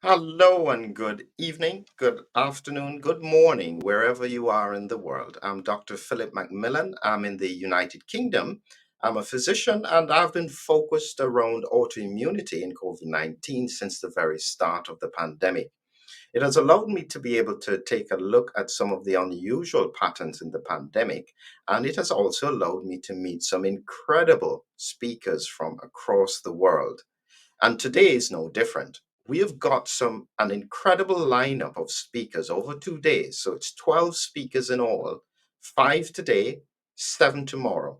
Hello and good evening, good afternoon, good morning, wherever you are in the world. I'm Dr. Philip Macmillan. I'm in the United Kingdom. I'm a physician and I've been focused around autoimmunity in COVID 19 since the very start of the pandemic. It has allowed me to be able to take a look at some of the unusual patterns in the pandemic, and it has also allowed me to meet some incredible speakers from across the world. And today is no different. We have got an incredible lineup of speakers over 2 days. So it's 12 speakers in all, five today, seven tomorrow.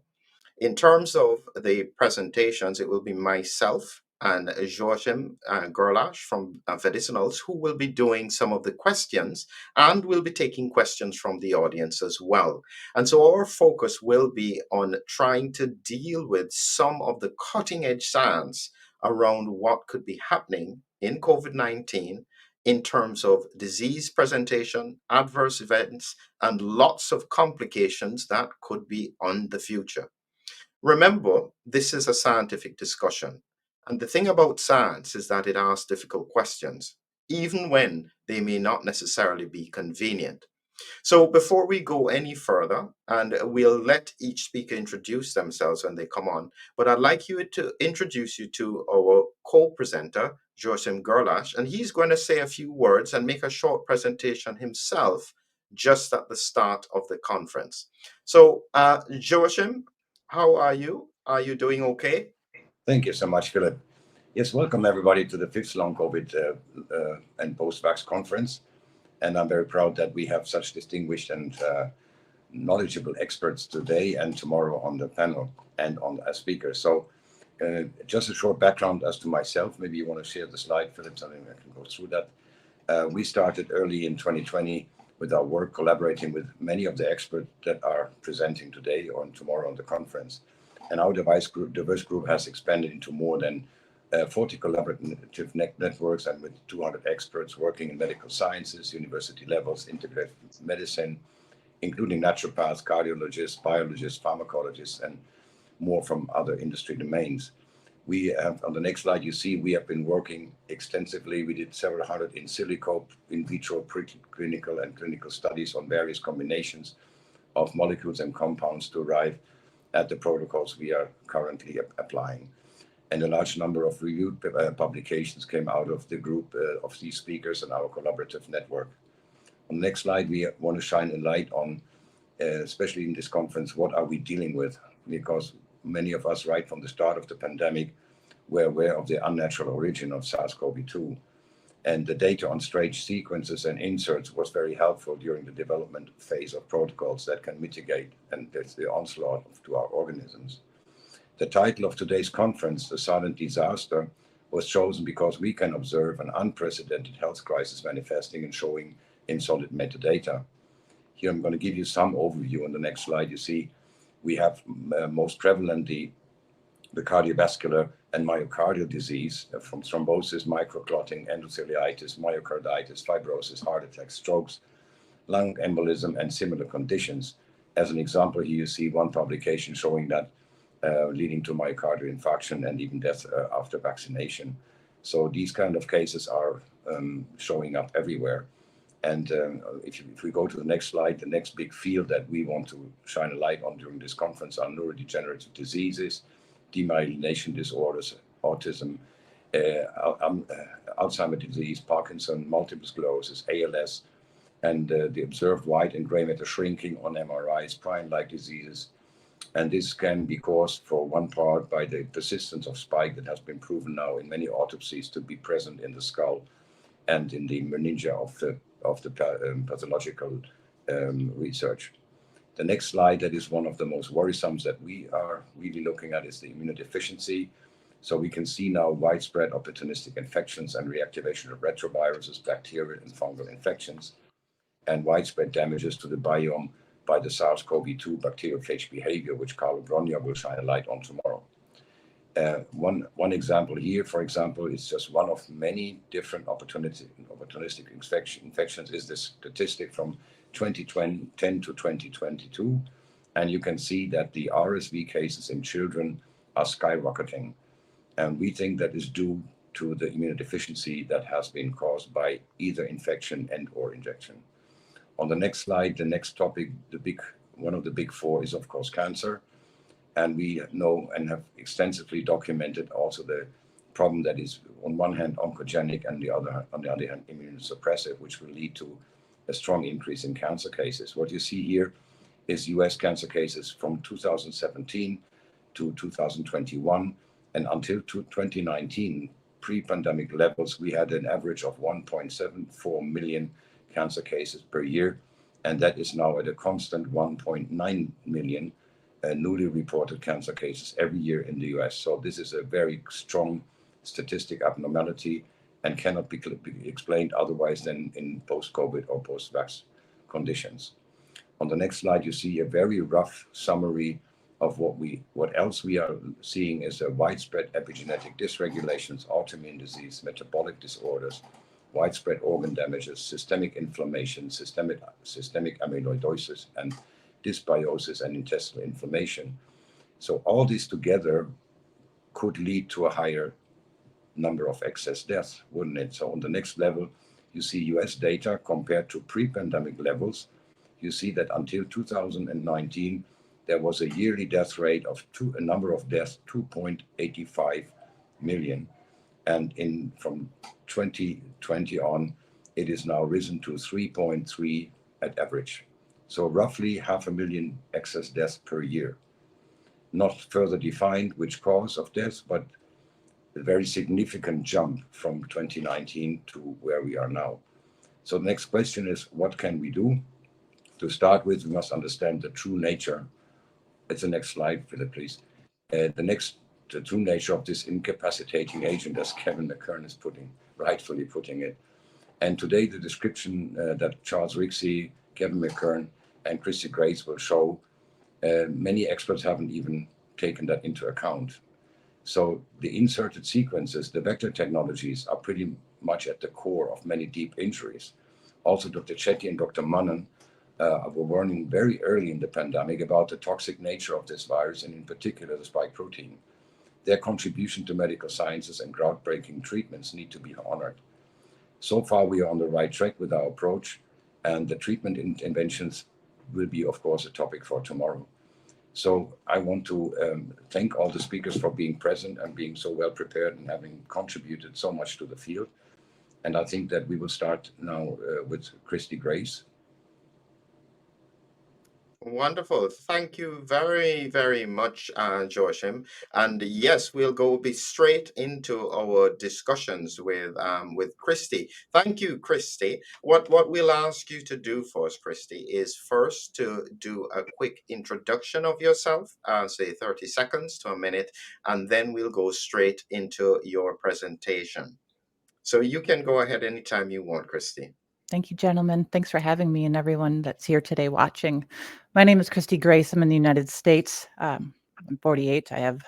In terms of the presentations, it will be myself and Joachim Gerlach from Medicinals who will be doing some of the questions, and we'll be taking questions from the audience as well. And so our focus will be on trying to deal with some of the cutting edge science around what could be happening in COVID 19 in terms of disease presentation, adverse events, and lots of complications that could be on the future. Remember, this is a scientific discussion. And the thing about science is that it asks difficult questions, even when they may not necessarily be convenient. So before we go any further, and we'll let each speaker introduce themselves when they come on, but I'd like you to introduce you to our co-presenter, Joachim Gerlach, and he's going to say a few words and make a short presentation himself just at the start of the conference. So, Joachim, how are you? Are you doing okay? Thank you so much, Philip. Yes, welcome everybody to the fifth long COVID and post-vax conference. And I'm very proud that we have such distinguished and knowledgeable experts today and tomorrow on the panel and on as speakers. So just a short background as to myself. Maybe you want to share the slide, Philip, so I can go through that. We started early in 2020 with our work collaborating with many of the experts that are presenting today or tomorrow on the conference. And our diverse group has expanded into more than 40 collaborative networks and with 200 experts working in medical sciences, university levels, integrative medicine, including naturopaths, cardiologists, biologists, pharmacologists, and more from other industry domains. We have, on the next slide, you see we have been working extensively. We did several hundred in silico, in vitro, preclinical, and clinical studies on various combinations of molecules and compounds to arrive at the protocols we are currently applying. And a large number of reviewed publications came out of the group of these speakers and our collaborative network. On the next slide, we want to shine a light on, especially in this conference, what are we dealing with? Because many of us, right from the start of the pandemic, were aware of the unnatural origin of SARS-CoV-2. And the data on strange sequences and inserts was very helpful during the development phase of protocols that can mitigate and that's the onslaught to our organisms. The title of today's conference, The Silent Disaster, was chosen because we can observe an unprecedented health crisis manifesting and showing in solid metadata. Here I'm going to give you some overview. On the next slide, you see we have most prevalent the cardiovascular and myocardial disease from thrombosis, microclotting, endotheliitis, myocarditis, fibrosis, heart attacks, strokes, lung embolism, and similar conditions. As an example, here you see one publication showing that leading to myocardial infarction and even death after vaccination. So these kind of cases are showing up everywhere. And if we go to the next slide, the next big field that we want to shine a light on during this conference are neurodegenerative diseases, demyelination disorders, autism, Alzheimer's disease, Parkinson, multiple sclerosis, ALS, and the observed white and gray matter shrinking on MRIs, prion-like diseases. And this can be caused, for one part, by the persistence of spike that has been proven now in many autopsies to be present in the skull and in the meningia of the pathological research. The next slide, that is one of the most worrisome that we are really looking at, is the immunodeficiency. So we can see now widespread opportunistic infections and reactivation of retroviruses, bacterial and fungal infections, and widespread damages to the biome by the SARS-CoV-2 bacteriophage behavior, which Carlo Brogna will shine a light on tomorrow. One example here, for example, is just one of many different opportunistic infections is the statistic from 2010 to 2022. And you can see that the RSV cases in children are skyrocketing. And we think that is due to the immunodeficiency that has been caused by either infection and or injection. On the next slide, the next topic, one of the big four is of course cancer. And we know and have extensively documented also the problem that is on one hand oncogenic and on the other hand immunosuppressive, which will lead to a strong increase in cancer cases. What you see here is US cancer cases from 2017 to 2021, and until 2019, pre-pandemic levels, we had an average of 1.74 million cancer cases per year, and that is now at a constant 1.9 million newly reported cancer cases every year in the US. So this is a very strong statistic abnormality and cannot be explained otherwise than in post-COVID or post-vax conditions. On the next slide, you see a very rough summary of what else we are seeing is a widespread epigenetic dysregulations, autoimmune disease, metabolic disorders, widespread organ damages, systemic inflammation, systemic amyloidosis, and dysbiosis and intestinal inflammation. So all this together could lead to a higher number of excess deaths, wouldn't it? So on the next level, you see US data compared to pre-pandemic levels. You see that until 2019, there was a yearly death rate of a number of deaths, 2.85 million. And from 2020 on, it is now risen to 3.3 at average. So roughly 500,000 excess deaths per year. Not further defined which cause of death, but a very significant jump from 2019 to where we are now. So the next question is, what can we do? To start with, we must understand the true nature. It's the next slide, Philip, please. The true nature of this incapacitating agent, as Kevin McKern is rightfully putting it. And today, the description that Charles Rixey, Kevin McKern, and Christy Grace will show, many experts haven't even taken that into account. So the inserted sequences, the vector technologies, are pretty much at the core of many deep injuries. Also, Dr. Chetty and Dr. Mannen were warning very early in the pandemic about the toxic nature of this virus, and in particular the spike protein. Their contribution to medical sciences and groundbreaking treatments need to be honored. So far, we are on the right track with our approach, and the treatment interventions will be, of course, a topic for tomorrow. So I want to thank all the speakers for being present and being so well prepared and having contributed so much to the field. And I think that we will start now with Christy Grace. Wonderful. Thank you very, very much, Joachim. And yes, we'll be straight into our discussions with Christy. Thank you, Christy. What we'll ask you to do for us, Christy, is first to do a quick introduction of yourself, say 30 seconds to a minute, and then we'll go straight into your presentation. So you can go ahead anytime you want, Christy. Thank you, gentlemen. Thanks for having me and everyone that's here today watching. My name is Christy Grace. I'm in the United States. I'm 48. I have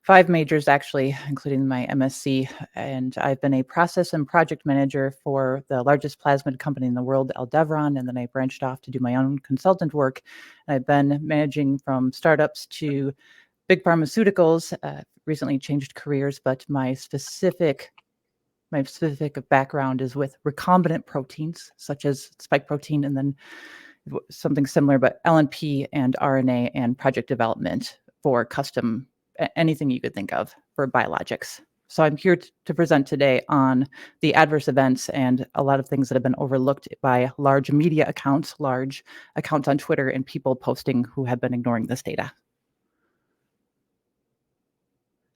5 majors, actually, including my MSc. And I've been a process and project manager for the largest plasmid company in the world, Aldevron. And then I branched off to do my own consultant work. And I've been managing from startups to big pharmaceuticals, recently changed careers, but my specific background is with recombinant proteins, such as spike protein, and then something similar, but LNP and RNA and project development for custom, anything you could think of for biologics. So I'm here to present today on the adverse events and a lot of things that have been overlooked by large media accounts, large accounts on Twitter, and people posting who have been ignoring this data.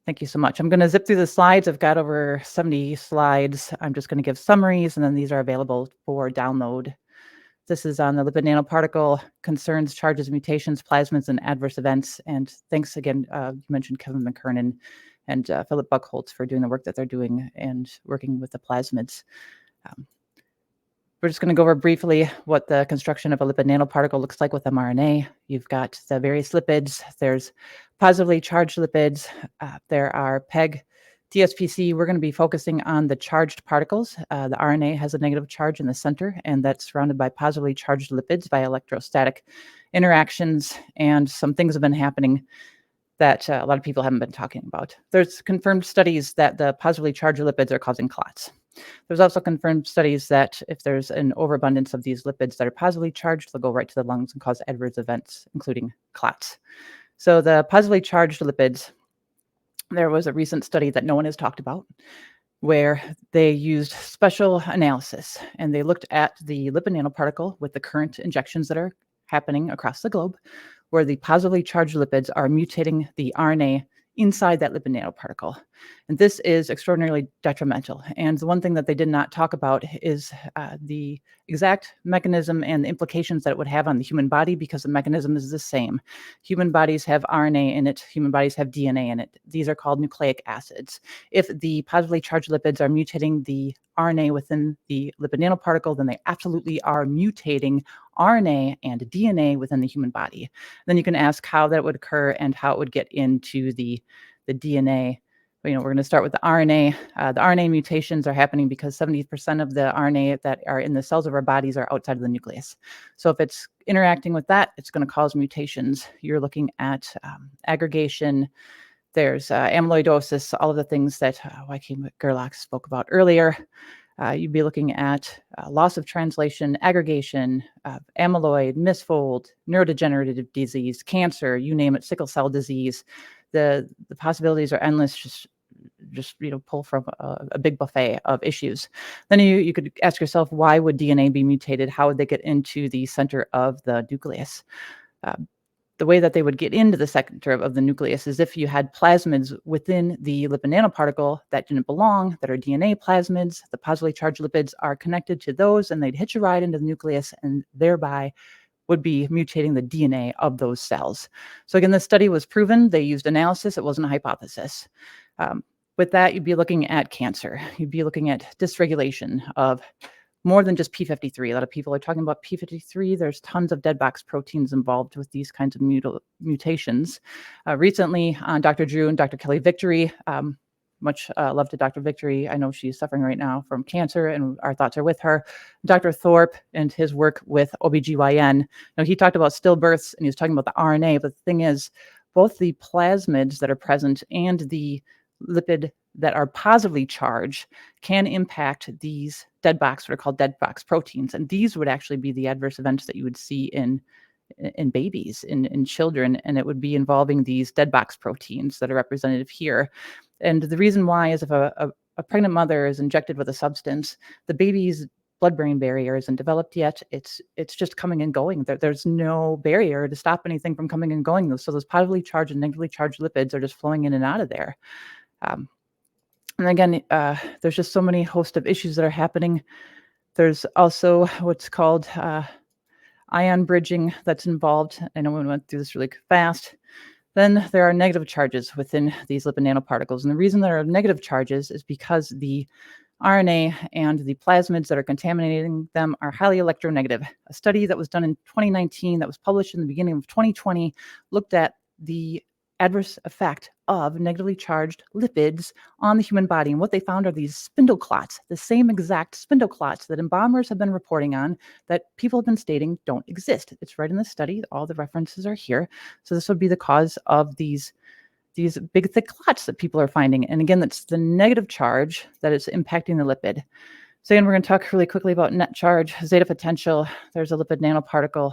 Thank you so much. I'm going to zip through the slides. I've got over 70 slides. I'm just going to give summaries, and then these are available for download. This is on the lipid nanoparticle concerns, charges, mutations, plasmids, and adverse events. And thanks again, you mentioned Kevin McKernan and Philip Buchholz for doing the work that they're doing and working with the plasmids. We're just going to go over briefly what the construction of a lipid nanoparticle looks like with mRNA. You've got the various lipids. There's positively charged lipids. There are PEG, DSPC. We're going to be focusing on the charged particles. The RNA has a negative charge in the center, and that's surrounded by positively charged lipids by electrostatic interactions. And some things have been happening that a lot of people haven't been talking about. There's confirmed studies that the positively charged lipids are causing clots. There's also confirmed studies that if there's an overabundance of these lipids that are positively charged, they'll go right to the lungs and cause adverse events, including clots. So the positively charged lipids, there was a recent study that no one has talked about where they used special analysis and they looked at the lipid nanoparticle with the current injections that are happening across the globe, where the positively charged lipids are mutating the RNA inside that lipid nanoparticle. And this is extraordinarily detrimental. And the one thing that they did not talk about is the exact mechanism and the implications that it would have on the human body, because the mechanism is the same. Human bodies have RNA in it. Human bodies have DNA in it. These are called nucleic acids. If the positively charged lipids are mutating the RNA within the lipid nanoparticle, then they absolutely are mutating RNA and DNA within the human body. Then you can ask how that would occur and how it would get into the DNA. We're going to start with the RNA. The RNA mutations are happening because 70% of the RNA that are in the cells of our bodies are outside of the nucleus. So if it's interacting with that, it's going to cause mutations. You're looking at aggregation. There's amyloidosis, all of the things that Joachim Gerlach spoke about earlier. You'd be looking at loss of translation, aggregation, amyloid, misfold, neurodegenerative disease, cancer, you name it, sickle cell disease. The possibilities are endless. Just pull from a big buffet of issues. Then you could ask yourself, why would DNA be mutated? How would they get into the center of the nucleus? The way that they would get into the center of the nucleus is if you had plasmids within the lipid nanoparticle that didn't belong, that are DNA plasmids. The positively charged lipids are connected to those, and they'd hitch a ride into the nucleus and thereby would be mutating the DNA of those cells. So again, this study was proven. They used analysis. It wasn't a hypothesis. With that, you'd be looking at cancer. You'd be looking at dysregulation of more than just P53. A lot of people are talking about P53. There's tons of dead box proteins involved with these kinds of mutations. Recently, on Dr. Drew and Dr. Kelly Victory, much love to Dr. Victory. I know she's suffering right now from cancer, and our thoughts are with her. Dr. Thorpe and his work with OBGYN. He talked about stillbirths, and he was talking about the RNA, but the thing is, both the plasmids that are present and the lipid that are positively charged can impact these dead box, what are called dead box proteins. And these would actually be the adverse events that you would see in babies, in children, and it would be involving these dead box proteins that are representative here. And the reason why is if a pregnant mother is injected with a substance, the baby's blood-brain barrier isn't developed yet. It's just coming and going. There's no barrier to stop anything from coming and going. So those positively charged and negatively charged lipids are just flowing in and out of there. And again, there's just so many host of issues that are happening. There's also what's called ion bridging that's involved. I know we went through this really fast. Then there are negative charges within these lipid nanoparticles. And the reason there are negative charges is because the RNA and the plasmids that are contaminating them are highly electronegative. A study that was done in 2019 that was published in the beginning of 2020 looked at the adverse effect of negatively charged lipids on the human body. And what they found are these spindle clots, the same exact spindle clots that embalmers have been reporting on that people have been stating don't exist. It's right in the study. All the references are here. So this would be the cause of these big thick clots that people are finding. And again, that's the negative charge that is impacting the lipid. So again, we're going to talk really quickly about net charge, zeta potential. There's a lipid nanoparticle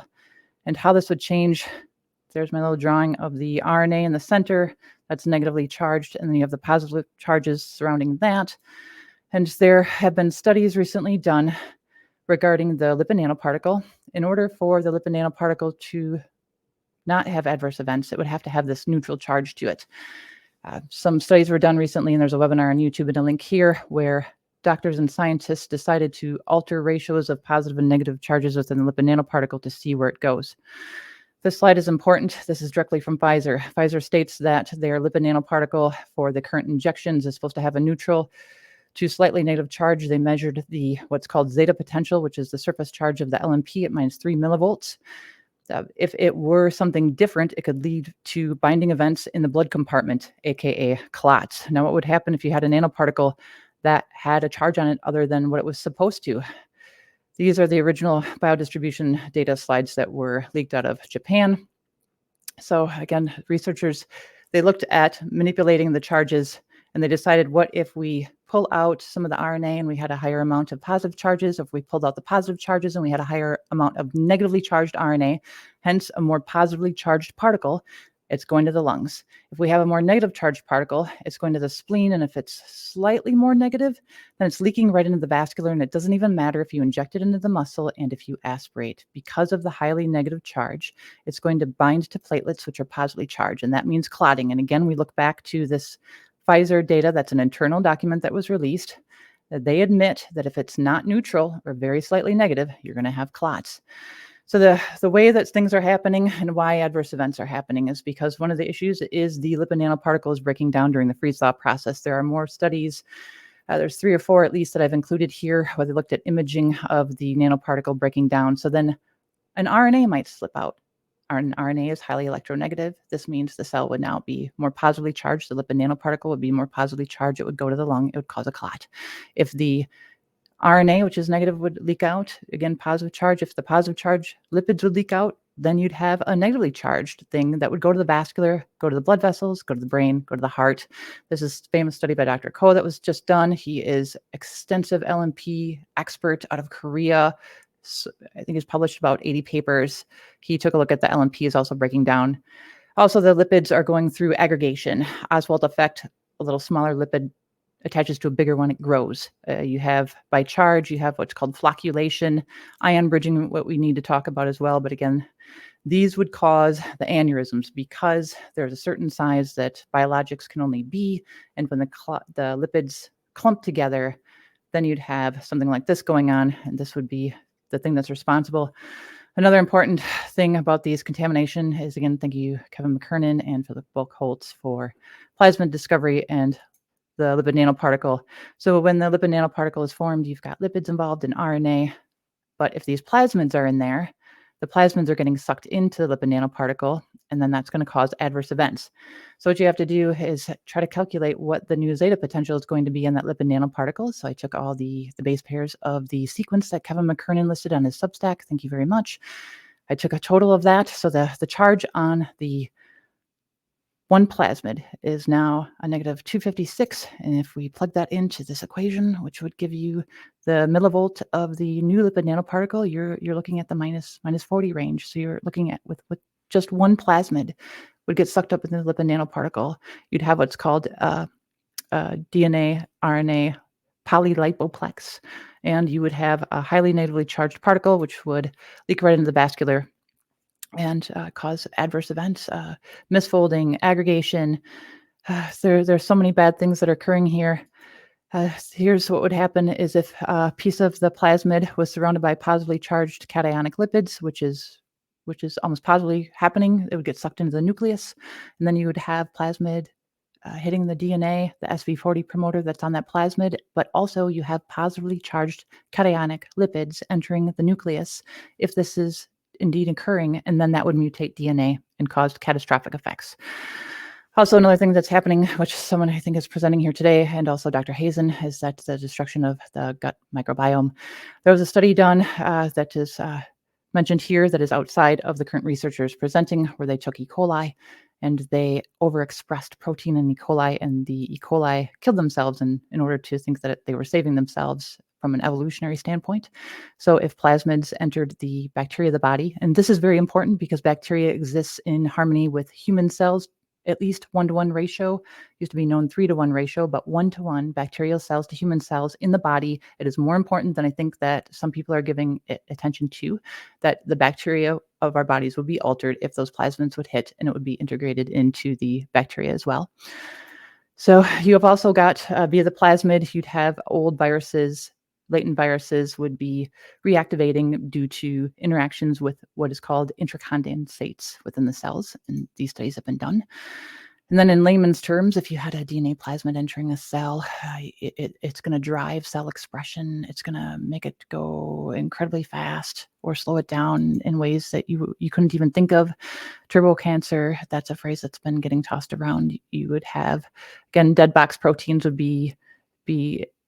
and how this would change. There's my little drawing of the RNA in the center that's negatively charged, and then you have the positive charges surrounding that. And there have been studies recently done regarding the lipid nanoparticle. In order for the lipid nanoparticle to not have adverse events, it would have to have this neutral charge to it. Some studies were done recently, and there's a webinar on YouTube and a link here where doctors and scientists decided to alter ratios of positive and negative charges within the lipid nanoparticle to see where it goes. This slide is important. This is directly from Pfizer. Pfizer states that their lipid nanoparticle for the current injections is supposed to have a neutral to slightly negative charge. They measured the what's called zeta potential, which is the surface charge of the LNP at minus 3 millivolts. If it were something different, it could lead to binding events in the blood compartment, aka clots. Now, what would happen if you had a nanoparticle that had a charge on it other than what it was supposed to? These are the original biodistribution data slides that were leaked out of Japan. So again, researchers, they looked at manipulating the charges, and they decided, what if we pull out some of the RNA and we had a higher amount of positive charges, if we pulled out the positive charges and we had a higher amount of negatively charged RNA, hence a more positively charged particle, it's going to the lungs. If we have a more negative charged particle, it's going to the spleen, and if it's slightly more negative, then it's leaking right into the vascular, and it doesn't even matter if you inject it into the muscle and if you aspirate. Because of the highly negative charge, it's going to bind to platelets, which are positively charged, and that means clotting. And again, we look back to this Pfizer data. That's an internal document that was released. They admit that if it's not neutral or very slightly negative, you're going to have clots. So the way that things are happening and why adverse events are happening is because one of the issues is the lipid nanoparticles breaking down during the freeze-thaw process. There are more studies. There's 3 or 4 at least that I've included here where they looked at imaging of the nanoparticle breaking down. So then an RNA might slip out. An RNA is highly electronegative. This means the cell would now be more positively charged. The lipid nanoparticle would be more positively charged. It would go to the lung. It would cause a clot. If the RNA, which is negative, would leak out, again, positive charge. If the positive charge lipids would leak out, then you'd have a negatively charged thing that would go to the vascular, go to the blood vessels, go to the brain, go to the heart. This is a famous study by Dr. Ko that was just done. He is extensive LNP expert out of Korea. So I think he's published about 80 papers. He took a look at the LNPs also breaking down. Also, the lipids are going through aggregation. Oswald effect, a little smaller lipid attaches to a bigger one, it grows. You have, by charge, you have what's called flocculation, ion bridging, what we need to talk about as well. But again, these would cause the aneurysms because there's a certain size that biologics can only be. And when the lipids clump together, then you'd have something like this going on, and this would be the thing that's responsible. Another important thing about these contamination is, again, thank you, Kevin McKernan and Philip Bulk-Holtz for plasmid discovery and the lipid nanoparticle. So when the lipid nanoparticle is formed, you've got lipids involved in RNA. But if these plasmids are in there, the plasmids are getting sucked into the lipid nanoparticle, and then that's going to cause adverse events. So what you have to do is try to calculate what the new zeta potential is going to be in that lipid nanoparticle. So I took all the base pairs of the sequence that Kevin McKernan listed on his Substack. Thank you very much. I took a total of that. So the charge on the one plasmid is now a negative 256. And if we plug that into this equation, which would give you the millivolt of the new lipid nanoparticle, you're looking at the minus 40 range. So you're looking at with just one plasmid would get sucked up in the lipid nanoparticle. You'd have what's called DNA, RNA polylipoplex. And you would have a highly negatively charged particle, which would leak right into the vascular and cause adverse events, misfolding, aggregation. There's so many bad things that are occurring here. Here's what would happen is if a piece of the plasmid was surrounded by positively charged cationic lipids, which is almost positively happening, it would get sucked into the nucleus, and then you would have plasmid hitting the DNA, the SV40 promoter that's on that plasmid, but also you have positively charged cationic lipids entering the nucleus. If this is indeed occurring, and then that would mutate DNA and cause catastrophic effects. Also, another thing that's happening, which someone I think is presenting here today, and also Dr. Hazen, is that the destruction of the gut microbiome. There was a study done that is mentioned here that is outside of the current researchers presenting, where they took E. coli and they overexpressed protein in E. coli, and the E. coli killed themselves in order to think that they were saving themselves from an evolutionary standpoint. So if plasmids entered the bacteria of the body, and this is very important because bacteria exists in harmony with human cells, at least 1-to-1 ratio, used to be known 3-to-1 ratio, but 1-to-1 bacterial cells to human cells in the body. It is more important than I think that some people are giving attention to, that the bacteria of our bodies would be altered if those plasmids would hit, and it would be integrated into the bacteria as well. So you have also got, via the plasmid, you'd have old viruses, latent viruses would be reactivating due to interactions with what is called intracondensates within the cells, and these studies have been done. And then in layman's terms, if you had a DNA plasmid entering a cell, it's going to drive cell expression. It's going to make it go incredibly fast or slow it down in ways that you couldn't even think of. Turbo cancer, that's a phrase that's been getting tossed around. You would have, again, dead box proteins would be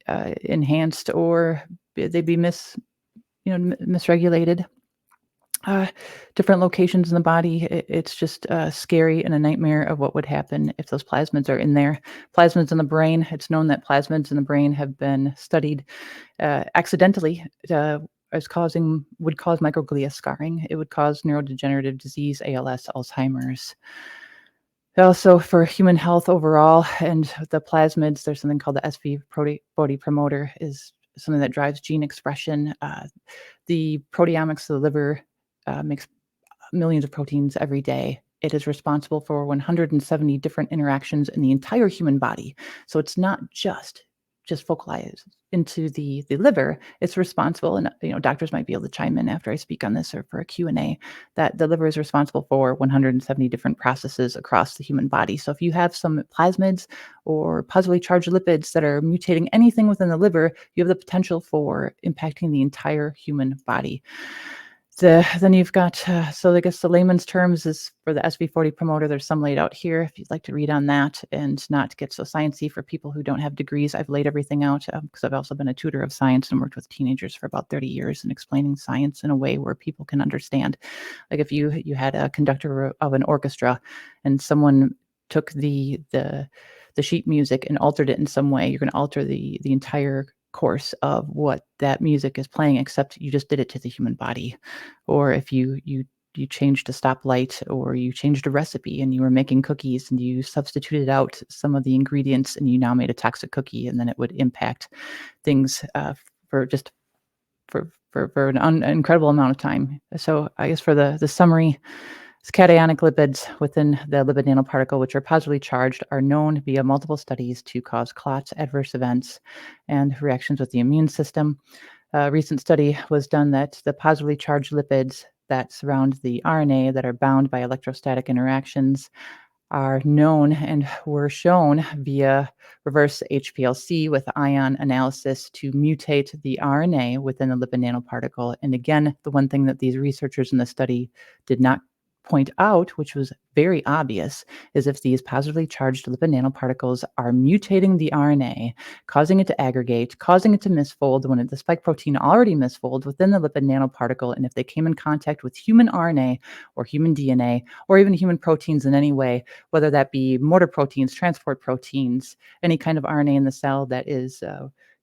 enhanced, or they'd be misregulated. uh, different locations in the body. It's just scary and a nightmare of what would happen if those plasmids are in there. Plasmids in the brain, it's known that plasmids in the brain have been studied accidentally as would cause microglia scarring. It would cause neurodegenerative disease, ALS, Alzheimer's. Also, for human health overall, and the plasmids, there's something called the SV40 promoter, is something that drives gene expression. The proteomics of the liver makes millions of proteins every day. It is responsible for 170 different interactions in the entire human body. So it's not just focalized into the liver. It's responsible, and doctors might be able to chime in after I speak on this or for a Q&A, that the liver is responsible for 170 different processes across the human body. So if you have some plasmids or positively charged lipids that are mutating anything within the liver, you have the potential for impacting the entire human body. Then you've got, so I guess the layman's terms is for the SV40 promoter, there's some laid out here if you'd like to read on that and not get so sciencey for people who don't have degrees. I've laid everything out because I've also been a tutor of science and worked with teenagers for about 30 years and explaining science in a way where people can understand. Like if you had a conductor of an orchestra and someone took the sheet music and altered it in some way, you're going to alter the entire course of what that music is playing, except you just did it to the human body. Or if you changed a stoplight, or you changed a recipe and you were making cookies and you substituted out some of the ingredients and you now made a toxic cookie, and then it would impact things for just for an incredible amount of time. So I guess for the summary, cationic lipids within the lipid nanoparticle, which are positively charged, are known via multiple studies to cause clots, adverse events, and reactions with the immune system. A recent study was done that the positively charged lipids that surround the RNA that are bound by electrostatic interactions are known and were shown via reverse HPLC with ion analysis to mutate the RNA within the lipid nanoparticle. And again, the one thing that these researchers in the study did not point out, which was very obvious, is if these positively charged lipid nanoparticles are mutating the RNA, causing it to aggregate, causing it to misfold when the spike protein already misfolds within the lipid nanoparticle, and if they came in contact with human RNA or human DNA or even human proteins in any way, whether that be motor proteins, transport proteins, any kind of RNA in the cell that is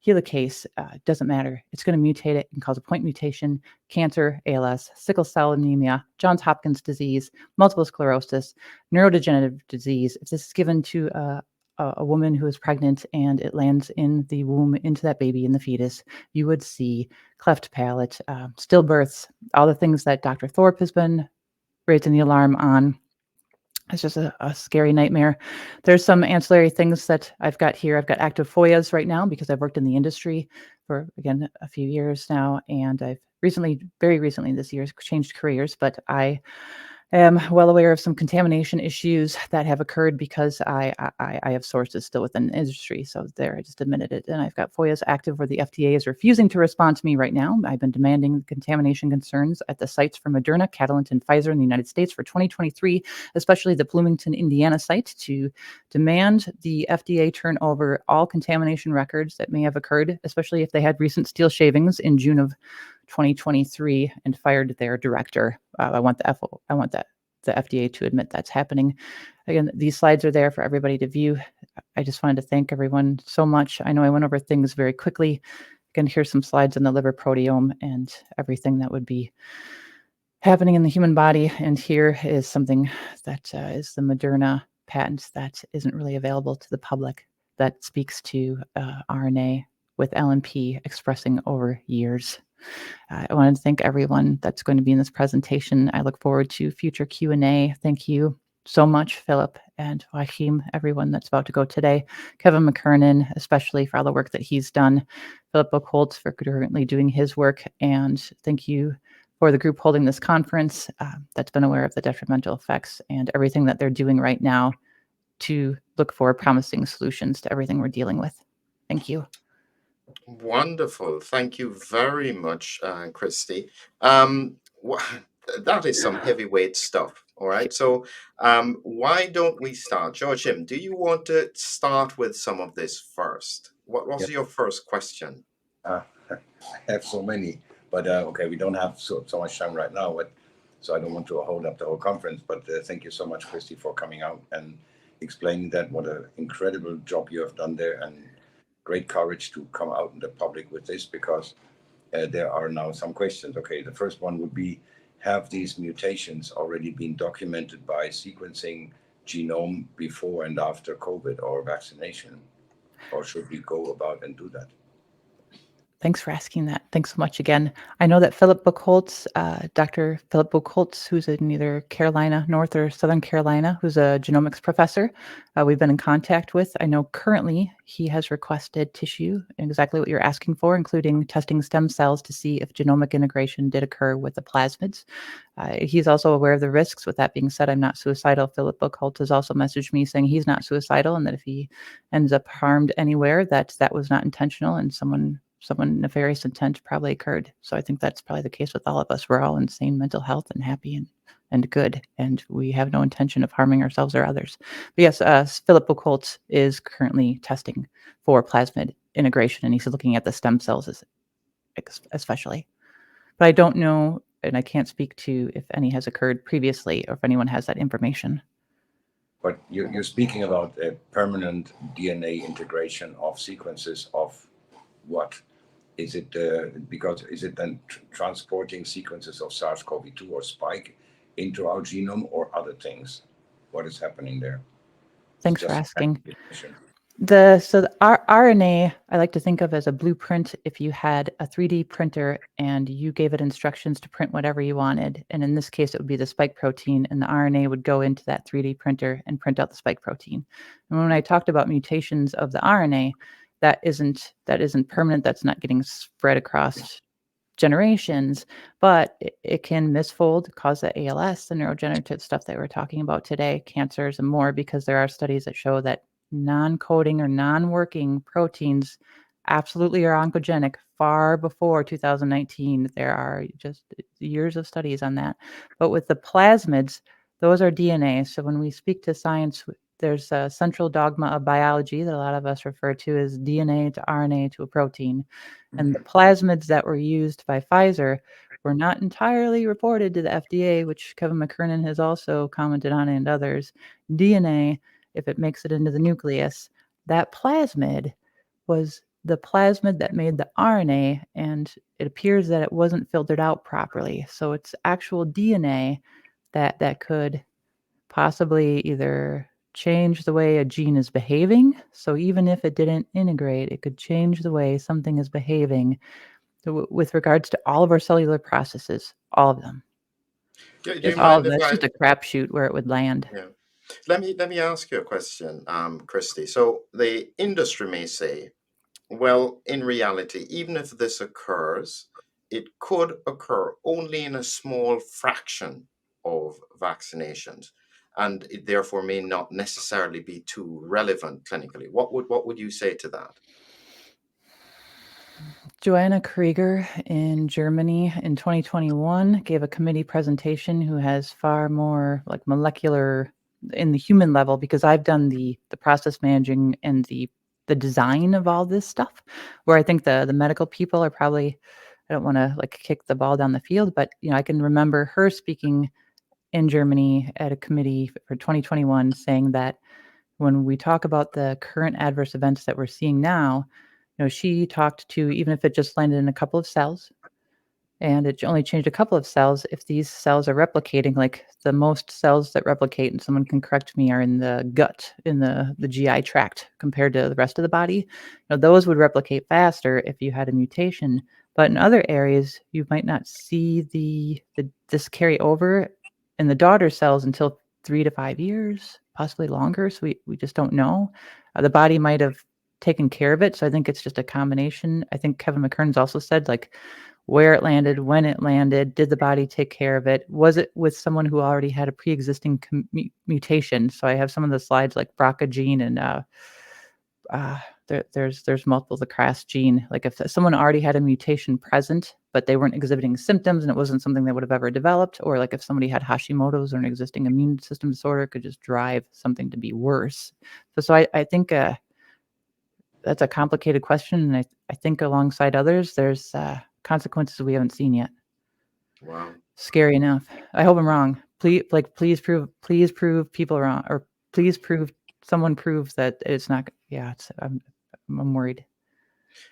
helicase, doesn't matter. It's going to mutate it and cause a point mutation, cancer, ALS, sickle cell anemia, Johns Hopkins disease, multiple sclerosis, neurodegenerative disease. If this is given to a woman who is pregnant and it lands in the womb into that baby in the fetus, you would see cleft palate, stillbirths, all the things that Dr. Thorpe has been raising the alarm on. It's just a scary nightmare. There's some ancillary things that I've got here. I've got active FOIAs right now because I've worked in the industry for, again, a few years now. And I've very recently this year, changed careers, but I am well aware of some contamination issues that have occurred because I have sources still within the industry. So there, I just admitted it. And I've got FOIAs active where the FDA is refusing to respond to me right now. I've been demanding contamination concerns at the sites for Moderna, Catalent, and Pfizer in the United States for 2023, especially the Bloomington, Indiana site, to demand the FDA turn over all contamination records that may have occurred, especially if they had recent steel shavings in June of 2023 and fired their director. I want the FDA to admit that's happening. Again, these slides are there for everybody to view. I just wanted to thank everyone so much. I know I went over things very quickly. Again, here's some slides on the liver proteome and everything that would be happening in the human body. And here is something that is the Moderna patent that isn't really available to the public, that speaks to RNA with LNP expressing over years. I want to thank everyone that's going to be in this presentation. I look forward to future Q&A. Thank you so much, Philip and Joachim, everyone that's about to go today. Kevin McKernan, especially for all the work that he's done. Philip Buchholz for currently doing his work. And thank you for the group holding this conference that's been aware of the detrimental effects and everything that they're doing right now to look for promising solutions to everything we're dealing with. Thank you. Wonderful. Thank you very much, Christy. That is some heavyweight stuff. All right. So why don't we start? Joachim, do you want to start with some of this first? What was Yes. your first question? I have so many, but okay, we don't have so much time right now. But So I don't want to hold up the whole conference, but thank you so much, Christy, for coming out and explaining that. What an incredible job you have done there, and great courage to come out in the public with this, because there are now some questions. Okay, the first one would be, have these mutations already been documented by sequencing genome before and after COVID or vaccination? Or should we go about and do that? Thanks for asking that. Thanks so much again. I know that Philip Buchholz, Dr. Philip Buchholz, who's in either Carolina, North or Southern Carolina, who's a genomics professor, we've been in contact with. I know currently he has requested tissue, exactly what you're asking for, including testing stem cells to see if genomic integration did occur with the plasmids. He's also aware of the risks. With that being said, I'm not suicidal. Philip Buchholz has also messaged me saying he's not suicidal, and that if he ends up harmed anywhere, that was not intentional, and someone nefarious intent probably occurred. So I think that's probably the case with all of us. We're all in sane mental health and happy and good, and we have no intention of harming ourselves or others. But yes, Philip Buchholz is currently testing for plasmid integration, and he's looking at the stem cells especially. But I don't know, and I can't speak to if any has occurred previously or if anyone has that information. But you're speaking about a permanent DNA integration of sequences of what? Is it because is it then transporting sequences of SARS-CoV-2 or spike into our genome, or other things? What is happening there? Thanks for asking. Mission. The RNA, I like to think of as a blueprint. If you had a 3D printer and you gave it instructions to print whatever you wanted, and in this case, it would be the spike protein, and the RNA would go into that 3D printer and print out the spike protein. And when I talked about mutations of the RNA, that isn't permanent. That's not getting spread across generations, but it can misfold, cause the ALS, the neurodegenerative stuff that we're talking about today, cancers and more, because there are studies that show that non-coding or non-working proteins absolutely are oncogenic far before 2019. There are just years of studies on that. But with the plasmids, those are DNA. So when we speak to science, there's a central dogma of biology that a lot of us refer to as DNA to RNA to a protein. And the plasmids that were used by Pfizer were not entirely reported to the FDA, which Kevin McKernan has also commented on, and others. DNA, if it makes it into the nucleus, that plasmid was the plasmid that made the RNA, and it appears that it wasn't filtered out properly. So it's actual DNA that could possibly either change the way a gene is behaving. So even if it didn't integrate, it could change the way something is behaving with regards to all of our cellular processes, all of them. Do you Yes, All mind of them. if It's I? just a crapshoot where it would land. Yeah. Let me ask you a question, Christy. So the industry may say, well, in reality, even if this occurs, it could occur only in a small fraction of vaccinations, and it therefore may not necessarily be too relevant clinically. What would you say to that? Joanna Krieger in Germany in 2021 gave a committee presentation who has far more like molecular in the human level, because I've done the process managing and the design of all this stuff, where I think the medical people are probably, I don't want to like kick the ball down the field, but I can remember her speaking in Germany at a committee for 2021 saying that when we talk about the current adverse events that we're seeing now, she talked to, even if it just landed in a couple of cells and it only changed a couple of cells, if these cells are replicating, like the most cells that replicate, and someone can correct me, are in the gut, in the GI tract compared to the rest of the body, those would replicate faster if you had a mutation. But in other areas, you might not see this carry over in the daughter cells until 3 to 5 years, possibly longer. So we just don't know. The body might have taken care of it. So I think it's just a combination. I think Kevin McKern's also said, like, where it landed, when it landed, did the body take care of it? Was it with someone who already had a pre-existing mutation? So I have some of the slides like BRCA gene and there's multiple, the CRAS gene. Like if someone already had a mutation present, but they weren't exhibiting symptoms and it wasn't something they would have ever developed, or like if somebody had Hashimoto's or an existing immune system disorder, it could just drive something to be worse. So I think that's a complicated question. And I think alongside others, there's consequences we haven't seen yet. Wow. Scary enough. I hope I'm wrong. Please prove people wrong, or please prove someone proves that it's not. Yeah, I'm worried.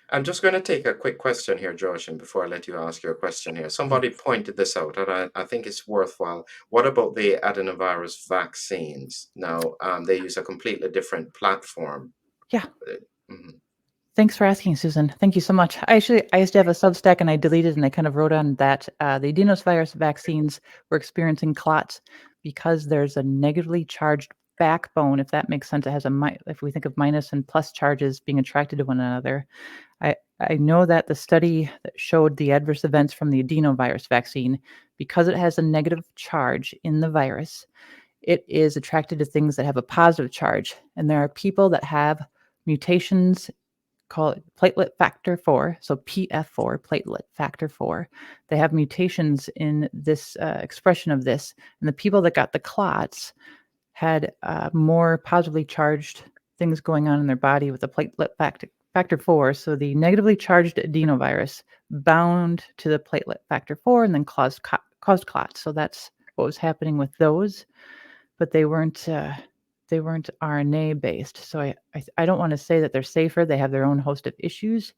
I'm just going to take a quick question here, Josh, and before I let you ask your question here. Somebody pointed this out, and I think it's worthwhile. What about the adenovirus vaccines? Now, they use a completely different platform. Yeah. Mhm. Thanks for asking, Susan. Thank you so much. I used to have a Substack and I deleted and I kind of wrote on that the adenovirus vaccines were experiencing clots because there's a negatively charged backbone. If that makes sense, it has if we think of minus and plus charges being attracted to one another. I know that the study that showed the adverse events from the adenovirus vaccine, because it has a negative charge in the virus, it is attracted to things that have a positive charge. And there are people that have mutations, call it platelet factor 4, so PF4, platelet factor 4. They have mutations in this expression of this, and the people that got the clots had more positively charged things going on in their body with the platelet factor 4. So the negatively charged adenovirus bound to the platelet factor 4 and then caused clots. So that's what was happening with those, but they weren't RNA based. So I don't want to say that they're safer. They have their own host of issues.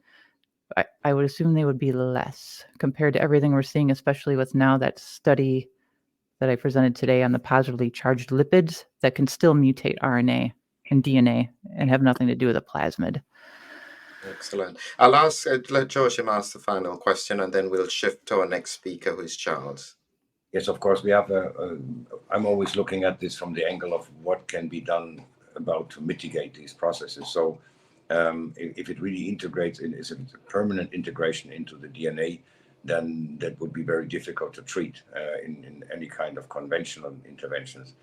I would assume they would be less compared to everything we're seeing, especially with now that study that I presented today on the positively charged lipids that can still mutate RNA and DNA and have nothing to do with a plasmid. Excellent. I'll ask, let Joachim ask the final question, and then we'll shift to our next speaker, who is Charles. Yes, of course, we have I'm always looking at this from the angle of what can be done about to mitigate these processes. So if it really integrates is a permanent integration into the DNA, then that would be very difficult to treat in any kind of conventional interventions.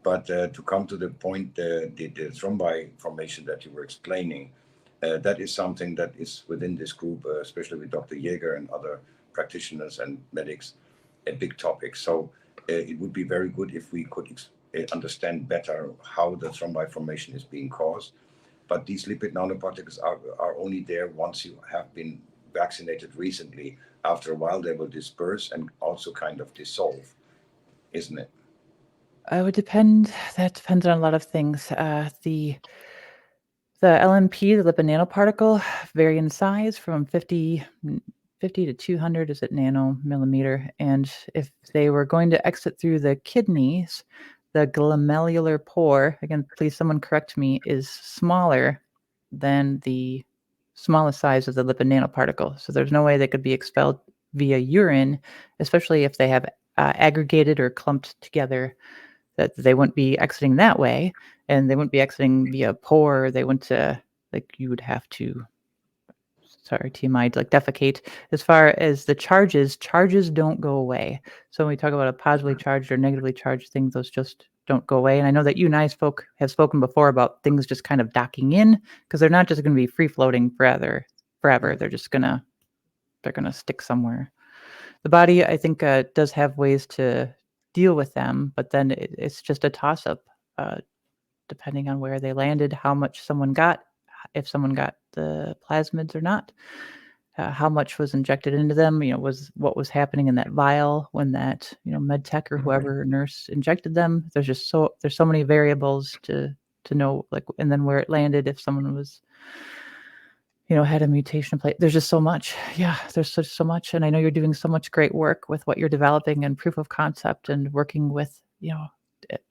But to come to the point, the thrombi formation that you were explaining, that is something that is within this group, especially with Dr. Jäger and other practitioners and medics, a big topic. So it would be very good if we could understand better how the thrombi formation is being caused. But these lipid nanoparticles are only there once you have been vaccinated recently. After a while, they will disperse and also kind of dissolve, isn't it? It would depend. That depends on a lot of things. The LNP, the lipid nanoparticle, vary in size from 50 to 200 is it nanomillimeter. And if they were going to exit through the kidneys, the glomerular pore, again, please someone correct me, is smaller than the smallest size of the lipid nanoparticle. So there's no way they could be expelled via urine, especially if they have aggregated or clumped together, that they wouldn't be exiting that way, and they wouldn't be exiting via pore. They wouldn't like you would have to, sorry, TMI, like defecate. As far as the charges don't go away. So when we talk about a positively charged or negatively charged thing, those just don't go away. And I know that you and I have spoken before about things just kind of docking in, because they're not just going to be free floating forever. They're just gonna stick somewhere. The body, I think, does have ways to deal with them, but then it's just a toss up, depending on where they landed, how much someone got, if someone got the plasmids or not, how much was injected into them. Was what was happening in that vial when that med tech or whoever nurse injected them. There's so many variables to know, like, and then where it landed, if someone was had a mutation plate. There's just so much. Yeah, there's so much. And I know you're doing so much great work with what you're developing and proof of concept and working with,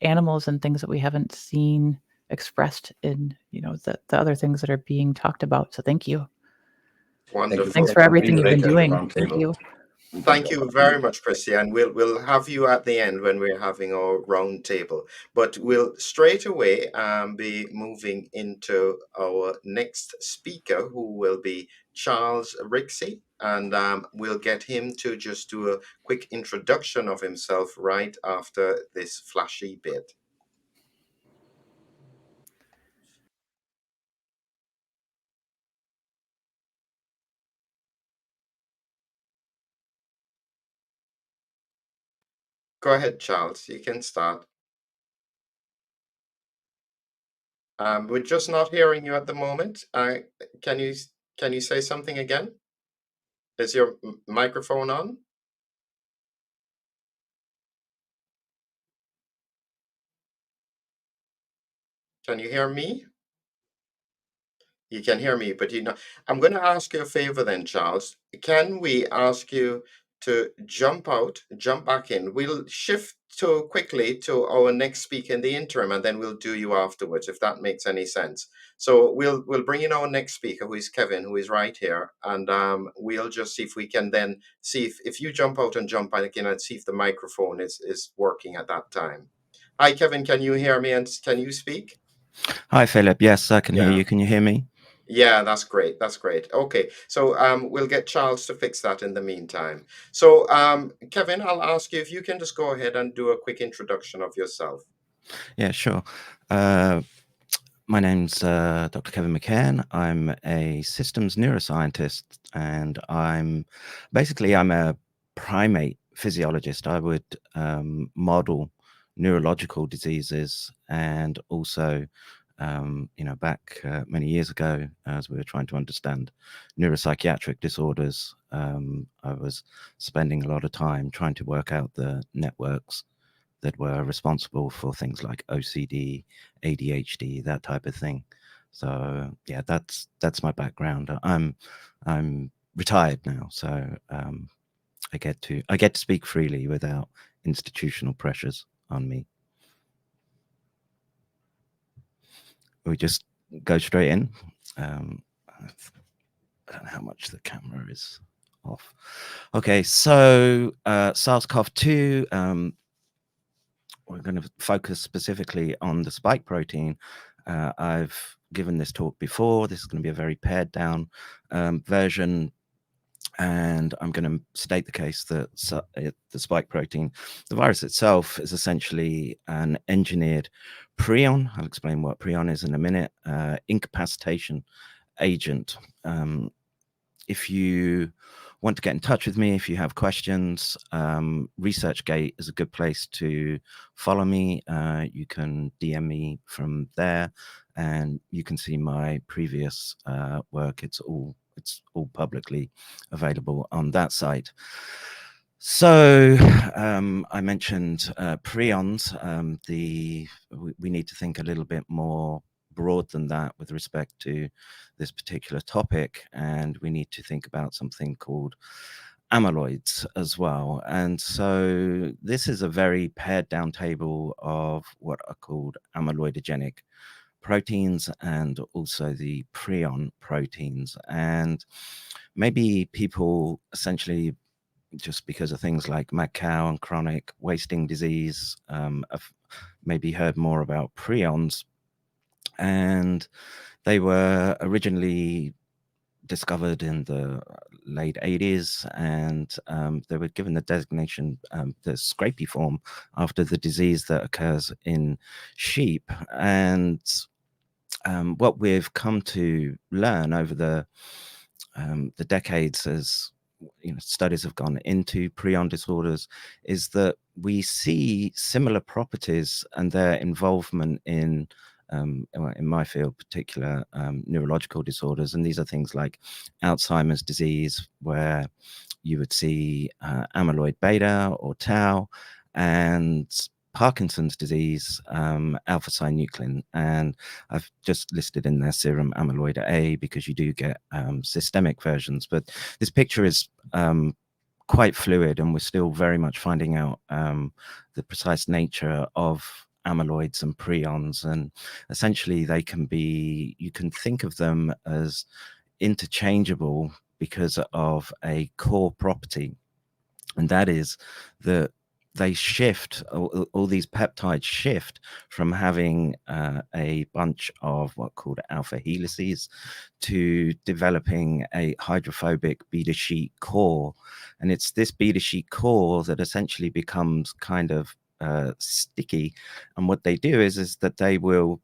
animals and things that we haven't seen expressed in, the other things that are being talked about. So thank you. Wonderful. Thanks for everything you've been doing. Thank you. Thank you very much, Christy, and we'll have you at the end when we're having our round table. But we'll straight away be moving into our next speaker, who will be Charles Rixey, and we'll get him to just do a quick introduction of himself right after this flashy bit. Go ahead, Charles. You can start. We're just not hearing you at the moment. Can you can you say something again? Is your microphone on? Can you hear me? You can hear me, but I'm going to ask you a favor then, Charles. Can we ask you to jump out, jump back in? We'll shift to quickly to our next speaker in the interim, and then we'll do you afterwards, if that makes any sense. So we'll bring in our next speaker, who is Kevin, who is right here, and we'll just see if we can then see if you jump out and jump back in, and see if the microphone is working at that time. Hi, Kevin. Can you hear me and can you speak? Hi, Philip. Yes, I can hear Yeah. you. Can you hear me? Yeah, that's great. That's great. Okay, so we'll get Charles to fix that in the meantime. So, Kevin, I'll ask you if you can just go ahead and do a quick introduction of yourself. Yeah, sure. My name's Dr. Kevin McCann. I'm a systems neuroscientist, and I'm a primate physiologist. I would model neurological diseases, and also, back many years ago, as we were trying to understand neuropsychiatric disorders, I was spending a lot of time trying to work out the networks that were responsible for things like OCD, ADHD, that type of thing. So yeah, that's my background. I'm retired now, so I get to speak freely without institutional pressures on me. We just go straight in. I don't know how much the camera is off. Okay, so SARS-CoV-2. We're going to focus specifically on the spike protein. I've given this talk before. This is going to be a very pared down version, and I'm going to state the case that the spike protein, the virus itself, is essentially an engineered prion. I'll explain what prion is in a minute. Incapacitation agent. If you want to get in touch with me, if you have questions, ResearchGate is a good place to follow me. You can DM me from there, and you can see my previous work. It's all publicly available on that site. So I mentioned prions. We need to think a little bit more broad than that with respect to this particular topic, and we need to think about something called amyloids as well. And so this is a very pared down table of what are called amyloidogenic proteins and also the prion proteins. And maybe people essentially, just because of things like mad cow and chronic wasting disease, have maybe heard more about prions. And they were originally discovered in the late 80s, and they were given the designation, the scrapie form, after the disease that occurs in sheep. And what we've come to learn over the decades, as studies have gone into prion disorders, is that we see similar properties and their involvement in my field, particular neurological disorders. And these are things like Alzheimer's disease, where you would see amyloid beta or tau, and Parkinson's disease, alpha-synuclein. And I've just listed in there serum amyloid A, because you do get systemic versions. But this picture is quite fluid, and we're still very much finding out the precise nature of amyloids and prions. And essentially you can think of them as interchangeable because of a core property, and that is that they shift, all these peptides shift from having a bunch of what are called alpha helices to developing a hydrophobic beta sheet core. And it's this beta sheet core that essentially becomes kind of sticky. And what they do is that they will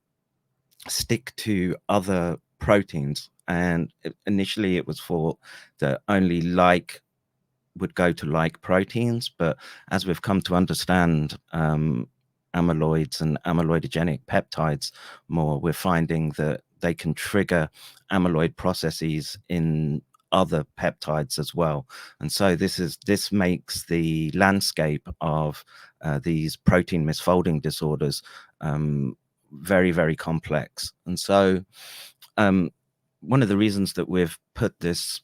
stick to other proteins. And initially it was thought that only would go to like proteins, but as we've come to understand amyloids and amyloidogenic peptides more, we're finding that they can trigger amyloid processes in other peptides as well. And so this makes the landscape of these protein misfolding disorders very, very complex. And so one of the reasons that we've put this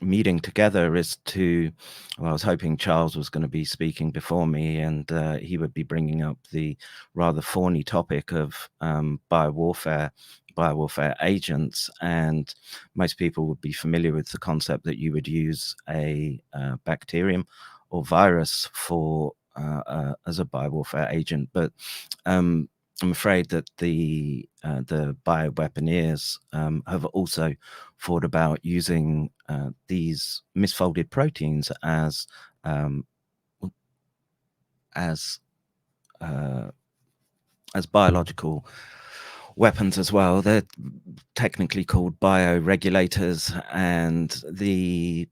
meeting together is to, well, I was hoping Charles was going to be speaking before me, and he would be bringing up the rather thorny topic of biowarfare agents. And most people would be familiar with the concept that you would use a bacterium or virus for as a biowarfare agent, but I'm afraid that the bioweaponeers have also thought about using these misfolded proteins as as uh, as biological weapons as well. They're technically called bioregulators, and the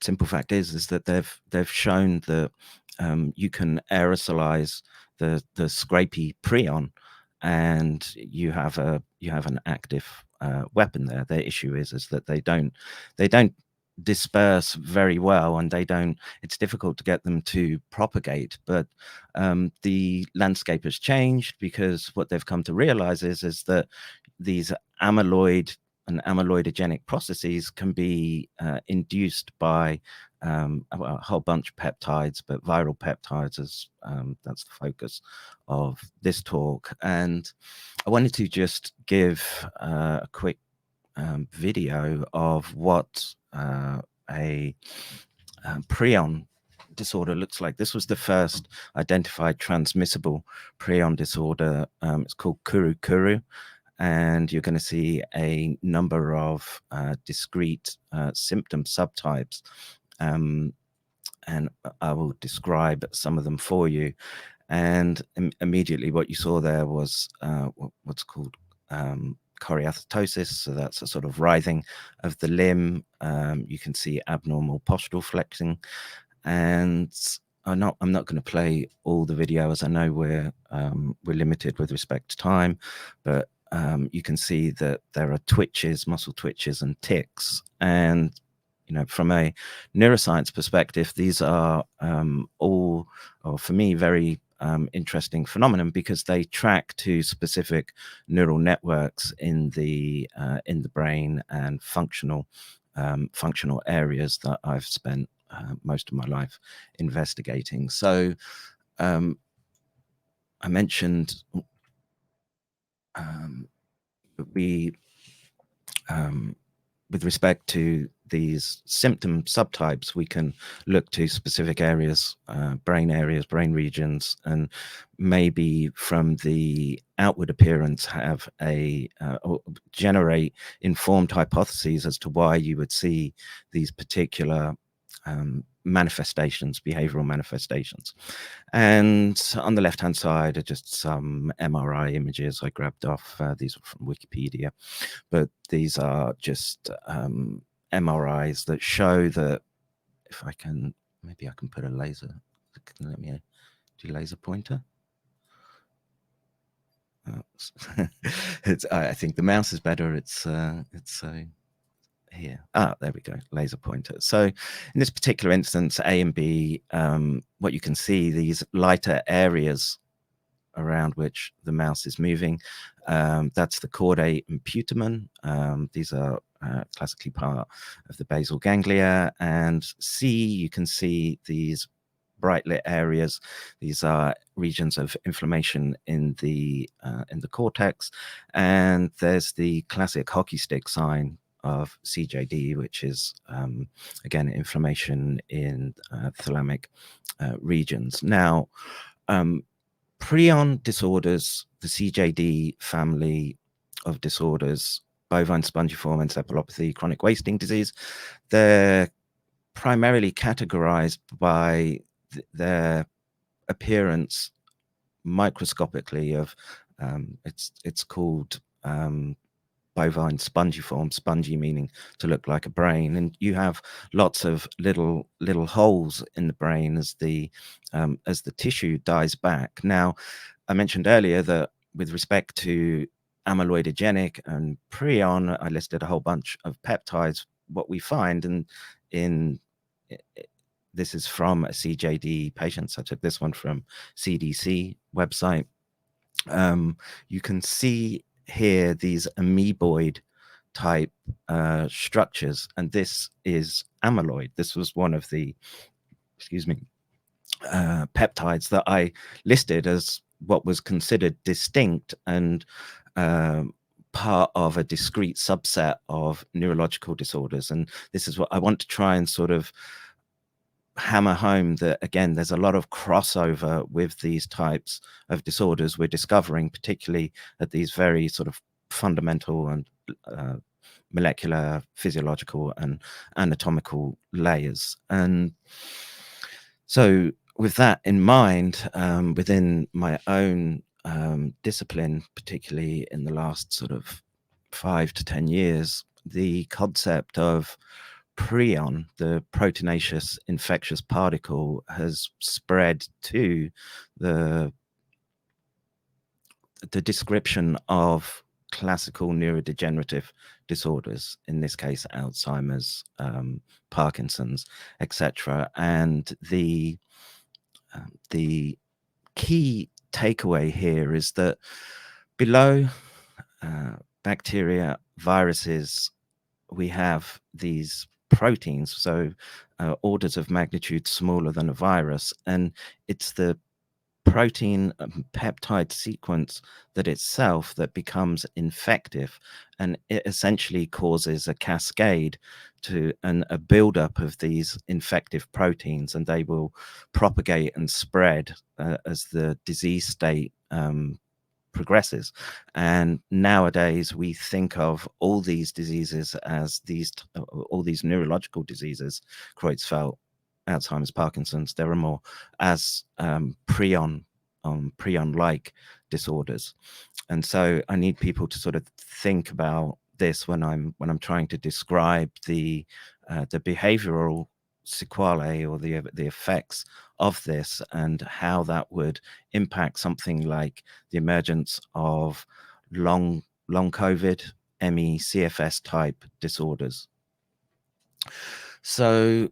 simple fact is that they've shown that you can aerosolize the scrapie prion, and you have an active weapon there. Their issue is that they don't disperse very well, and it's difficult to get them to propagate. But the landscape has changed, because what they've come to realize is that these amyloid and amyloidogenic processes can be induced by a whole bunch of peptides, but viral peptides is that's the focus of this talk. And I wanted to just give a quick video of what a prion disorder looks like. This was the first identified transmissible prion disorder. It's called kuru, and you're going to see a number of discrete symptom subtypes, and I will describe some of them for you. And immediately what you saw there was what's called choreathetosis. So that's a sort of writhing of the limb. You can see abnormal postural flexing, and I'm not going to play all the videos. I know we're limited with respect to time, but you can see that there are twitches, muscle twitches, and tics. And from a neuroscience perspective, these are all, or for me, very interesting phenomenon, because they track to specific neural networks in the brain and functional areas that I've spent most of my life investigating. So I mentioned we with respect to these symptom subtypes, we can look to specific areas, brain regions, and maybe from the outward appearance have or generate informed hypotheses as to why you would see these particular manifestations, behavioral manifestations. And on the left-hand side are just some MRI images I grabbed off. These are from Wikipedia, but these are just MRIs that show that, if I can, maybe I can put a laser. Let me do laser pointer. I think the mouse is better. It's here. There we go, laser pointer. So in this particular instance, A and B, what you can see, these lighter areas around which the mouse is moving, that's the chordae and putamen. These are classically part of the basal ganglia. And C, you can see these bright lit areas. These are regions of inflammation in the cortex. And there's the classic hockey stick sign of CJD, which is again inflammation in thalamic regions. Now, prion disorders, the CJD family of disorders, bovine spongiform encephalopathy, chronic wasting disease, they're primarily categorized by their appearance microscopically of it's called bovine spongiform, spongy meaning to look like a brain, and you have lots of little holes in the brain as the tissue dies back. Now, I mentioned earlier that with respect to amyloidogenic and prion, I listed a whole bunch of peptides. What we find in this is from a CJD patient. So I took this one from CDC website. You can see here these amoeboid type structures, and this is amyloid. This was one of the, excuse me, peptides that I listed as what was considered distinct and part of a discrete subset of neurological disorders. And this is what I want to try and sort of hammer home, that again, there's a lot of crossover with these types of disorders we're discovering, particularly at these very sort of fundamental and molecular, physiological and anatomical layers. And so with that in mind, within my own discipline, particularly in the last sort of 5 to 10 years, the concept of prion, the proteinaceous infectious particle, has spread to the description of classical neurodegenerative disorders, in this case Alzheimer's, Parkinson's, etc. And the key takeaway here is that below bacteria, viruses, we have these proteins, so orders of magnitude smaller than a virus, and it's the protein peptide sequence that itself that becomes infective, and it essentially causes a cascade to a buildup of these infective proteins, and they will propagate and spread as the disease state progresses. And nowadays we think of all these diseases as all these neurological diseases, Creutzfeldt, Alzheimer's, Parkinson's, there are more, as prion-like disorders. And so I need people to sort of think about this when I'm trying to describe the behavioral sequelae or the effects of this, and how that would impact something like the emergence of long COVID, ME, CFS type disorders. So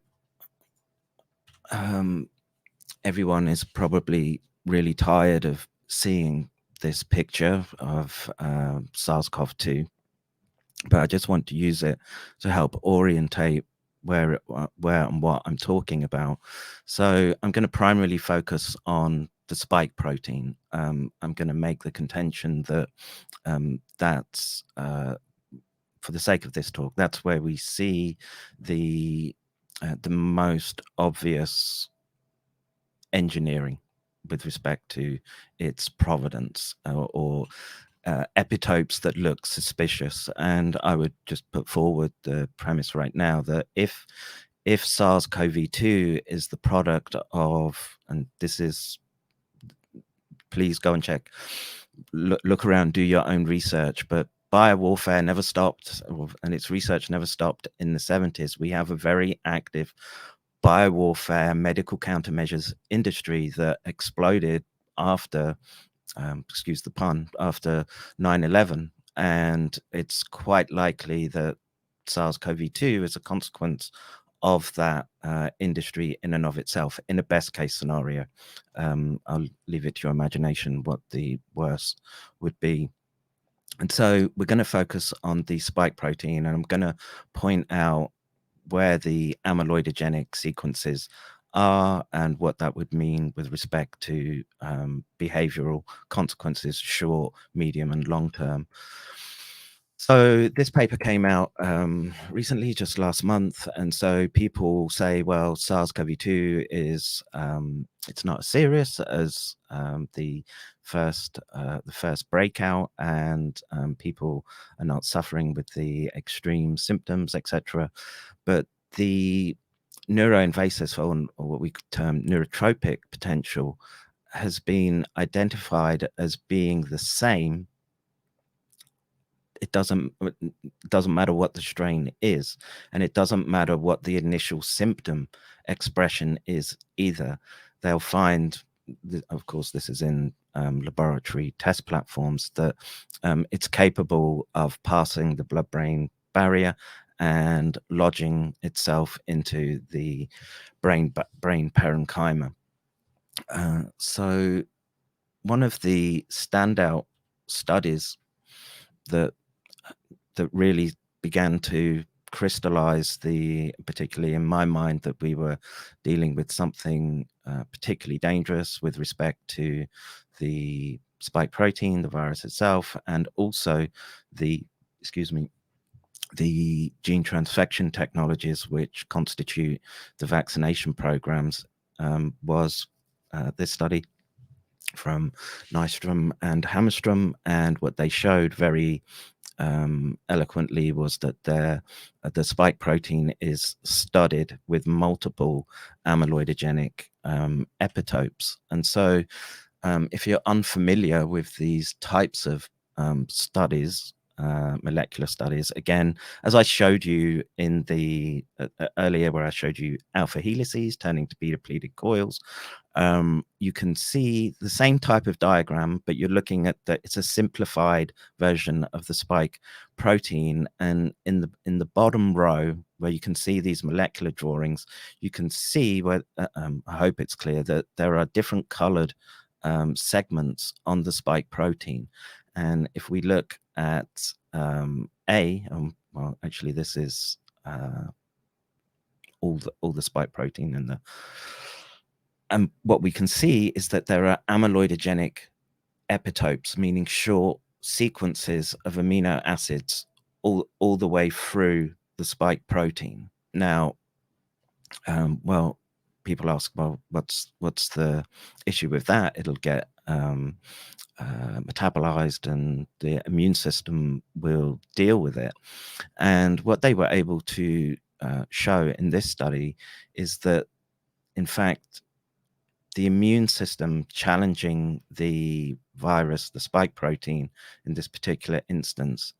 everyone is probably really tired of seeing this picture of SARS-CoV-2, but I just want to use it to help orientate where and what I'm talking about. So I'm going to primarily focus on the spike protein. I'm going to make the contention that that's for the sake of this talk, that's where we see the most obvious engineering with respect to its provenance, or epitopes that look suspicious. And I would just put forward the premise right now that if SARS-CoV-2 is the product of, and this is, please go and check, look around, do your own research, but biowarfare never stopped, and its research never stopped in the 70s. We have a very active biowarfare medical countermeasures industry that exploded after, excuse the pun, after 9/11. And it's quite likely that SARS-CoV-2 is a consequence of that industry in and of itself, in a best case scenario. I'll leave it to your imagination what the worst would be. And so we're going to focus on the spike protein, and I'm going to point out where the amyloidogenic sequences are and what that would mean with respect to behavioral consequences, short, medium, and long term. So this paper came out recently, just last month, and so people say, well, SARS-CoV-2 is it's not as serious as the first breakout, and people are not suffering with the extreme symptoms, etc. But the neuroinvasive, or what we could term neurotropic potential, has been identified as being the same. It doesn't matter what the strain is, and it doesn't matter what the initial symptom expression is either. They'll find, of course, this is in laboratory test platforms, that it's capable of passing the blood-brain barrier and lodging itself into the brain parenchyma. So one of the standout studies that really began to crystallize particularly in my mind, that we were dealing with something particularly dangerous with respect to the spike protein, the virus itself, and also the gene transfection technologies which constitute the vaccination programs, was this study from Nystrom and Hammerstrom. And what they showed very eloquently was that the spike protein is studded with multiple amyloidogenic epitopes. And so if you're unfamiliar with these types of studies, molecular studies, again, as I showed you in the earlier, where I showed you alpha helices turning to beta pleated coils, you can see the same type of diagram, but you're looking at it's a simplified version of the spike protein. And in the bottom row, where you can see these molecular drawings, you can see where I hope it's clear that there are different colored segments on the spike protein. And if we look at well, actually, this is all the spike protein, and what we can see is that there are amyloidogenic epitopes, meaning short sequences of amino acids all the way through the spike protein. Now, well, people ask, well, what's the issue with that? It'll get metabolized and the immune system will deal with it. And what they were able to show in this study is that, in fact, the immune system challenging the virus, the spike protein, in this particular instance,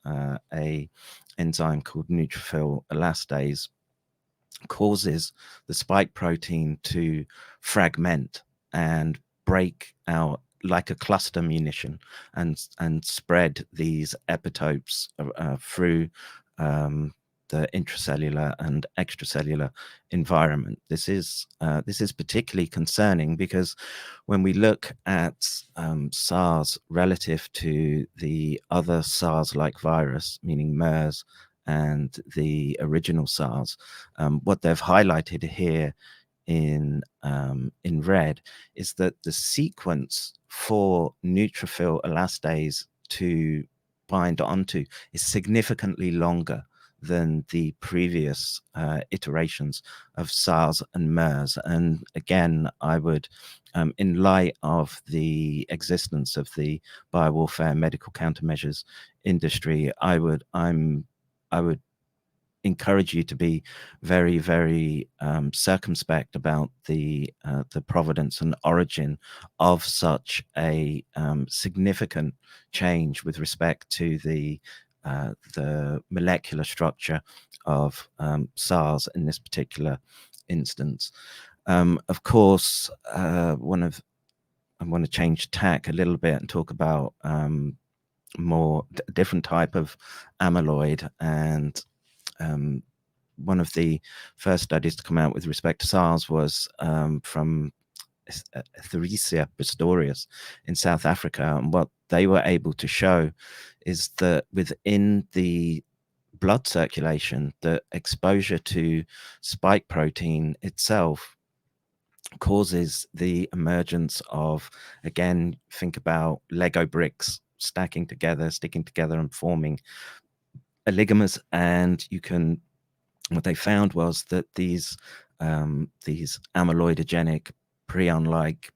a enzyme called neutrophil elastase, causes the spike protein to fragment and break out like a cluster munition and spread these epitopes through the intracellular and extracellular environment. This is particularly concerning because when we look at SARS relative to the other SARS-like virus, meaning MERS and the original SARS, what they've highlighted here in red is that the sequence for neutrophil elastase to bind onto is significantly longer than the previous iterations of SARS and MERS. And again, I would, in light of the existence of the biowarfare medical countermeasures industry, I would encourage you to be very, very circumspect about the provenance and origin of such a significant change with respect to the molecular structure of SARS in this particular instance. Of course, I want to change tack a little bit and talk about more different type of amyloid. And one of the first studies to come out with respect to SARS was from Escherichia Pistorius in South Africa. And what they were able to show is that within the blood circulation, the exposure to spike protein itself causes the emergence of, again, think about Lego bricks stacking together, sticking together and forming oligomers. And what they found was that these amyloidogenic prion-like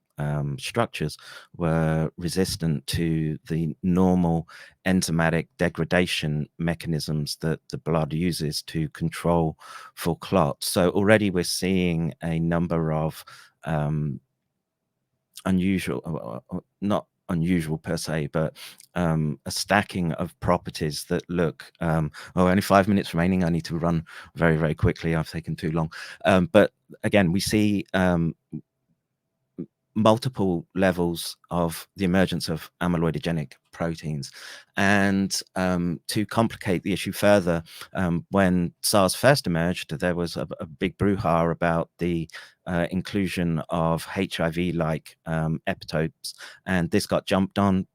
structures were resistant to the normal enzymatic degradation mechanisms that the blood uses to control for clots. So already we're seeing a number of unusual, not unusual per se, but a stacking of properties that look, only 5 minutes remaining. I need to run very, very quickly. I've taken too long. But again, we see multiple levels of the emergence of amyloidogenic proteins. And to complicate the issue further, when SARS first emerged, there was a big brouhaha about the inclusion of HIV-like epitopes, and this got jumped on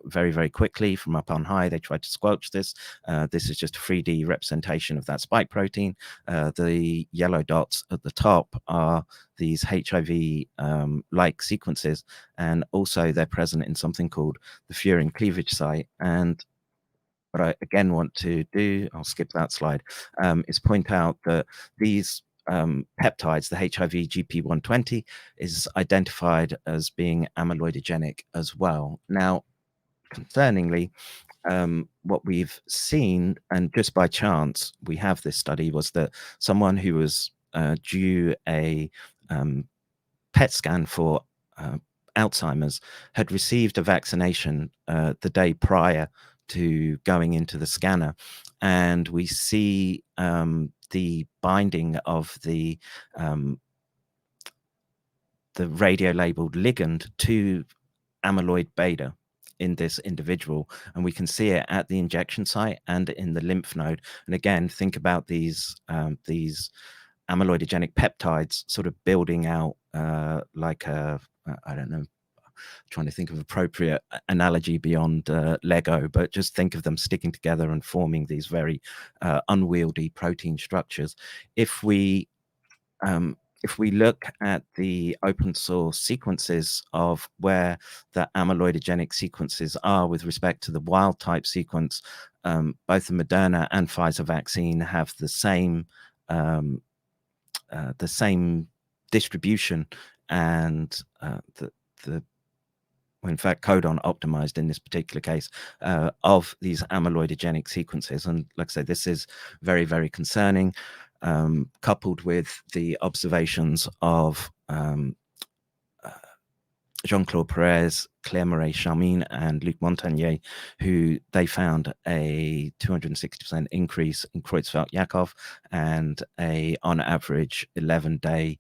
very, very quickly from up on high. They tried to squelch this. This is just a 3D representation of that spike protein. The yellow dots at the top are these HIV-like sequences, and also they're present in something called the furin cleavage site. And what I again want to do, I'll skip that slide, is point out that these peptides, the HIV GP120, is identified as being amyloidogenic as well. Now, concerningly, what we've seen, and just by chance we have this study, was that someone who was due a PET scan for Alzheimer's had received a vaccination the day prior to going into the scanner, and we see the binding of the radio-labeled ligand to amyloid beta in this individual, and we can see it at the injection site and in the lymph node. And again, think about these amyloidogenic peptides sort of building out like a, I don't know, trying to think of appropriate analogy beyond Lego, but just think of them sticking together and forming these very unwieldy protein structures. If we look at the open source sequences of where the amyloidogenic sequences are with respect to the wild type sequence, both the Moderna and Pfizer vaccine have the same distribution, and in fact, codon optimized in this particular case of these amyloidogenic sequences. And like I say, this is very, very concerning, coupled with the observations of Jean-Claude Perez, Claire Marais-Charmin, and Luc Montagnier, who they found a 260% increase in Creutzfeldt-Jakob and on average, 11-day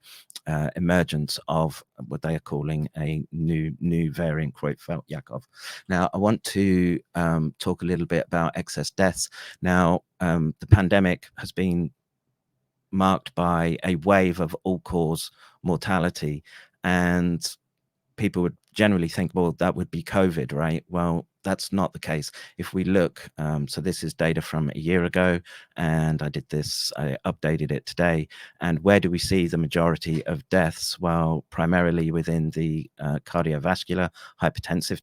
emergence of what they are calling a new variant Creutzfeldt-Jakob. Now, I want to talk a little bit about excess deaths. Now, the pandemic has been marked by a wave of all-cause mortality, and people would generally think, well, that would be COVID, right? Well, that's not the case. If we look, so this is data from a year ago, and I updated it today. And where do we see the majority of deaths? Well, primarily within the cardiovascular, hypertensive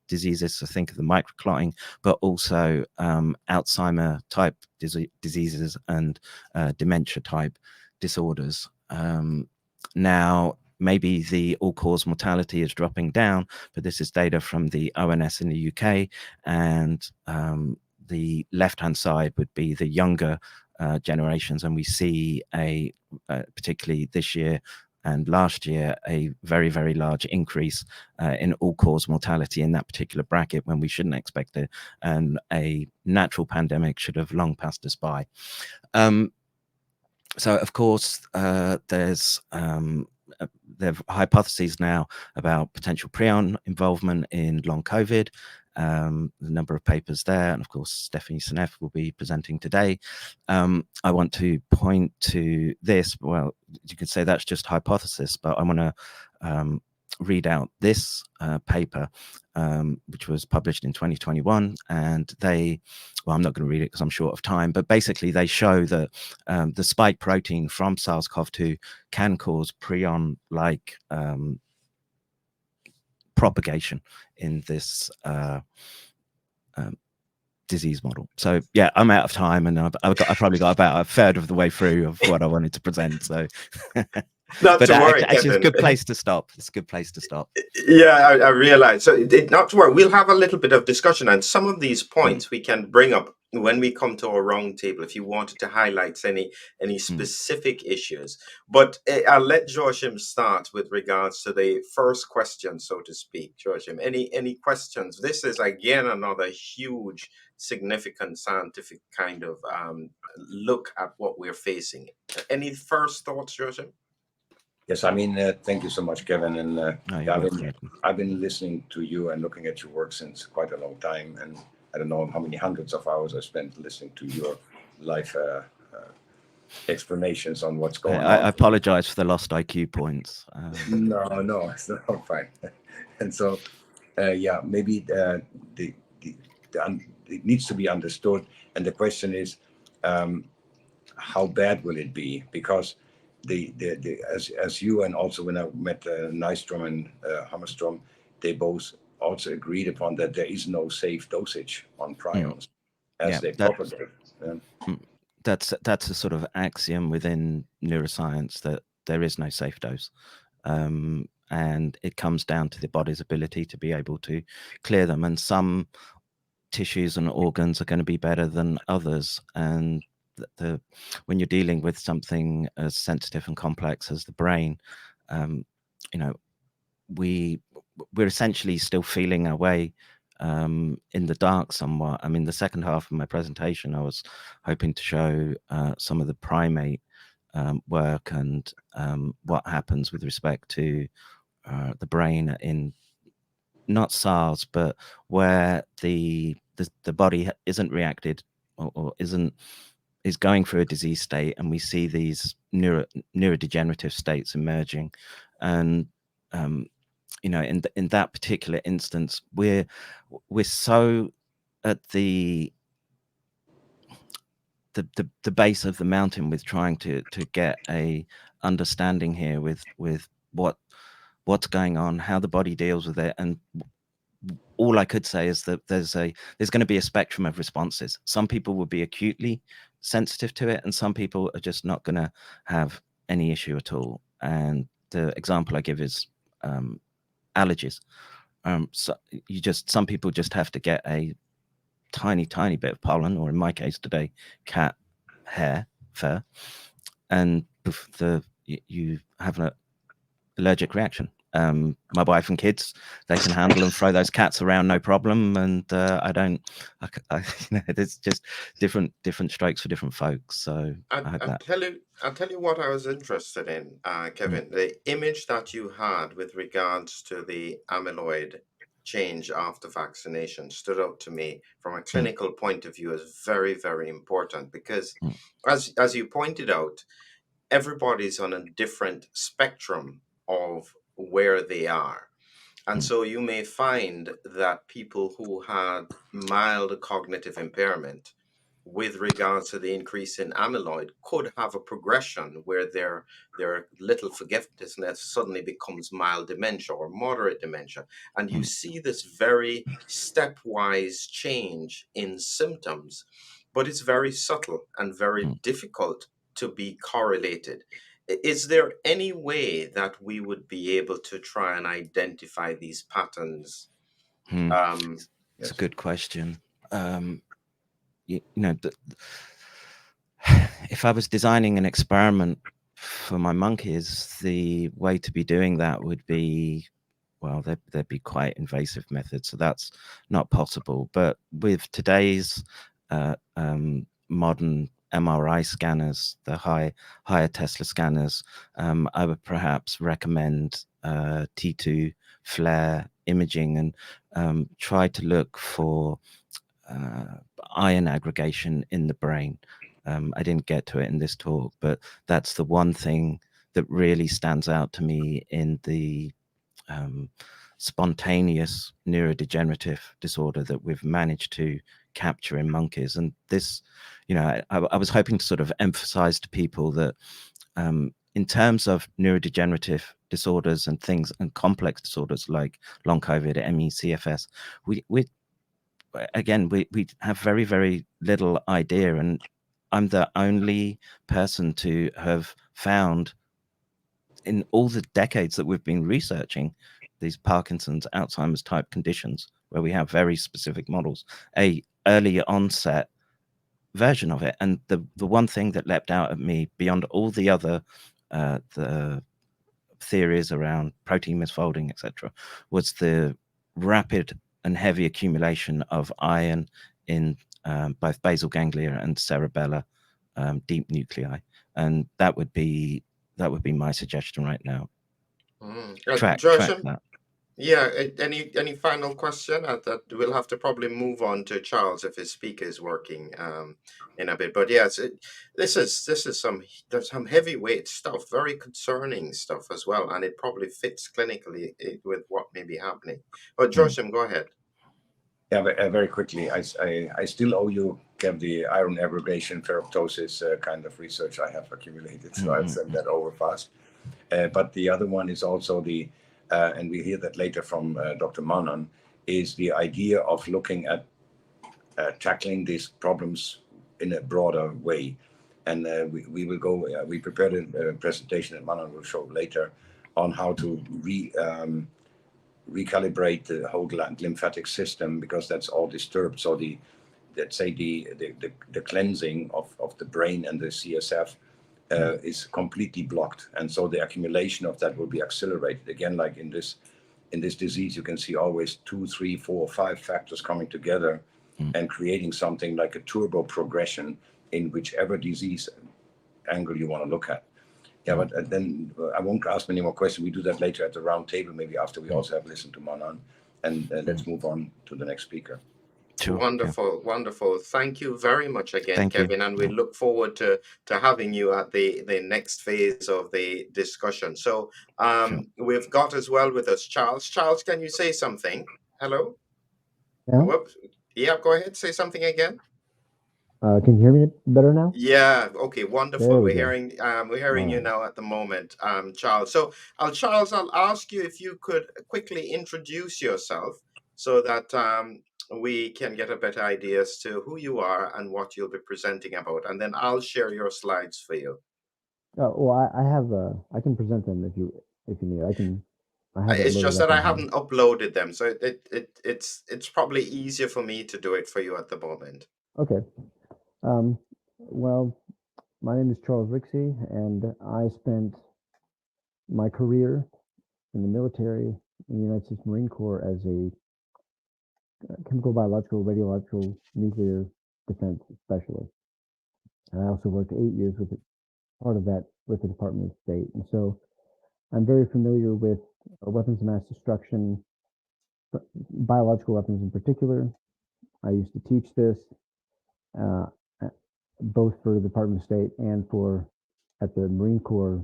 diseases, so think of the microclotting, but also Alzheimer type diseases and dementia type disorders. Now, maybe the all-cause mortality is dropping down, but this is data from the ONS in the UK, and the left-hand side would be the younger generations, and we see particularly this year and last year, a very, very large increase in all-cause mortality in that particular bracket when we shouldn't expect it, and a natural pandemic should have long passed us by. So, of course, there's there are hypotheses now about potential prion involvement in long COVID. The number of papers there, and of course, Stephanie Seneff will be presenting today. I want to point to this. Well, you could say that's just hypothesis, but I want to read out this paper, which was published in 2021, and I'm not going to read it because I'm short of time, but basically they show that the spike protein from SARS-CoV-2 can cause prion-like propagation in this disease model. So yeah, I'm out of time, and I've probably got about a third of the way through of what I wanted to present. So Not but to worry, actually, it's a Kevin. good place to stop. It's a good place to stop. Yeah, I realize. So not to worry, we'll have a little bit of discussion, and some of these points we can bring up when we come to our roundtable. If you wanted to highlight any specific issues, but I'll let Joachim start with regards to the first question, so to speak. Joachim, any questions? This is again another huge, significant scientific kind of look at what we're facing. Any first thoughts, Joachim? Yes, I mean, thank you so much, Kevin. And No, you're yeah, welcome. I've been listening to you and looking at your work since quite a long time, and I don't know how many hundreds of hours I spent listening to your life explanations on what's going I on. apologize for the lost IQ points. No, no, it's not fine. And so, yeah, maybe the, it needs to be understood. And the question is, um, how bad will it be? Because as you and also when I met Nystrom and Hammerstrom, they both also agreed upon that there is no safe dosage on Mm, prions yeah, as they propagate. Yeah. mm, that's a sort of axiom within neuroscience that there is no safe dose. And it comes down to the body's ability to be able to clear them. And some tissues and organs are going to be better than others. And when you're dealing with something as sensitive and complex as the brain, um, you know, we're essentially still feeling our way in the dark somewhat. I mean, the second half of my presentation, I was hoping to show some of the primate work and what happens with respect to the brain in not SARS, but where the body isn't reacted or is going through a disease state, and we see these neurodegenerative states emerging, and in that particular instance, we're so at the base of the mountain with trying to get a understanding here with what's going on, how the body deals with it. And all I could say is that there's going to be a spectrum of responses. Some people will be acutely sensitive to it, and some people are just not going to have any issue at all. And the example I give is allergies. So some people just have to get a tiny bit of pollen, or in my case today, cat hair fur, and you have an allergic reaction. My wife and kids, they can handle and throw those cats around no problem, and I don't. There's just different strokes for different folks. So I hope that. I'll tell you what I was interested in, Mm, Kevin. The image that you had with regards to the amyloid change after vaccination stood out to me from a mm, clinical point of view as very, very important because, mm, as you pointed out, everybody's on a different spectrum of where they are. And mm, so you may find that people who had mild cognitive impairment with regards to the increase in amyloid could have a progression where their little forgetfulness suddenly becomes mild dementia or moderate dementia. And you mm, see this very stepwise change in symptoms, but it's very subtle and very mm, difficult to be correlated. Is there any way that we would be able to try and identify these patterns? mm. Um, It's a Yes. good question. If I was designing an experiment for my monkeys, the way to be doing that would be, well, there'd be quite invasive methods, so that's not possible. But with today's modern MRI scanners, the higher Tesla scanners, I would perhaps recommend T2 flare imaging and try to look for uh, iron aggregation in the brain. I didn't get to it in this talk, but that's the one thing that really stands out to me in the um, spontaneous neurodegenerative disorder that we've managed to capture in monkeys. And this, I was hoping to sort of emphasize to people that in terms of neurodegenerative disorders and things and complex disorders like long COVID, ME, CFS, we again, we have very, very little idea. And I'm the only person to have found in all the decades that we've been researching these Parkinson's, Alzheimer's type conditions, where we have very specific models, a early onset version of it. And the one thing that leapt out at me beyond all the other the theories around protein misfolding, etc., was the rapid and heavy accumulation of iron in both basal ganglia and cerebellar deep nuclei. And that would be that would be my suggestion right now. Track Joshua, that. yeah, any final question? That we'll have to probably move on to Charles if his speaker is working in a bit. But yes, this is there's some heavyweight stuff, very concerning stuff as well, and it probably fits clinically with what may be happening. But Joshua, go ahead. Yeah, very quickly. I still owe you, Kev, the iron abrogation ferroptosis kind of research I have accumulated, so I'll send that over fast. But the other one is also and we hear that later from Dr. Manan, is the idea of looking at tackling these problems in a broader way. And we will go, we prepared a presentation that Manan will show later on how to recalibrate the whole lymphatic system, because that's all disturbed. So let's say the cleansing of the brain and the CSF is completely blocked, and so the accumulation of that will be accelerated again. Like in this disease, you can see always 2, 3, 4, 5 factors coming together and creating something like a turbo progression in whichever disease angle you want to look at. Yeah, but then I won't ask many more questions. We do that later at the round table, maybe after we also have listened to Manan. And let's move on to the next speaker. Sure, Wonderful, wonderful. Thank you very much again, Thank Kevin, you. and we look forward to having you at the next phase of the discussion. So we've got as well with us Charles. Charles, can you say something? Hello? Yeah. Whoops. Yeah, go ahead. Say something again. Can you hear me better now? Yeah. Okay. Wonderful. There we We're go. hearing you Alright. now at the moment, Charles. So, Charles, I'll ask you if you could quickly introduce yourself so that we can get a better idea as to who you are and what you'll be presenting about, and then I'll share your slides for you. Well, I have I can present them if you need. I have it It's loaded just up that I in here. haven't uploaded them, so it's probably easier for me to do it for you at the moment. Okay. Well, my name is Charles Rixey, and I spent my career in the military in the United States Marine Corps as a chemical, biological, radiological, nuclear defense specialist. And I also worked 8 years with part of that with the Department of State. And so I'm very familiar with weapons of mass destruction, biological weapons in particular. I used to teach this both for the Department of State and at the Marine Corps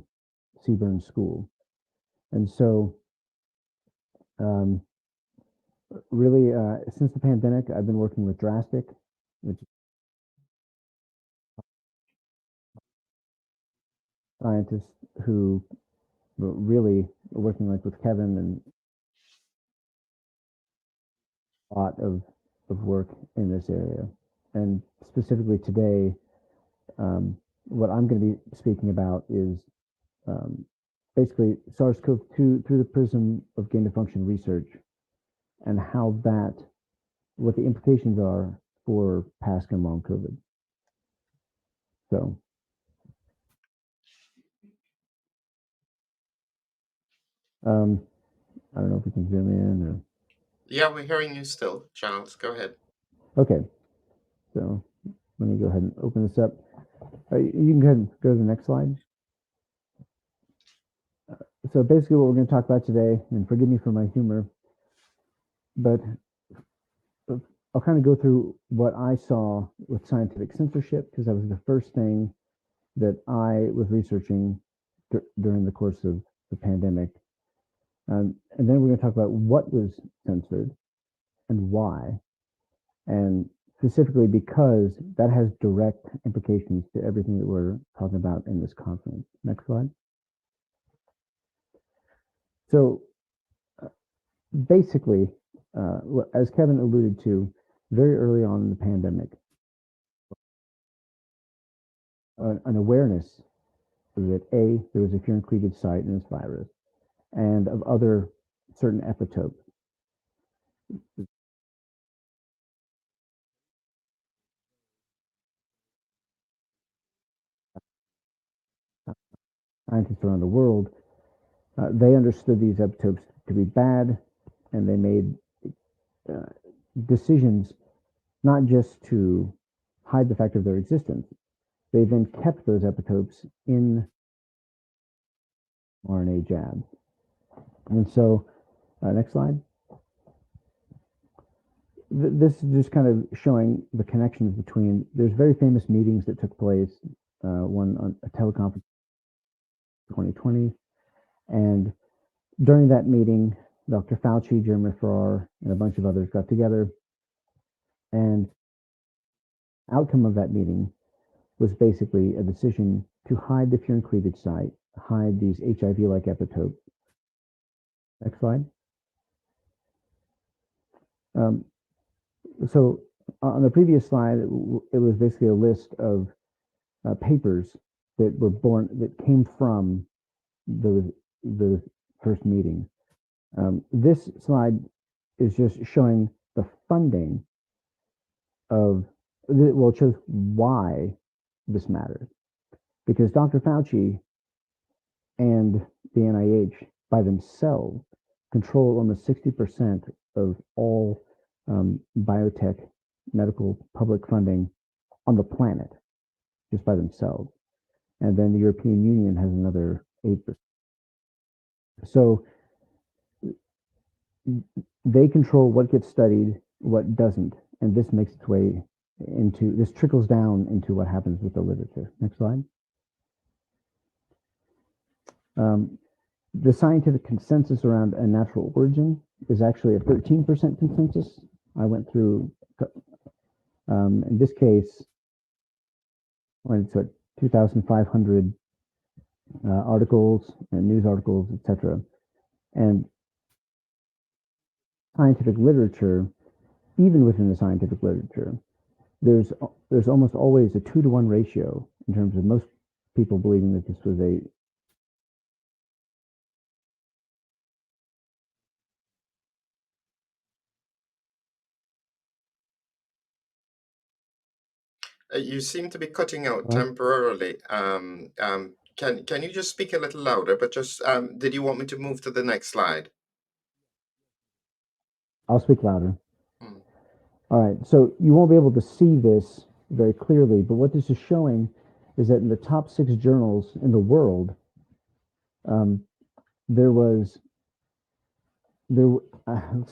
Seaburn School. And so really, since the pandemic, I've been working with Drastic, which is scientists who really are working like with Kevin and a lot of work in this area. And specifically today, what I'm going to be speaking about is basically SARS-CoV-2 through the prism of gain-of-function research, and how what the implications are for past and long COVID. So, I don't know if we can zoom in or. Yeah, we're hearing you still, Charles. Go ahead. Okay, so let me go ahead and open this up. You can go ahead and go to the next slide. So basically what we're going to talk about today, and forgive me for my humor, but I'll kind of go through what I saw with scientific censorship, because that was the first thing that I was researching during the course of the pandemic. And then we're going to talk about what was censored and why, and specifically because that has direct implications to everything that we're talking about in this conference. Next slide. So basically, as Kevin alluded to, very early on in the pandemic, an awareness that there was a furin-cleavage site in this virus, and of other certain epitopes. Scientists around the world, they understood these epitopes to be bad, and they made decisions not just to hide the fact of their existence. They then kept those epitopes in RNA jabs. And so, next slide. This is just kind of showing the connections between, there's very famous meetings that took place, one on a teleconference 2020. And during that meeting, Dr. Fauci, Jeremy Farrar, and a bunch of others got together. And outcome of that meeting was basically a decision to hide the furin cleavage site, hide these HIV-like epitopes. Next slide. So on the previous slide, it was basically a list of papers that were born, that came from the first meeting. This slide is just showing the funding of, well, it shows why this matters. Because Dr. Fauci and the NIH by themselves control almost 60% of all biotech medical public funding on the planet, just by themselves. And then the European Union has another 8%. So they control what gets studied, what doesn't, and this makes its way into, this trickles down into what happens with the literature. Next slide. The scientific consensus around a natural origin is actually a 13% consensus. I went through, in this case, went to 2,500 articles and news articles, etc. And scientific literature, even within the scientific literature, there's almost always a 2-to-1 ratio in terms of most people believing that this was a You seem to be cutting out temporarily. Can you just speak a little louder? But just did you want me to move to the next slide? I'll speak louder. All right, so you won't be able to see this very clearly, but what this is showing is that in the top 6 journals in the world, let's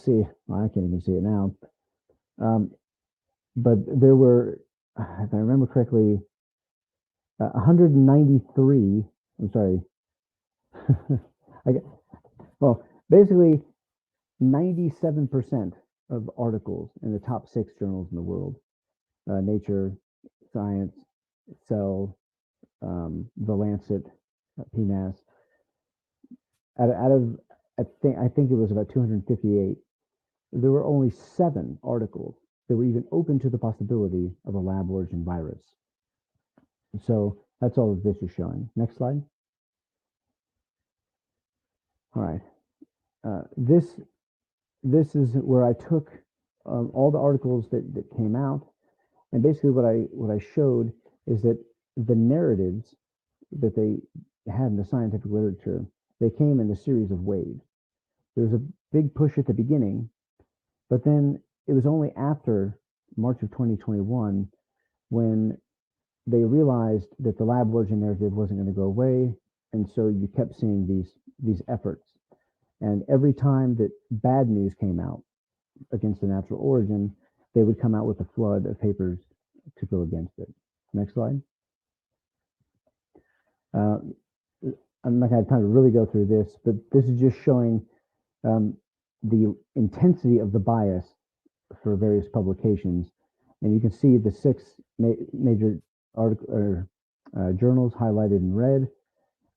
see, well, I can't even see it now, but there were, if I remember correctly, 193, I'm sorry, well, basically 97% of articles in the top 6 journals in the world, Nature, Science, Cell, The Lancet, PNAS, out of I think it was about 258, there were only 7 articles that were even open to the possibility of a lab origin virus. So that's all that this is showing. Next slide. All right. This is where I took all the articles that came out, and basically what I showed is that the narratives that they had in the scientific literature, they came in a series of waves. There was a big push at the beginning, but then it was only after March of 2021 when they realized that the lab origin narrative wasn't going to go away, and so you kept seeing these efforts. And every time that bad news came out against the natural origin, they would come out with a flood of papers to go against it. Next slide. I'm not going to have time to really go through this, but this is just showing the intensity of the bias for various publications. And you can see the 6 major journals highlighted in red.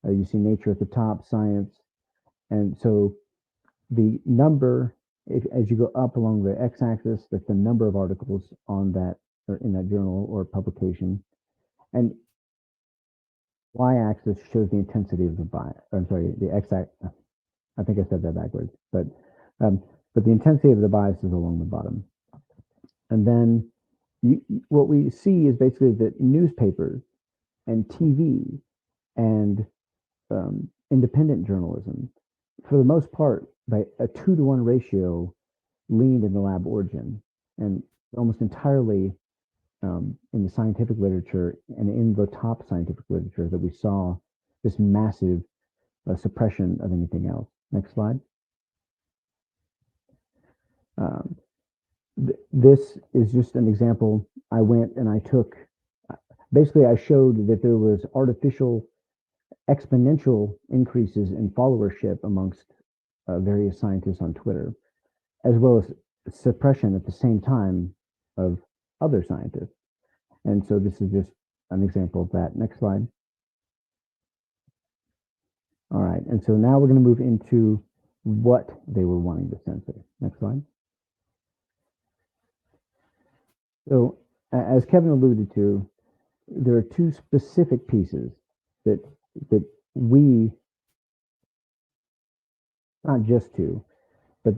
You see Nature at the top, Science. And so the number, as you go up along the x-axis, that's the number of articles on that or in that journal or publication. And y-axis shows the intensity of the bias. I'm sorry, the x-axis. I think I said that backwards, but the intensity of the bias is along the bottom. And then what we see is basically that newspapers and TV and independent journalism, for the most part, by a 2-to-1 ratio, leaned in the lab origin, and almost entirely in the scientific literature and in the top scientific literature that we saw this massive suppression of anything else. Next slide. This is just an example. I went and I took, basically I showed that there was artificial exponential increases in followership amongst various scientists on Twitter, as well as suppression at the same time of other scientists. And so this is just an example of that. Next slide. All right, and so now we're going to move into what they were wanting to censor. Next slide. So as Kevin alluded to, there are two specific pieces that we, not just two, but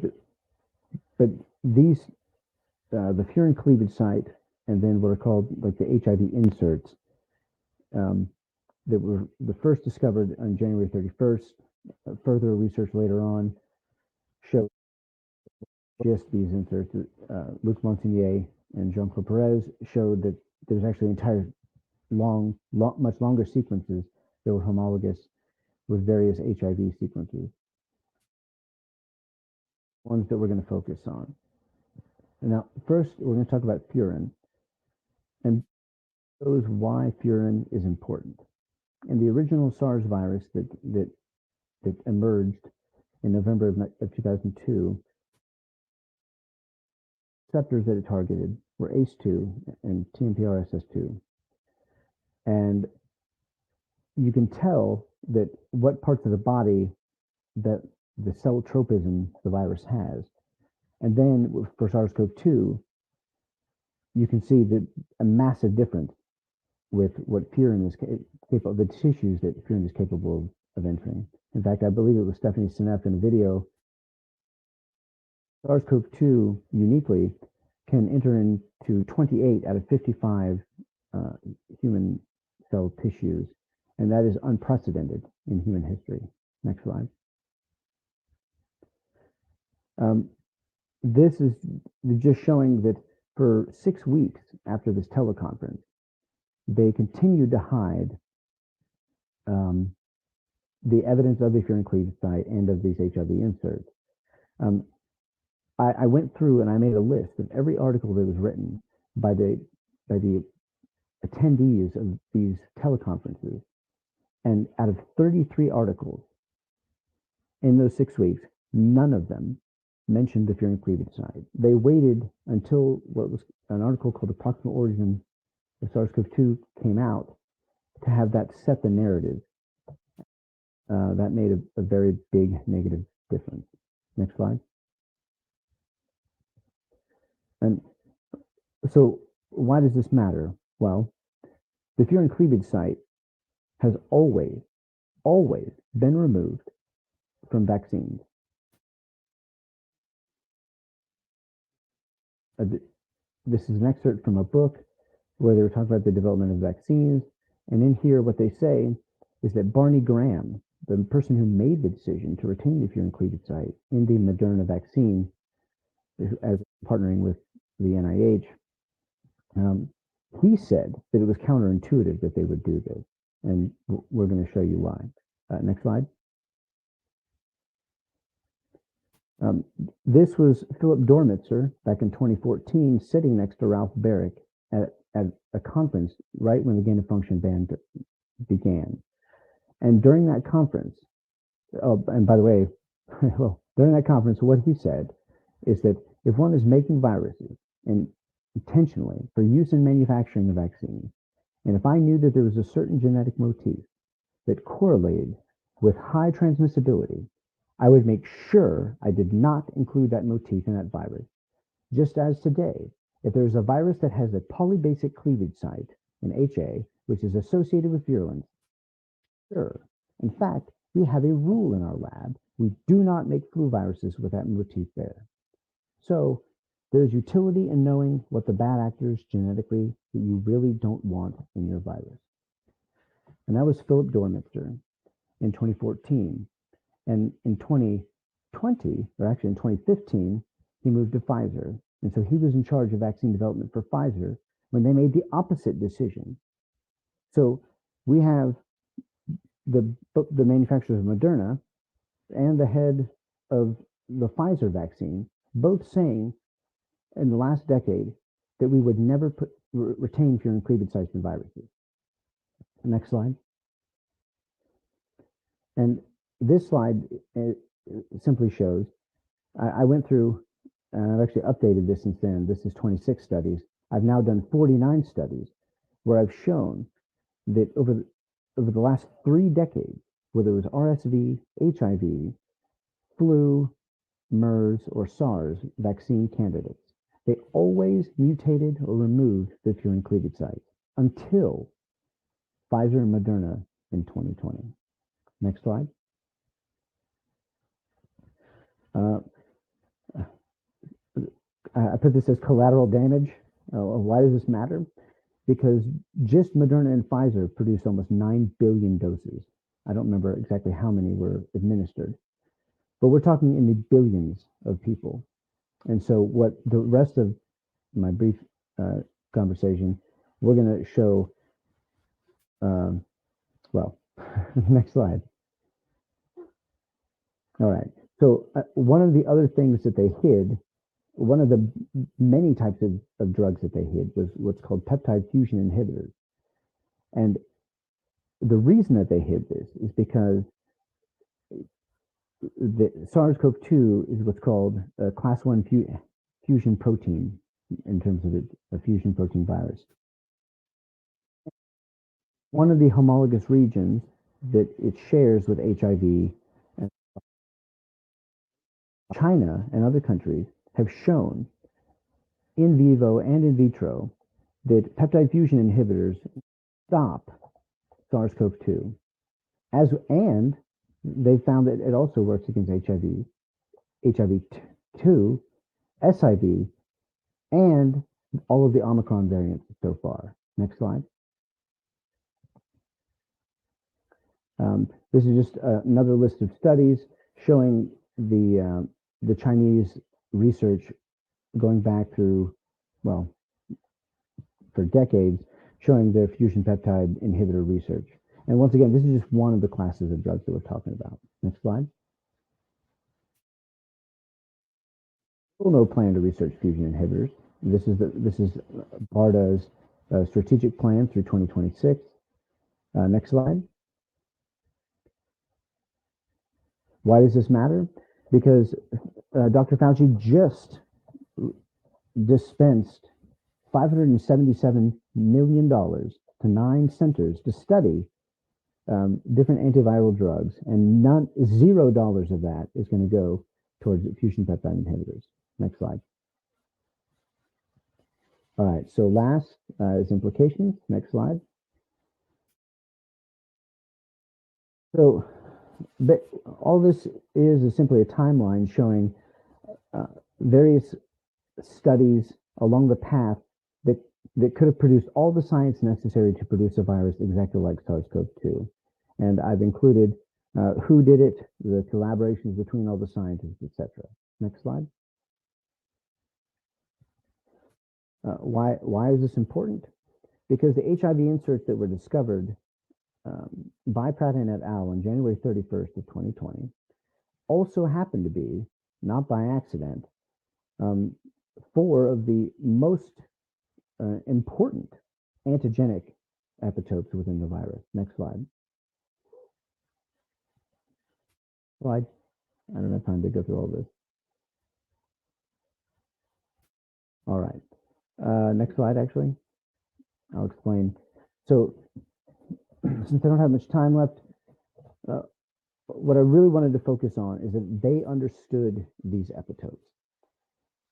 these, the furin cleavage site, and then what are called like the HIV inserts, that were the first discovered on January 31st. Further research later on showed just these inserts. Luc Montagnier and Jean-Claude Perez showed that there's actually entire much longer sequences that were homologous with various HIV sequences. Ones that we're going to focus on. And now, first, we're going to talk about furin and shows why furin is important. In the original SARS virus that emerged in November of 2002, receptors that it targeted were ACE2 and TMPRSS2. And you can tell that what parts of the body that the cell tropism the virus has. And then for SARS-CoV-2, you can see that a massive difference with what furin is capable of, the tissues that furin is capable of entering. In fact, I believe it was Stephanie Seneff in a video. SARS-CoV-2 uniquely can enter into 28 out of 55 human cell tissues, and that is unprecedented in human history. Next slide. This is just showing that for 6 weeks after this teleconference, they continued to hide the evidence of the furin cleavage site and of these HIV inserts. I went through and I made a list of every article that was written by the attendees of these teleconferences, and out of 33 articles in those 6 weeks, none of them mentioned the furin cleavage site. They waited until what was an article called "The Proximal Origin of SARS-CoV-2" came out to have that set the narrative. That made a very big negative difference. Next slide. And so why does this matter? Well, the furin cleavage site has always been removed from vaccines. This is an excerpt from a book where they were talking about the development of vaccines. And in here, what they say is that Barney Graham, the person who made the decision to retain the furin cleavage site in the Moderna vaccine, as partnering with the NIH, he said that it was counterintuitive that they would do this. And we're going to show you why. Next slide. This was Philip Dormitzer back in 2014, sitting next to Ralph Barrick at a conference right when the gain of function ban began. And during that conference, and by the way, well, during that conference, what he said is that if one is making viruses and intentionally for use in manufacturing a vaccine, and if I knew that there was a certain genetic motif that correlated with high transmissibility, I would make sure I did not include that motif in that virus. Just as today, if there's a virus that has a polybasic cleavage site, an HA, which is associated with virulence, sure. In fact, we have a rule in our lab. We do not make flu viruses with that motif there. So there's utility in knowing what the bad actors genetically that you really don't want in your virus. And that was Philip Dormitzer in 2014. And in 2020, or actually in 2015, he moved to Pfizer. And so he was in charge of vaccine development for Pfizer when they made the opposite decision. So we have the manufacturers of Moderna and the head of the Pfizer vaccine, both saying in the last decade that we would never retain furin cleavage sites in viruses. Next slide. And this slide simply shows, I went through, and I've actually updated this since then. This is 26 studies. I've now done 49 studies where I've shown that over the last 3 decades, whether it was RSV, HIV, flu, MERS, or SARS vaccine candidates, they always mutated or removed the furin cleavage sites until Pfizer and Moderna in 2020. Next slide. I put this as collateral damage. Why does this matter? Because just Moderna and Pfizer produced almost 9 billion doses. I don't remember exactly how many were administered, but we're talking in the billions of people. And so what the rest of my brief conversation, we're going to show, well, next slide. All right. So one of the other things that they hid, one of the many types of drugs that they hid was what's called peptide fusion inhibitors. And the reason that they hid this is because the SARS-CoV-2 is what's called a class 1 fusion protein in terms of a fusion protein virus. One of the homologous regions that it shares with HIV, China and other countries have shown in vivo and in vitro that peptide fusion inhibitors stop SARS-CoV-2, and they found that it also works against HIV, HIV-2, SIV, and all of the Omicron variants so far. Next slide. This is just another list of studies showing the Chinese research going back through, well, for decades, showing their fusion peptide inhibitor research. And once again, this is just one of the classes of drugs that we're talking about. Next slide. Still no plan to research fusion inhibitors. This is BARDA's strategic plan through 2026. Next slide. Why does this matter? Because Dr. Fauci just dispensed $577 million to 9 centers to study different antiviral drugs, and $0 of that is going to go towards fusion peptide inhibitors. Next slide. All right, so last is implications. Next slide. So all this is simply a timeline showing various studies along the path that could have produced all the science necessary to produce a virus exactly like SARS-CoV-2. And I've included who did it, the collaborations between all the scientists, etc. Next slide. Why is this important? Because the HIV inserts that were discovered by Pratt et al. On January 31st of 2020 also happened to be, not by accident, 4 of the most important antigenic epitopes within the virus. Next slide. Slide. I don't have time to go through all this. All right. Next slide, actually. I'll explain. So, since I don't have much time left, what I really wanted to focus on is that they understood these epitopes.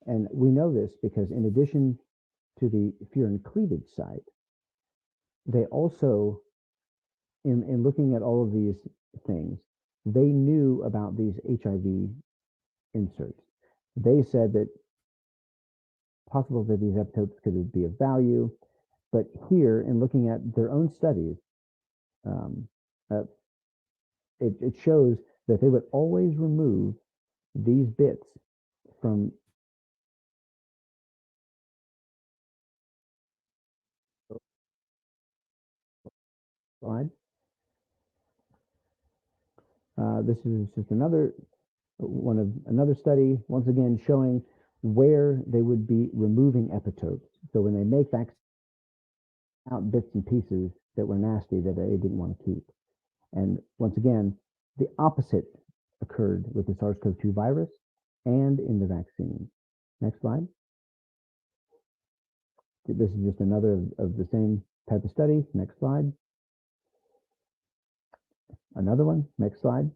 And we know this because in addition to the furin cleavage site, they also, in looking at all of these things, they knew about these HIV inserts. They said that possible that these epitopes could be of value, but here, in looking at their own studies, it shows that they would always remove these bits from slide. This is just another study, once again showing where they would be removing epitopes. So when they make vaccines out bits and pieces that were nasty that they didn't want to keep. And once again, the opposite occurred with the SARS-CoV-2 virus and in the vaccine. Next slide. This is just another of the same type of study. Next slide. Another one. Next slide.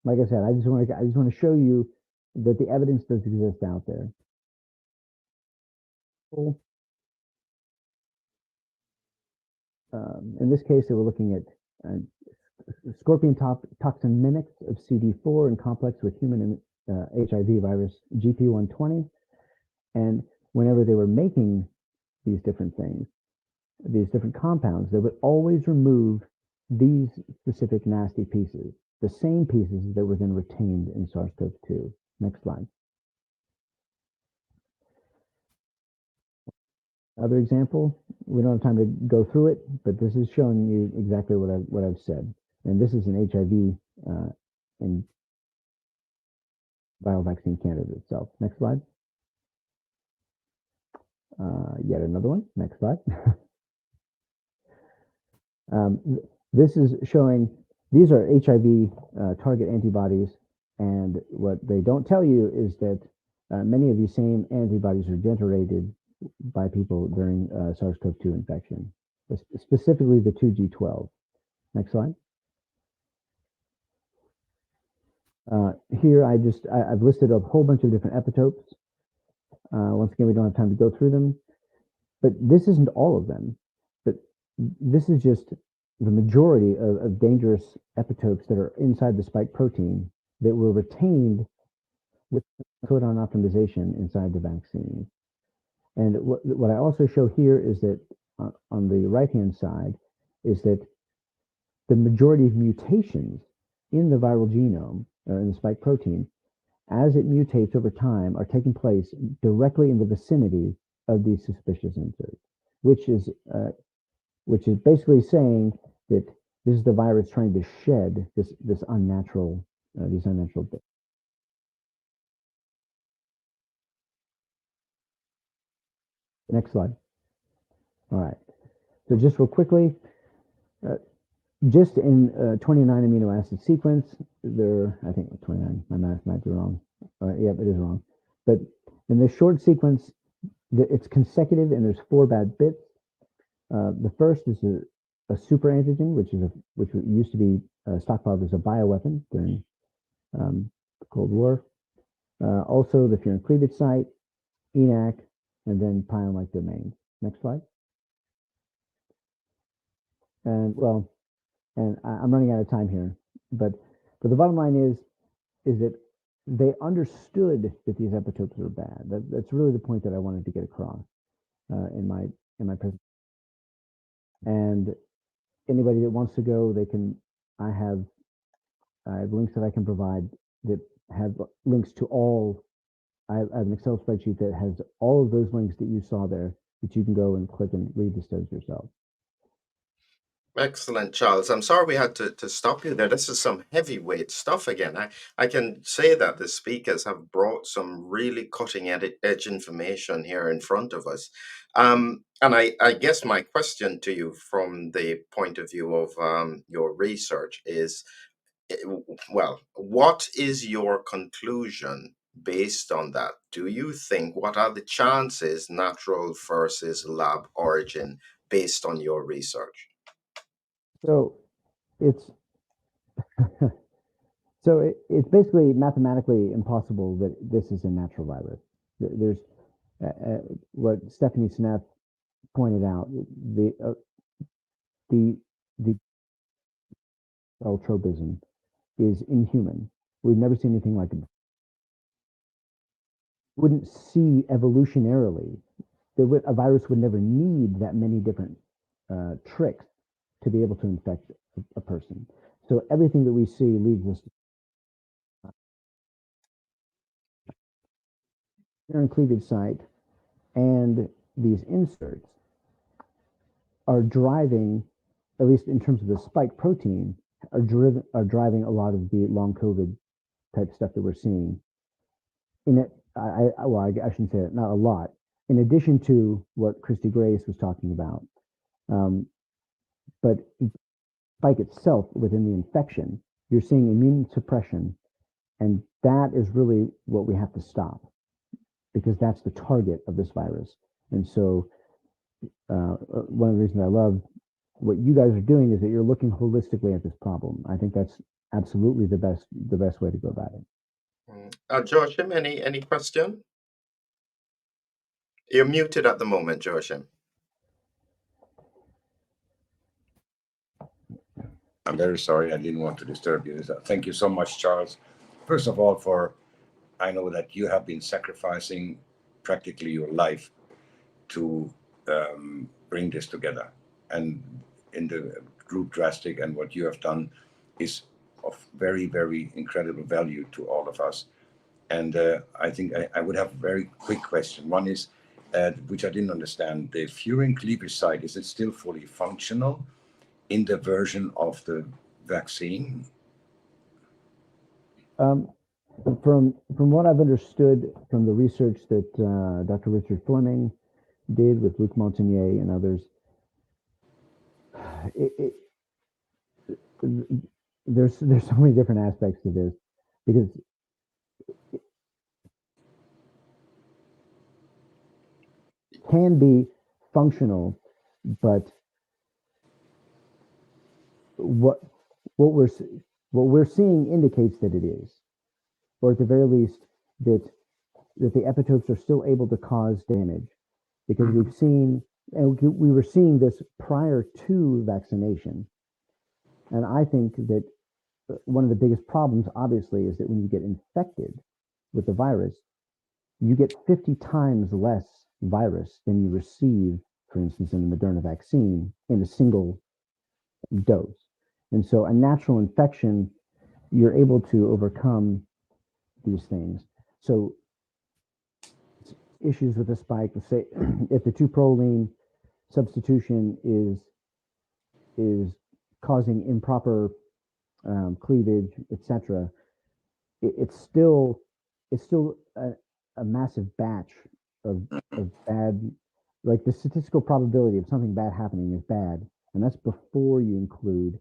Like I said, I just want to show you that the evidence does exist out there. In this case, they were looking at scorpion toxin mimics of CD4 in complex with human HIV virus GP120. And whenever they were making these different things, these different compounds, they would always remove these specific nasty pieces, the same pieces that were then retained in SARS-CoV-2. Next slide. Other example, we don't have time to go through it, but this is showing you exactly what I've said. And this is an HIV and viral vaccine candidate itself. Next slide. Yet another one. Next slide. This is showing, these are HIV target antibodies, and what they don't tell you is that many of these same antibodies are generated by people during SARS-CoV-2 infection, specifically the 2G12. Next slide. Here I've listed a whole bunch of different epitopes. Once again, we don't have time to go through them, but this isn't all of them. But this is just the majority of dangerous epitopes that are inside the spike protein that were retained with codon optimization inside the vaccine. And what I also show here is that on the right-hand side is that the majority of mutations in the viral genome, or in the spike protein, as it mutates over time, are taking place directly in the vicinity of these suspicious inserts, which is basically saying that this is the virus trying to shed these unnatural bits. Next slide. All right. So just real quickly, just in 29 amino acid sequence, I think 29, my math might be wrong. Yep, it is wrong. But in this short sequence, it's consecutive and there's 4 bad bits. The first is a super antigen, which used to be stockpiled as a bioweapon during the Cold War. Also the furin cleavage site, ENAC, and then pion-like domains. Next slide. And I'm running out of time here, but the bottom line is that they understood that these epitopes were bad. That's really the point that I wanted to get across in my presentation. And anybody that wants to go, I have links that I can provide that have links to all. I have an Excel spreadsheet that has all of those links that you saw there that you can go and click and read the studies yourself. Excellent, Charles. I'm sorry we had to stop you there. This is some heavyweight stuff again. I can say that the speakers have brought some really cutting edge information here in front of us. And I guess my question to you from the point of view of your research is, well, what is your conclusion based on that? Do you think, what are the chances natural versus lab origin based on your research? So it's it's basically mathematically impossible that this is a natural virus. There's what Stephanie Seneff pointed out, the tropism is inhuman. We've never seen anything like it. Wouldn't see evolutionarily, a virus would never need that many different tricks to be able to infect a person. So everything that we see leads us to furin cleavage site, and these inserts are driving, at least in terms of the spike protein, are driving a lot of the long COVID type stuff that we're seeing. In it, I shouldn't say it, not a lot. In addition to what Christy Grace was talking about, but spike itself within the infection, you're seeing immune suppression, and that is really what we have to stop, because that's the target of this virus. And so, one of the reasons I love what you guys are doing is that you're looking holistically at this problem. I think that's absolutely the best way to go about it. Joachim, any question? You're muted at the moment, Joachim. I'm very sorry. I didn't want to disturb you. Thank you so much, Charles. First of all, I know that you have been sacrificing practically your life to bring this together. And in the group Drastic, and what you have done is of very, very incredible value to all of us. And I think I would have a very quick question. One is, which I didn't understand, the furin cleavage site, is it still fully functional in the version of the vaccine? From what I've understood from the research that Dr. Richard Fleming did with Luc Montagnier and others, there's so many different aspects to this, because it can be functional, but what we're seeing indicates that it is, or at the very least that the epitopes are still able to cause damage, because we've seen, and we were seeing this prior to vaccination. And I think that one of the biggest problems, obviously, is that when you get infected with the virus, you get 50 times less virus than you receive, for instance, in the Moderna vaccine, in a single dose. And so a natural infection, you're able to overcome these things. So issues with the spike, say, if the 2-proline substitution is causing improper cleavage, etc., it's still a massive batch of bad, like the statistical probability of something bad happening is bad, and that's before you include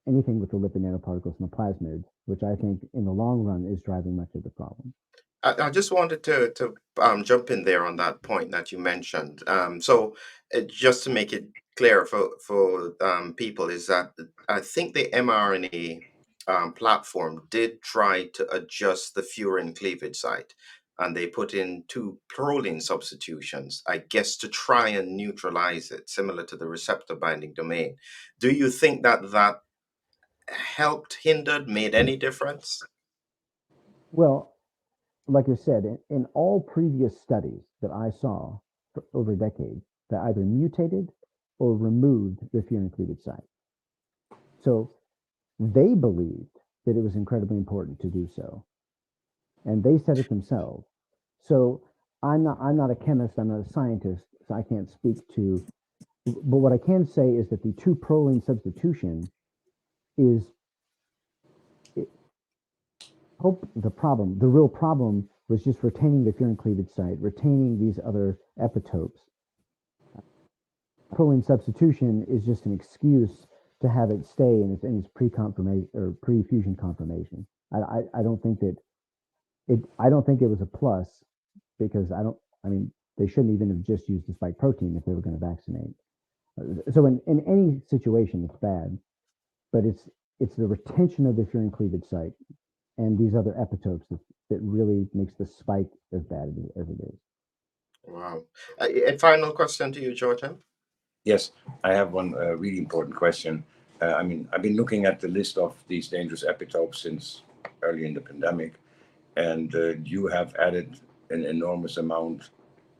anything with the lipid nanoparticles and the plasmids, which I think in the long run is driving much of the problem. I just wanted to jump in there on that point that you mentioned. So just to make it clear for people, is that I think the mRNA platform did try to adjust the furin cleavage site, and they put in 2 proline substitutions, I guess, to try and neutralize it, similar to the receptor binding domain. Do you think that helped, hindered, made any difference? Well, like I said, in all previous studies that I saw for over a decade, that either mutated or removed the furin cleavage site. So they believed that it was incredibly important to do so, and they said it themselves. So I'm not a chemist, I'm not a scientist, so I can't speak to. But what I can say is that the 2-proline substitution is the real problem was just retaining the furin cleavage site, retaining these other epitopes. Proline substitution is just an excuse to have it stay in its pre-conformation or pre-fusion conformation. I don't think that I don't think it was a plus, because they shouldn't even have just used the spike protein if they were going to vaccinate. So in any situation, it's bad, but it's the retention of the furin cleavage site and these other epitopes that really makes the spike as bad as it is. Wow. A final question to you, Georgia. Yes, I have one really important question. I've been looking at the list of these dangerous epitopes since early in the pandemic, and you have added an enormous amount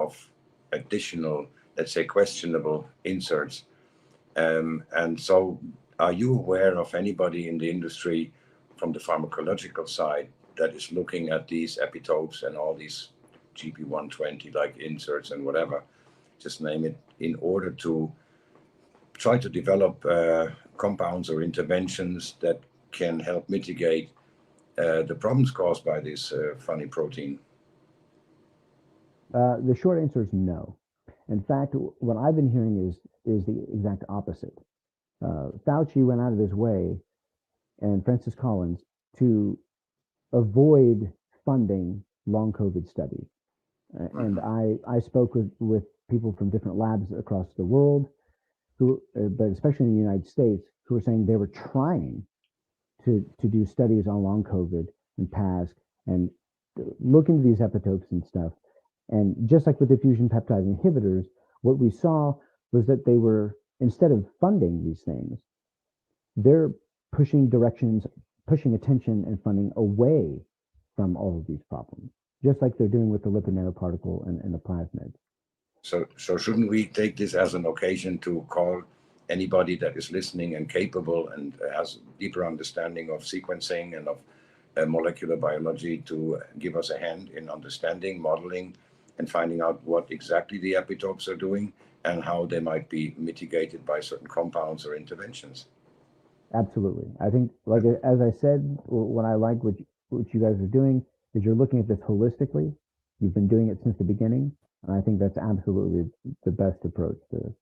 of additional, let's say, questionable inserts. And so, are you aware of anybody in the industry from the pharmacological side that is looking at these epitopes and all these GP120 like inserts and whatever, just name it, in order to try to develop compounds or interventions that can help mitigate the problems caused by this funny protein? The short answer is no. In fact, what I've been hearing is the exact opposite. Fauci went out of his way, and Francis Collins, to avoid funding long COVID studies. And I spoke with people from different labs across the world, but especially in the United States, who were saying they were trying to do studies on long COVID and PASC and look into these epitopes and stuff. And just like with the fusion peptide inhibitors, what we saw was that they were, instead of funding these things, they're pushing attention and funding away from all of these problems, just like they're doing with the lipid nanoparticle and the plasmids. So shouldn't we take this as an occasion to call anybody that is listening and capable and has deeper understanding of sequencing and of molecular biology to give us a hand in understanding, modeling, and finding out what exactly the epitopes are doing and how they might be mitigated by certain compounds or interventions? Absolutely. I think, like as I said, what I like what you guys are doing is you're looking at this holistically. You've been doing it since the beginning, and I think that's absolutely the best approach to this.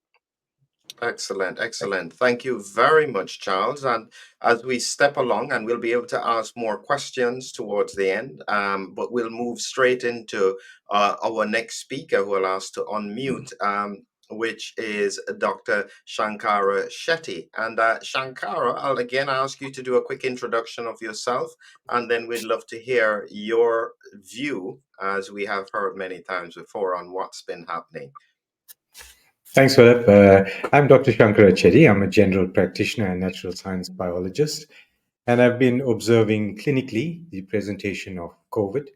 Excellent, excellent. Thank you very much, Charles. And as we step along, and we'll be able to ask more questions towards the end, but we'll move straight into our next speaker who will ask to unmute, which is Dr. Shankara Shetty. And Shankara, I'll again ask you to do a quick introduction of yourself, and then we'd love to hear your view, as we have heard many times before, on what's been happening. Thanks, Philip. I'm Dr. Shankara Chetty. I'm a general practitioner and natural science biologist, and I've been observing clinically the presentation of COVID,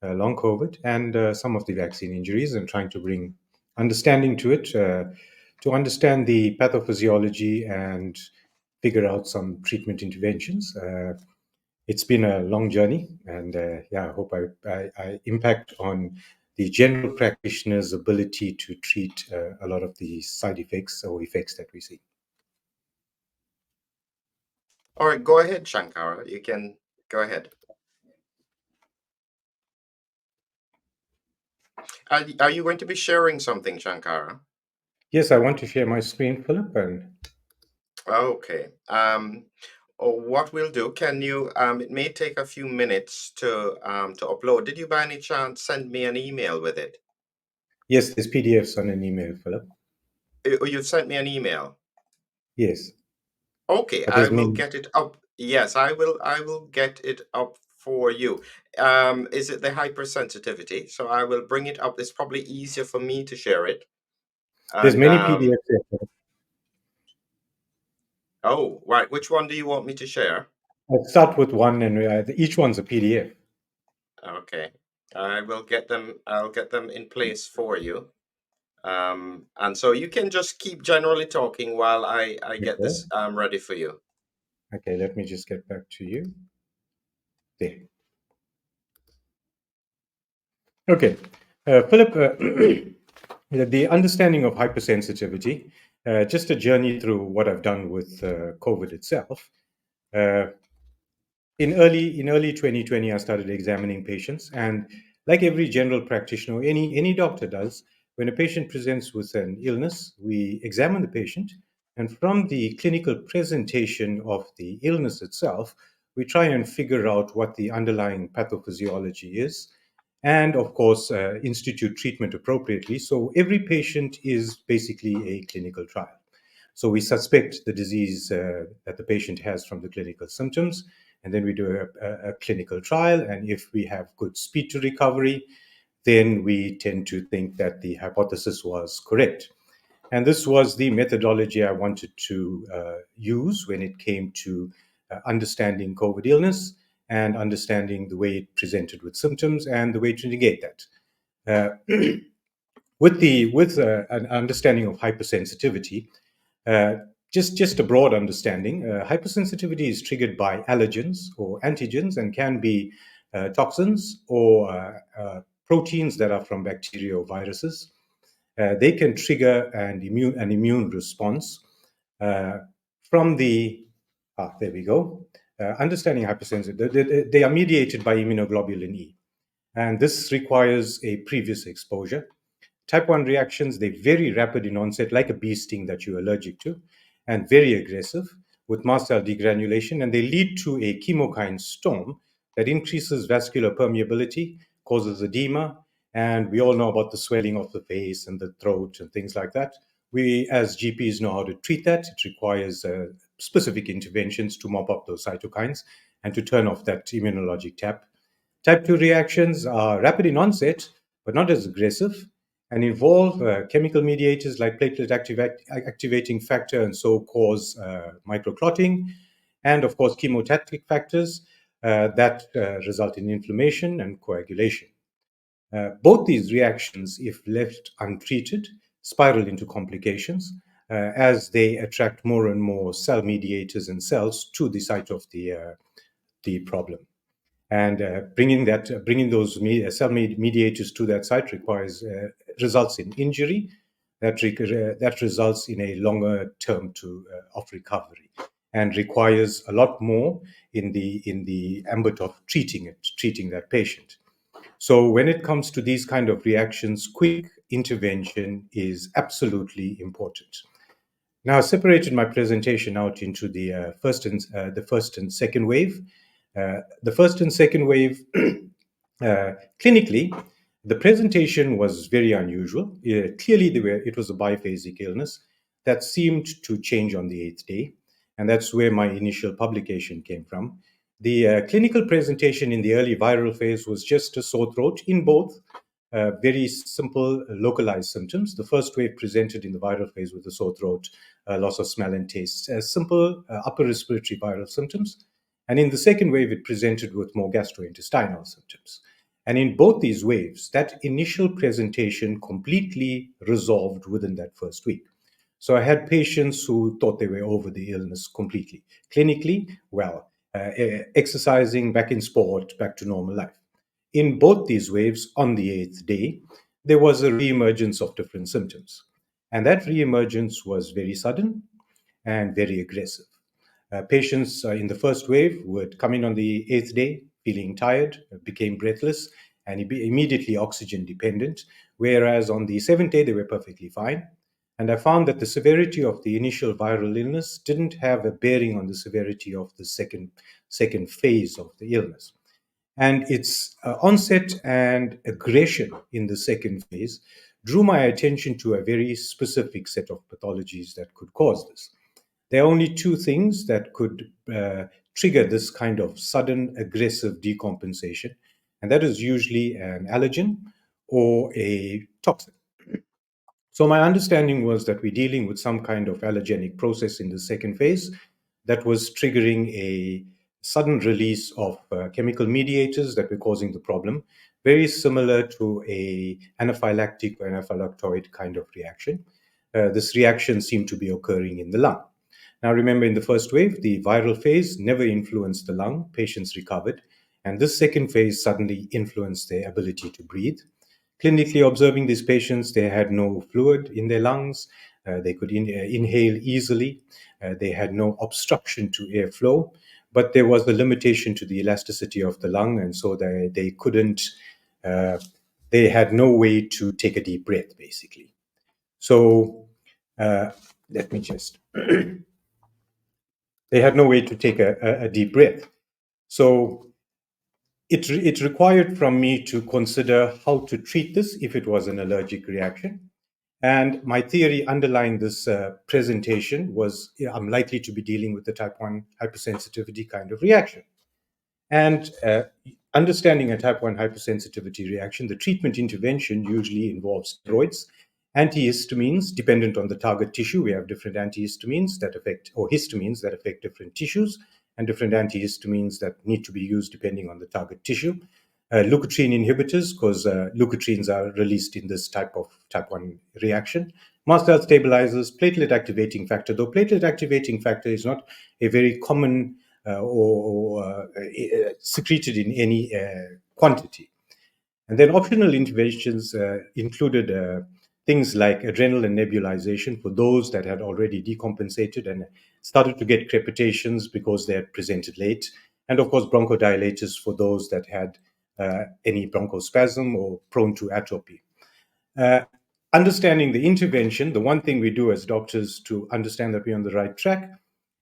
long COVID, and some of the vaccine injuries, and trying to bring understanding to it, to understand the pathophysiology and figure out some treatment interventions. It's been a long journey, and I hope I impact on the general practitioner's ability to treat a lot of the side effects or effects that we see. All right, go ahead, Shankara. You can go ahead. Are you going to be sharing something, Shankara? Yes, I want to share my screen, Philip. And Okay. What we'll do, can you, it may take a few minutes to upload. Did you by any chance send me an email with it? yes, there's PDFs on an email, Philip. You sent me an email. Yes. Okay, But I there's will many. get it up. Yes, I will get it up for you. Is it the hypersensitivity? So I will bring it up. It's probably easier for me to share it. There's And many PDFs there, Philip. oh, right. Which one do you want me to share? I'll start with one, and each one's a PDF. Okay. I'll get them in place for you. And so you can just keep generally talking while I get Okay. this ready for you. Okay, let me just get back to you. There. Okay. Philip, the understanding of hypersensitivity, just a journey through what I've done with COVID itself. Uh, in early 2020, I started examining patients, and like every general practitioner, any doctor does, when a patient presents with an illness, we examine the patient, and from the clinical presentation of the illness itself, we try and figure out what the underlying pathophysiology is, and of course, institute treatment appropriately. So every patient is basically a clinical trial. So we suspect the disease that the patient has from the clinical symptoms, and then we do a clinical trial. And if we have good speed to recovery, then we tend to think that the hypothesis was correct. And this was the methodology I wanted to use when it came to understanding COVID illness and understanding the way it presented with symptoms and the way to negate that. With an understanding of hypersensitivity, uh, just a broad understanding, hypersensitivity is triggered by allergens or antigens and can be toxins or proteins that are from bacteria or viruses. They can trigger an immune response. from there we go, understanding hypersensitivity, they are mediated by immunoglobulin E. And this requires a previous exposure. Type 1 reactions, they're very rapid in onset, like a bee sting that you're allergic to, and very aggressive with mast cell degranulation, and they lead to a chemokine storm that increases vascular permeability, causes edema, and we all know about the swelling of the face and the throat and things like that. We, as GPs, know how to treat that. It requires specific interventions to mop up those cytokines and to turn off that immunologic tap. Type 2 reactions are rapid in onset, but not as aggressive, and involve chemical mediators like platelet activating factor, and so cause microclotting, and of course chemotaxic factors that result in inflammation and coagulation. Both these reactions, if left untreated, spiral into complications as they attract more and more cell mediators and cells to the site of the problem. And bringing those cell mediators to that site results in injury that results in a longer term of recovery, and requires a lot more in the ambit of treating that patient. So when it comes to these kind of reactions, quick intervention is absolutely important. Now, I separated my presentation out into the first and second wave. The first and second wave, clinically, the presentation was very unusual. Clearly, it was a biphasic illness that seemed to change on the 8th day, and that's where my initial publication came from. The clinical presentation in the early viral phase was just a sore throat in both very simple localized symptoms. The first wave presented in the viral phase with a sore throat, loss of smell and taste, simple upper respiratory viral symptoms. And in the second wave, it presented with more gastrointestinal symptoms. And in both these waves, that initial presentation completely resolved within that first week. So I had patients who thought they were over the illness completely. Clinically, well, exercising, back in sport, back to normal life. In both these waves, on the 8th day, there was a reemergence of different symptoms. And that reemergence was very sudden and very aggressive. Patients in the first wave would come in on the 8th day feeling tired, became breathless, and immediately oxygen dependent, whereas on the 7th day, they were perfectly fine. And I found that the severity of the initial viral illness didn't have a bearing on the severity of the second phase of the illness. And its onset and aggression in the second phase drew my attention to a very specific set of pathologies that could cause this. There are only two things that could trigger this kind of sudden aggressive decompensation, and that is usually an allergen or a toxin. So my understanding was that we're dealing with some kind of allergenic process in the second phase that was triggering a sudden release of chemical mediators that were causing the problem, very similar to a anaphylactic or anaphylactoid kind of reaction. This reaction seemed to be occurring in the lung. Now, remember, in the first wave, the viral phase never influenced the lung. Patients recovered. And this second phase suddenly influenced their ability to breathe. Clinically observing these patients, they had no fluid in their lungs. They could inhale easily. They had no obstruction to airflow, but there was a limitation to the elasticity of the lung, and so they couldn't. They had no way to take a deep breath, basically. So let me just. They had no way to take a deep breath. So it required from me to consider how to treat this if it was an allergic reaction. And my theory underlying this presentation was I'm likely to be dealing with the type 1 hypersensitivity kind of reaction. And understanding a type 1 hypersensitivity reaction, the treatment intervention usually involves steroids, antihistamines dependent on the target tissue. We have different antihistamines that affect, or histamines that affect different tissues, and different antihistamines that need to be used depending on the target tissue. Leukotriene inhibitors, because leukotrienes are released in this type 1 reaction. Mast cell stabilizers, platelet activating factor, though platelet activating factor is not a very common or secreted in any quantity. And then optional interventions included things like adrenal and nebulization for those that had already decompensated and started to get crepitations because they had presented late, and of course bronchodilators for those that had any bronchospasm or prone to atrophy. Understanding the intervention, the one thing we do as doctors to understand that we're on the right track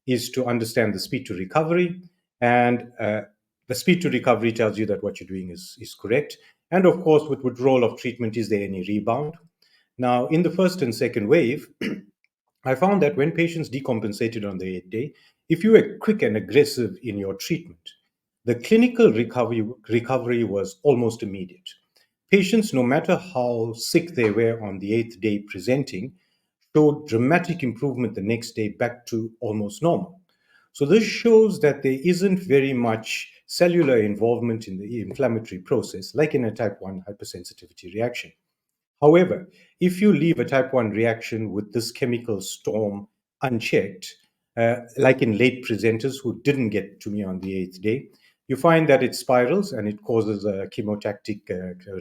is to understand the speed to recovery. And the speed to recovery tells you that what you're doing is correct. And of course, with withdrawal of treatment, is there any rebound? Now, in the first and second wave, I found that when patients decompensated on the 8th day, if you were quick and aggressive in your treatment, the clinical recovery was almost immediate. Patients, no matter how sick they were on the 8th day presenting, showed dramatic improvement the next day back to almost normal. So this shows that there isn't very much cellular involvement in the inflammatory process, like in a type 1 hypersensitivity reaction. However, if you leave a type 1 reaction with this chemical storm unchecked, like in late presenters who didn't get to me on the 8th day, you find that it spirals and it causes a chemotactic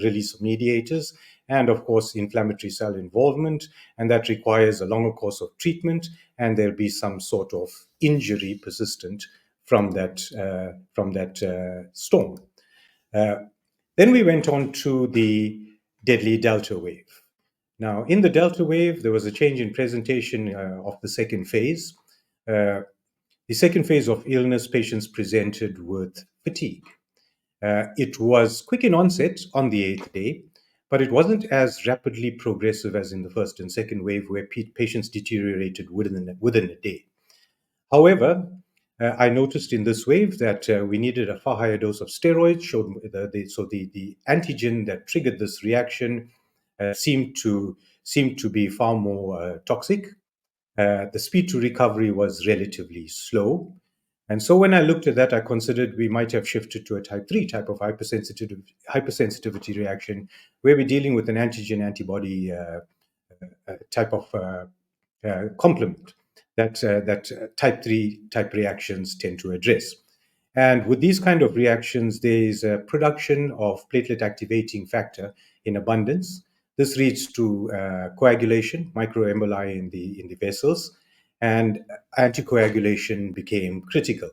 release of mediators and, of course, inflammatory cell involvement, and that requires a longer course of treatment, and there'll be some sort of injury persistent from that storm. Then we went on to the deadly Delta wave. Now, in the Delta wave, there was a change in presentation of the second phase. The second phase of illness, patients presented with fatigue. It was quick in onset on the 8th day, but it wasn't as rapidly progressive as in the first and second wave, where patients deteriorated within a day. However, I noticed in this wave that we needed a far higher dose of steroids. So the antigen that triggered this reaction seemed to be far more toxic. The speed to recovery was relatively slow. And so when I looked at that, I considered we might have shifted to a type 3 type of hypersensitivity reaction, where we're dealing with an antigen-antibody type of complement that type 3 type reactions tend to address. And with these kind of reactions, there's a production of platelet activating factor in abundance. This leads to coagulation, microemboli in the vessels, and anticoagulation became critical.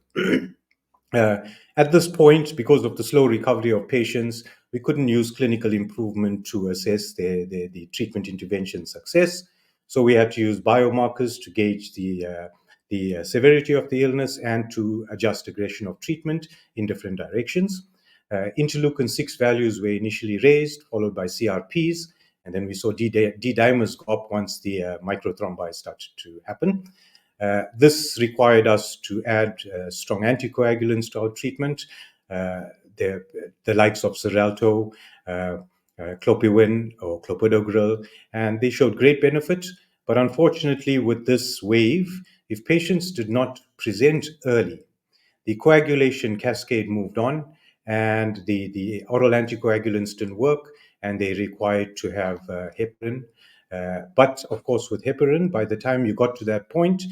At this point, because of the slow recovery of patients, we couldn't use clinical improvement to assess the treatment intervention success. So we had to use biomarkers to gauge the severity of the illness and to adjust aggression of treatment in different directions. Interleukin-6 values were initially raised, followed by CRPs, and then we saw D-dimers go up once the microthrombi started to happen. This required us to add strong anticoagulants to our treatment, the likes of Xarelto, clopidogrel or clopidogrel, and they showed great benefit. But unfortunately, with this wave, if patients did not present early, the coagulation cascade moved on, and the oral anticoagulants didn't work, and they required to have heparin. But of course, with heparin, by the time you got to that point,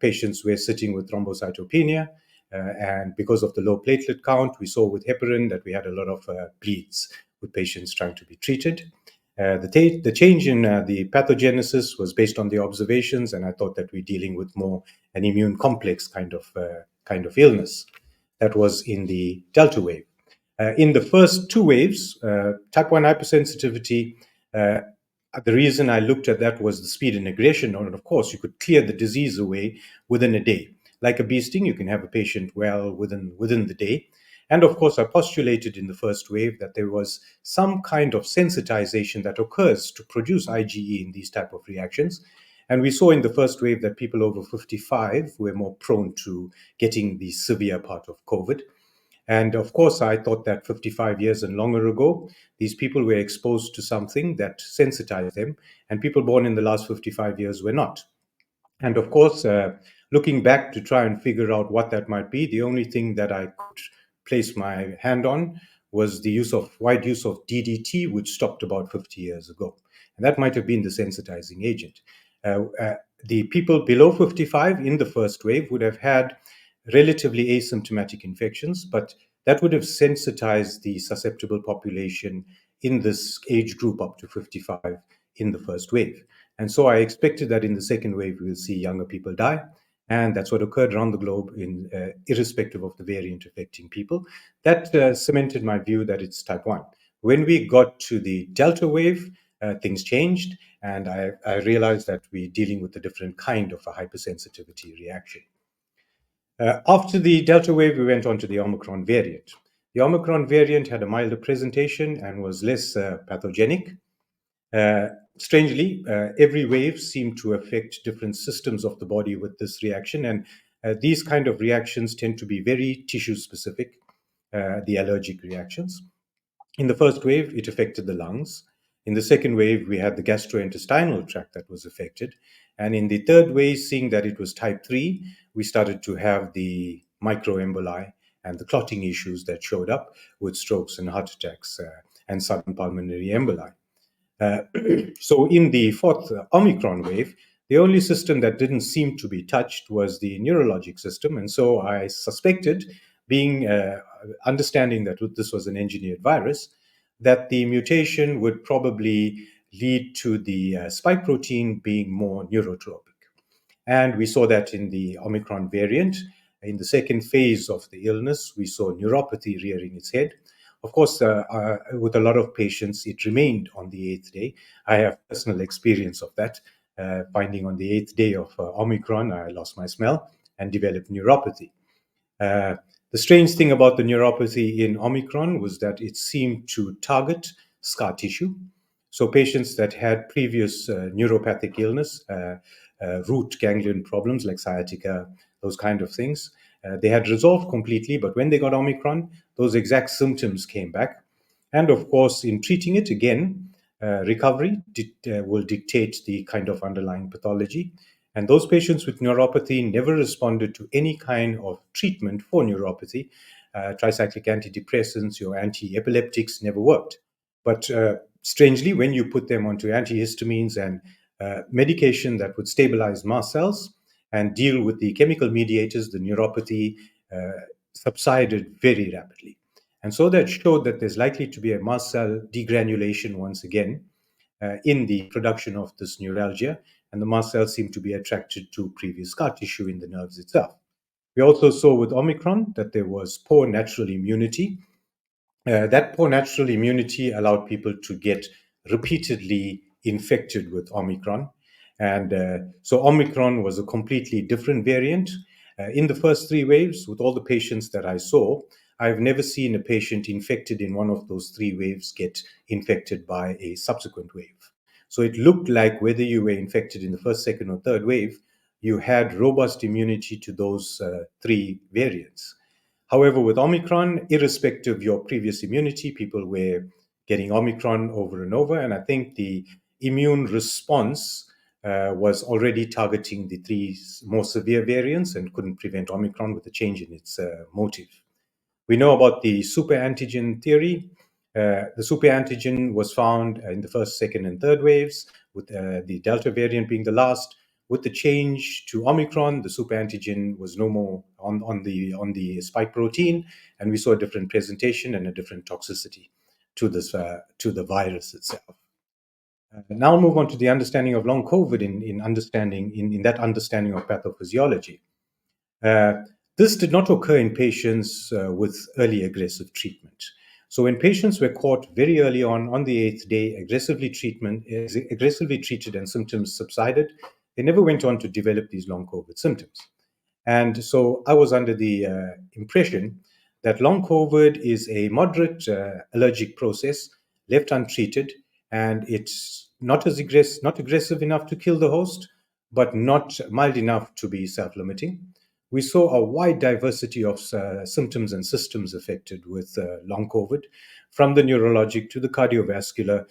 patients were sitting with thrombocytopenia. And because of the low platelet count, we saw with heparin that we had a lot of bleeds with patients trying to be treated. The change in the pathogenesis was based on the observations, and I thought that we're dealing with more an immune complex kind of illness that was in the Delta wave. In the first two waves, type 1 hypersensitivity, the reason I looked at that was the speed and aggression. And of course, you could clear the disease away within a day. Like a bee sting, you can have a patient well within the day. And of course, I postulated in the first wave that there was some kind of sensitization that occurs to produce IgE in these type of reactions. And we saw in the first wave that people over 55 were more prone to getting the severe part of COVID. And of course, I thought that 55 years and longer ago, these people were exposed to something that sensitized them, and people born in the last 55 years were not. And of course, looking back to try and figure out what that might be, the only thing that I could place my hand on was the wide use of DDT, which stopped about 50 years ago. And that might have been the sensitizing agent. The people below 55 in the first wave would have had relatively asymptomatic infections, but that would have sensitized the susceptible population in this age group up to 55 in the first wave. And so I expected that in the second wave, we'll see younger people die. And that's what occurred around the globe, irrespective of the variant affecting people. That cemented my view that it's type 1. When we got to the Delta wave, things changed, and I realized that we're dealing with a different kind of a hypersensitivity reaction. After the Delta wave, we went on to the Omicron variant. The Omicron variant had a milder presentation and was less pathogenic. Strangely, every wave seemed to affect different systems of the body with this reaction, and these kind of reactions tend to be very tissue specific, the allergic reactions. In the first wave, it affected the lungs. In the second wave, we had the gastrointestinal tract that was affected. And in the third wave, seeing that it was type 3, we started to have the microemboli and the clotting issues that showed up with strokes and heart attacks and sudden pulmonary emboli. So in the fourth Omicron wave, the only system that didn't seem to be touched was the neurologic system. And so I suspected, being understanding that this was an engineered virus, that the mutation would probably lead to the spike protein being more neurotropic. And we saw that in the Omicron variant. In the second phase of the illness, we saw neuropathy rearing its head. Of course, with a lot of patients, it remained on the 8th day. I have personal experience of that. Finding on the 8th day of Omicron, I lost my smell and developed neuropathy. The strange thing about the neuropathy in Omicron was that it seemed to target scar tissue. So patients that had previous neuropathic illness, root ganglion problems like sciatica, those kind of things, they had resolved completely. But when they got Omicron, those exact symptoms came back. And of course, in treating it again, recovery will dictate the kind of underlying pathology. And those patients with neuropathy never responded to any kind of treatment for neuropathy. Tricyclic antidepressants or anti-epileptics never worked. But strangely, when you put them onto antihistamines and medication that would stabilize mast cells and deal with the chemical mediators, the neuropathy subsided very rapidly. And so that showed that there's likely to be a mast cell degranulation once again in the production of this neuralgia, and the mast cells seem to be attracted to previous scar tissue in the nerves itself. We also saw with Omicron that there was poor natural immunity. That poor natural immunity allowed people to get repeatedly infected with Omicron. And so Omicron was a completely different variant. In the first 3 waves, with all the patients that I saw, I've never seen a patient infected in one of those 3 waves get infected by a subsequent wave. So it looked like whether you were infected in the first, second, or third wave, you had robust immunity to those 3 variants. However, with Omicron, irrespective of your previous immunity, people were getting Omicron over and over. And I think the immune response was already targeting the 3 more severe variants and couldn't prevent Omicron with a change in its motive. We know about the super antigen theory. The super antigen was found in the first, second, and third waves, with the Delta variant being the last. With the change to Omicron, the super antigen was no more on the spike protein, and we saw a different presentation and a different toxicity to the virus itself. Now I'll move on to the understanding of long COVID in that understanding of pathophysiology. This did not occur in patients with early aggressive treatment. So when patients were caught very early on the 8th day, aggressively treated and symptoms subsided, they never went on to develop these long COVID symptoms. And so I was under the impression that long COVID is a moderate allergic process left untreated, and it's not aggressive enough to kill the host, but not mild enough to be self-limiting. We saw a wide diversity of symptoms and systems affected with long COVID, from the neurologic to the cardiovascular,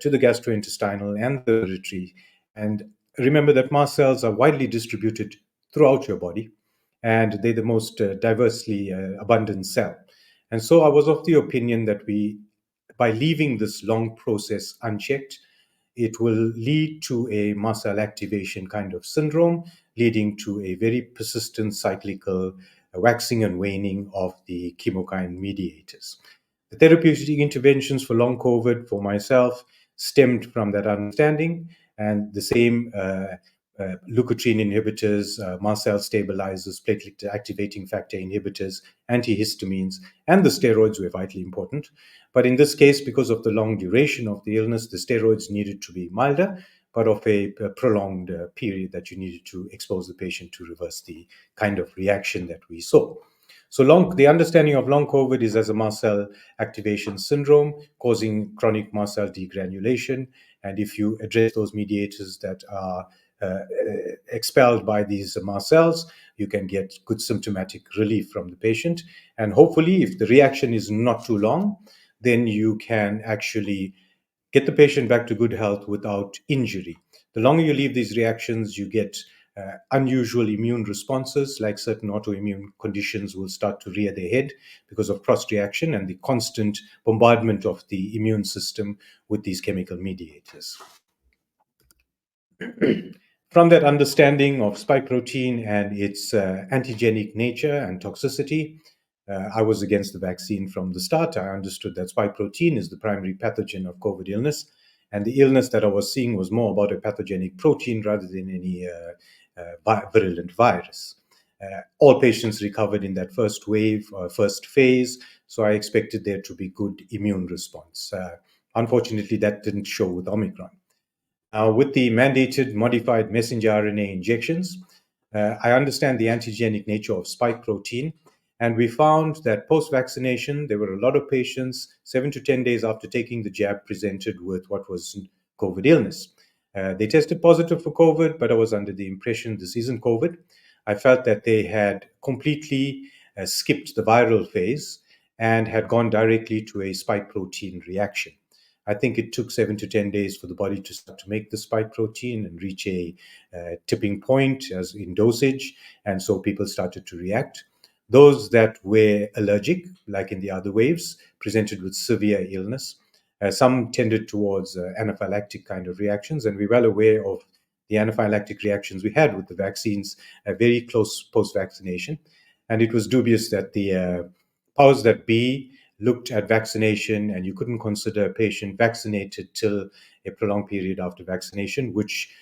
to the gastrointestinal and the respiratory. And remember that mast cells are widely distributed throughout your body, and they're the most diversely abundant cell. And so I was of the opinion that by leaving this long process unchecked, it will lead to a mast cell activation kind of syndrome, leading to a very persistent cyclical waxing and waning of the chemokine mediators. The therapeutic interventions for long COVID for myself stemmed from that understanding, and the same leukotriene inhibitors, mast cell stabilizers, platelet activating factor inhibitors, antihistamines, and the steroids were vitally important. But in this case, because of the long duration of the illness, the steroids needed to be milder, but of a prolonged period that you needed to expose the patient to reverse the kind of reaction that we saw. So the understanding of long COVID is as a mast cell activation syndrome causing chronic mast cell degranulation. And if you address those mediators that are expelled by these mast cells, you can get good symptomatic relief from the patient. And hopefully, if the reaction is not too long, then you can actually get the patient back to good health without injury. The longer you leave these reactions, you get unusual immune responses, like certain autoimmune conditions will start to rear their head because of cross-reaction and the constant bombardment of the immune system with these chemical mediators. From that understanding of spike protein and its antigenic nature and toxicity, I was against the vaccine from the start. I understood that spike protein is the primary pathogen of COVID illness, and the illness that I was seeing was more about a pathogenic protein rather than any virulent virus. All patients recovered in that first wave, first phase, so I expected there to be good immune response. Unfortunately, that didn't show with Omicron. With the mandated modified messenger RNA injections, I understand the antigenic nature of spike protein, and we found that post-vaccination, there were a lot of patients 7 to 10 days after taking the jab presented with what was COVID illness. They tested positive for COVID, but I was under the impression this isn't COVID. I felt that they had completely skipped the viral phase and had gone directly to a spike protein reaction. I think it took 7 to 10 days for the body to start to make the spike protein and reach a tipping point as in dosage, and so people started to react. Those that were allergic, like in the other waves, presented with severe illness. Some tended towards anaphylactic kind of reactions, and we're well aware of the anaphylactic reactions we had with the vaccines very close post-vaccination. And it was dubious that the powers that be looked at vaccination, and you couldn't consider a patient vaccinated till a prolonged period after vaccination, which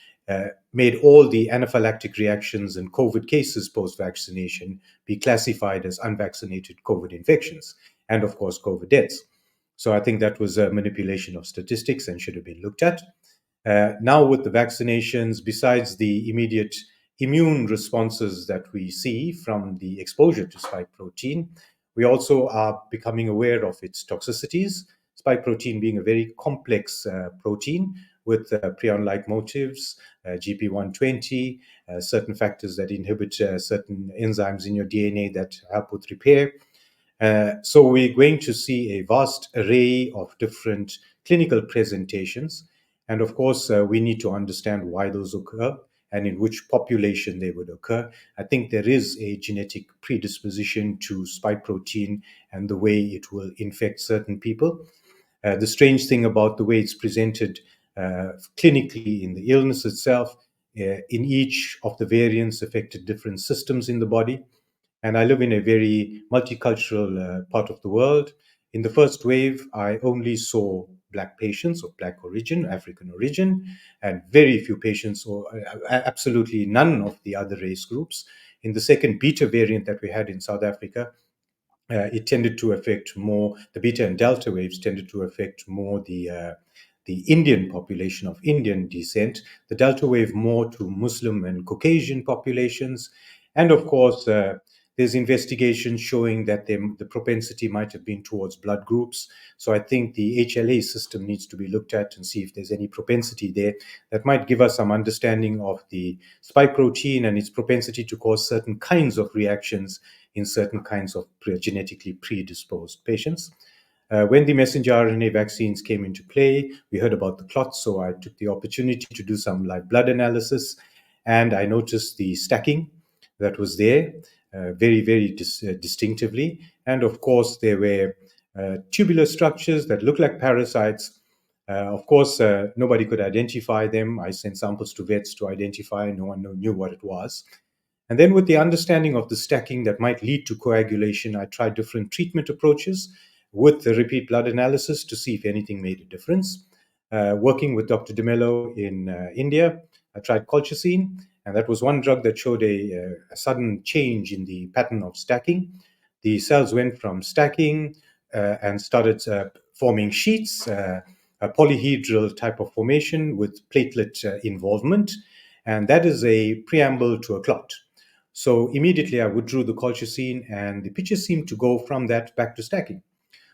made all the anaphylactic reactions and COVID cases post-vaccination be classified as unvaccinated COVID infections, and of course, COVID deaths. So I think that was a manipulation of statistics and should have been looked at. Now with the vaccinations, besides the immediate immune responses that we see from the exposure to spike protein, we also are becoming aware of its toxicities, spike protein being a very complex protein with prion-like motifs, GP120, certain factors that inhibit certain enzymes in your DNA that help with repair. So we're going to see a vast array of different clinical presentations. And of course, we need to understand why those occur and in which population they would occur. I think there is a genetic predisposition to spike protein and the way it will infect certain people. The strange thing about the way it's presented clinically in the illness itself, in each of the variants affected different systems in the body. And I live in a very multicultural part of the world. In the first wave, I only saw Black patients of Black origin, African origin, and very few patients, or absolutely none of the other race groups. In the second beta variant that we had in South Africa, it tended to affect more, the beta and delta waves tended to affect more the Indian population of Indian descent, the delta wave more to Muslim and Caucasian populations. And of course, there's investigations showing that the propensity might have been towards blood groups. So I think the HLA system needs to be looked at and see if there's any propensity there that might give us some understanding of the spike protein and its propensity to cause certain kinds of reactions in certain kinds of genetically predisposed patients. When the messenger RNA vaccines came into play, we heard about the clots, so I took the opportunity to do some live blood analysis, and I noticed the stacking that was there very, very distinctively. And of course, there were tubular structures that look like parasites. Of course, nobody could identify them. I sent samples to vets to identify. No one knew what it was. And then with the understanding of the stacking that might lead to coagulation, I tried different treatment approaches with the repeat blood analysis to see if anything made a difference. Working with Dr. DeMello in India, I tried colchicine, and that was one drug that showed a sudden change in the pattern of stacking. The cells went from stacking and started forming sheets, a polyhedral type of formation with platelet involvement, and that is a preamble to a clot. So immediately I withdrew the colchicine, and the picture seemed to go from that back to stacking.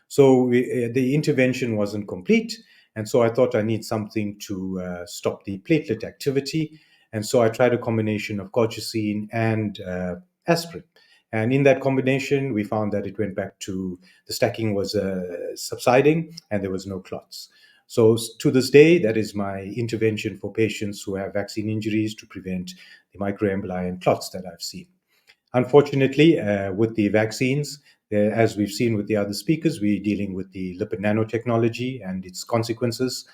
So the intervention wasn't complete, and so I thought I need something to stop the platelet activity, and so I tried a combination of colchicine and aspirin. And in that combination, we found that it went back to the stacking was subsiding, and there was no clots. So to this day, that is my intervention for patients who have vaccine injuries to prevent the microemboli and clots that I've seen. Unfortunately, with the vaccines, as we've seen with the other speakers, we're dealing with the lipid nanotechnology and its consequences.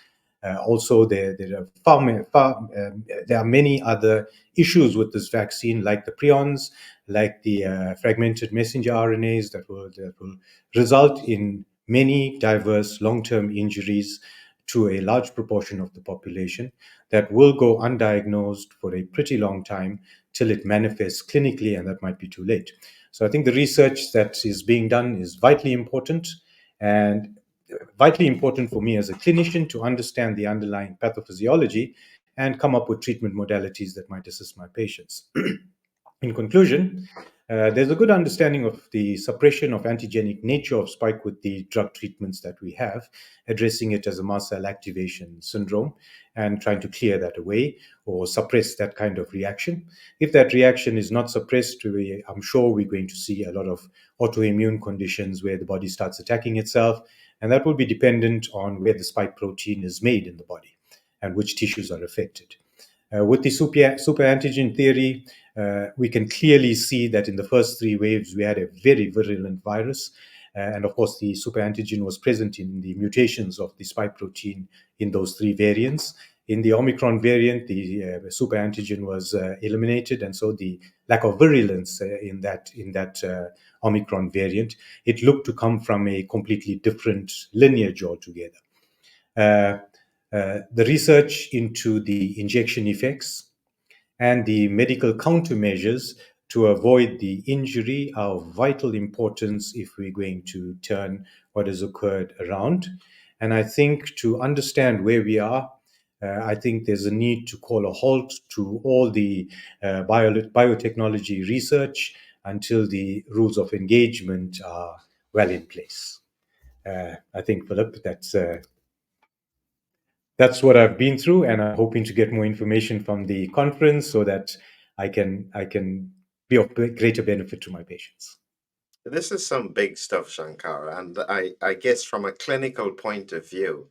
Also, there are many other issues with this vaccine, like the prions, like the fragmented messenger RNAs that will result in many diverse long-term injuries to a large proportion of the population that will go undiagnosed for a pretty long time till it manifests clinically, and that might be too late. So I think the research that is being done is vitally important, and vitally important for me as a clinician to understand the underlying pathophysiology and come up with treatment modalities that might assist my patients. In conclusion, there's a good understanding of the suppression of antigenic nature of spike with the drug treatments that we have, addressing it as a mast cell activation syndrome and trying to clear that away or suppress that kind of reaction. If that reaction is not suppressed, I'm sure we're going to see a lot of autoimmune conditions where the body starts attacking itself, and that will be dependent on where the spike protein is made in the body and which tissues are affected. With the super antigen theory, we can clearly see that in the first three waves, we had a very virulent virus. And of course, the super antigen was present in the mutations of the spike protein in those three variants. In the Omicron variant, the super antigen was eliminated, and so the lack of virulence in that Omicron variant, it looked to come from a completely different lineage altogether. The research into the injection effects and the medical countermeasures to avoid the injury are of vital importance if we're going to turn what has occurred around. And I think to understand where we are, I think there's a need to call a halt to all the biotechnology research until the rules of engagement are well in place. I think, Philip, that's what I've been through, and I'm hoping to get more information from the conference so that I can be of greater benefit to my patients. This is some big stuff, Shankara, and I guess from a clinical point of view,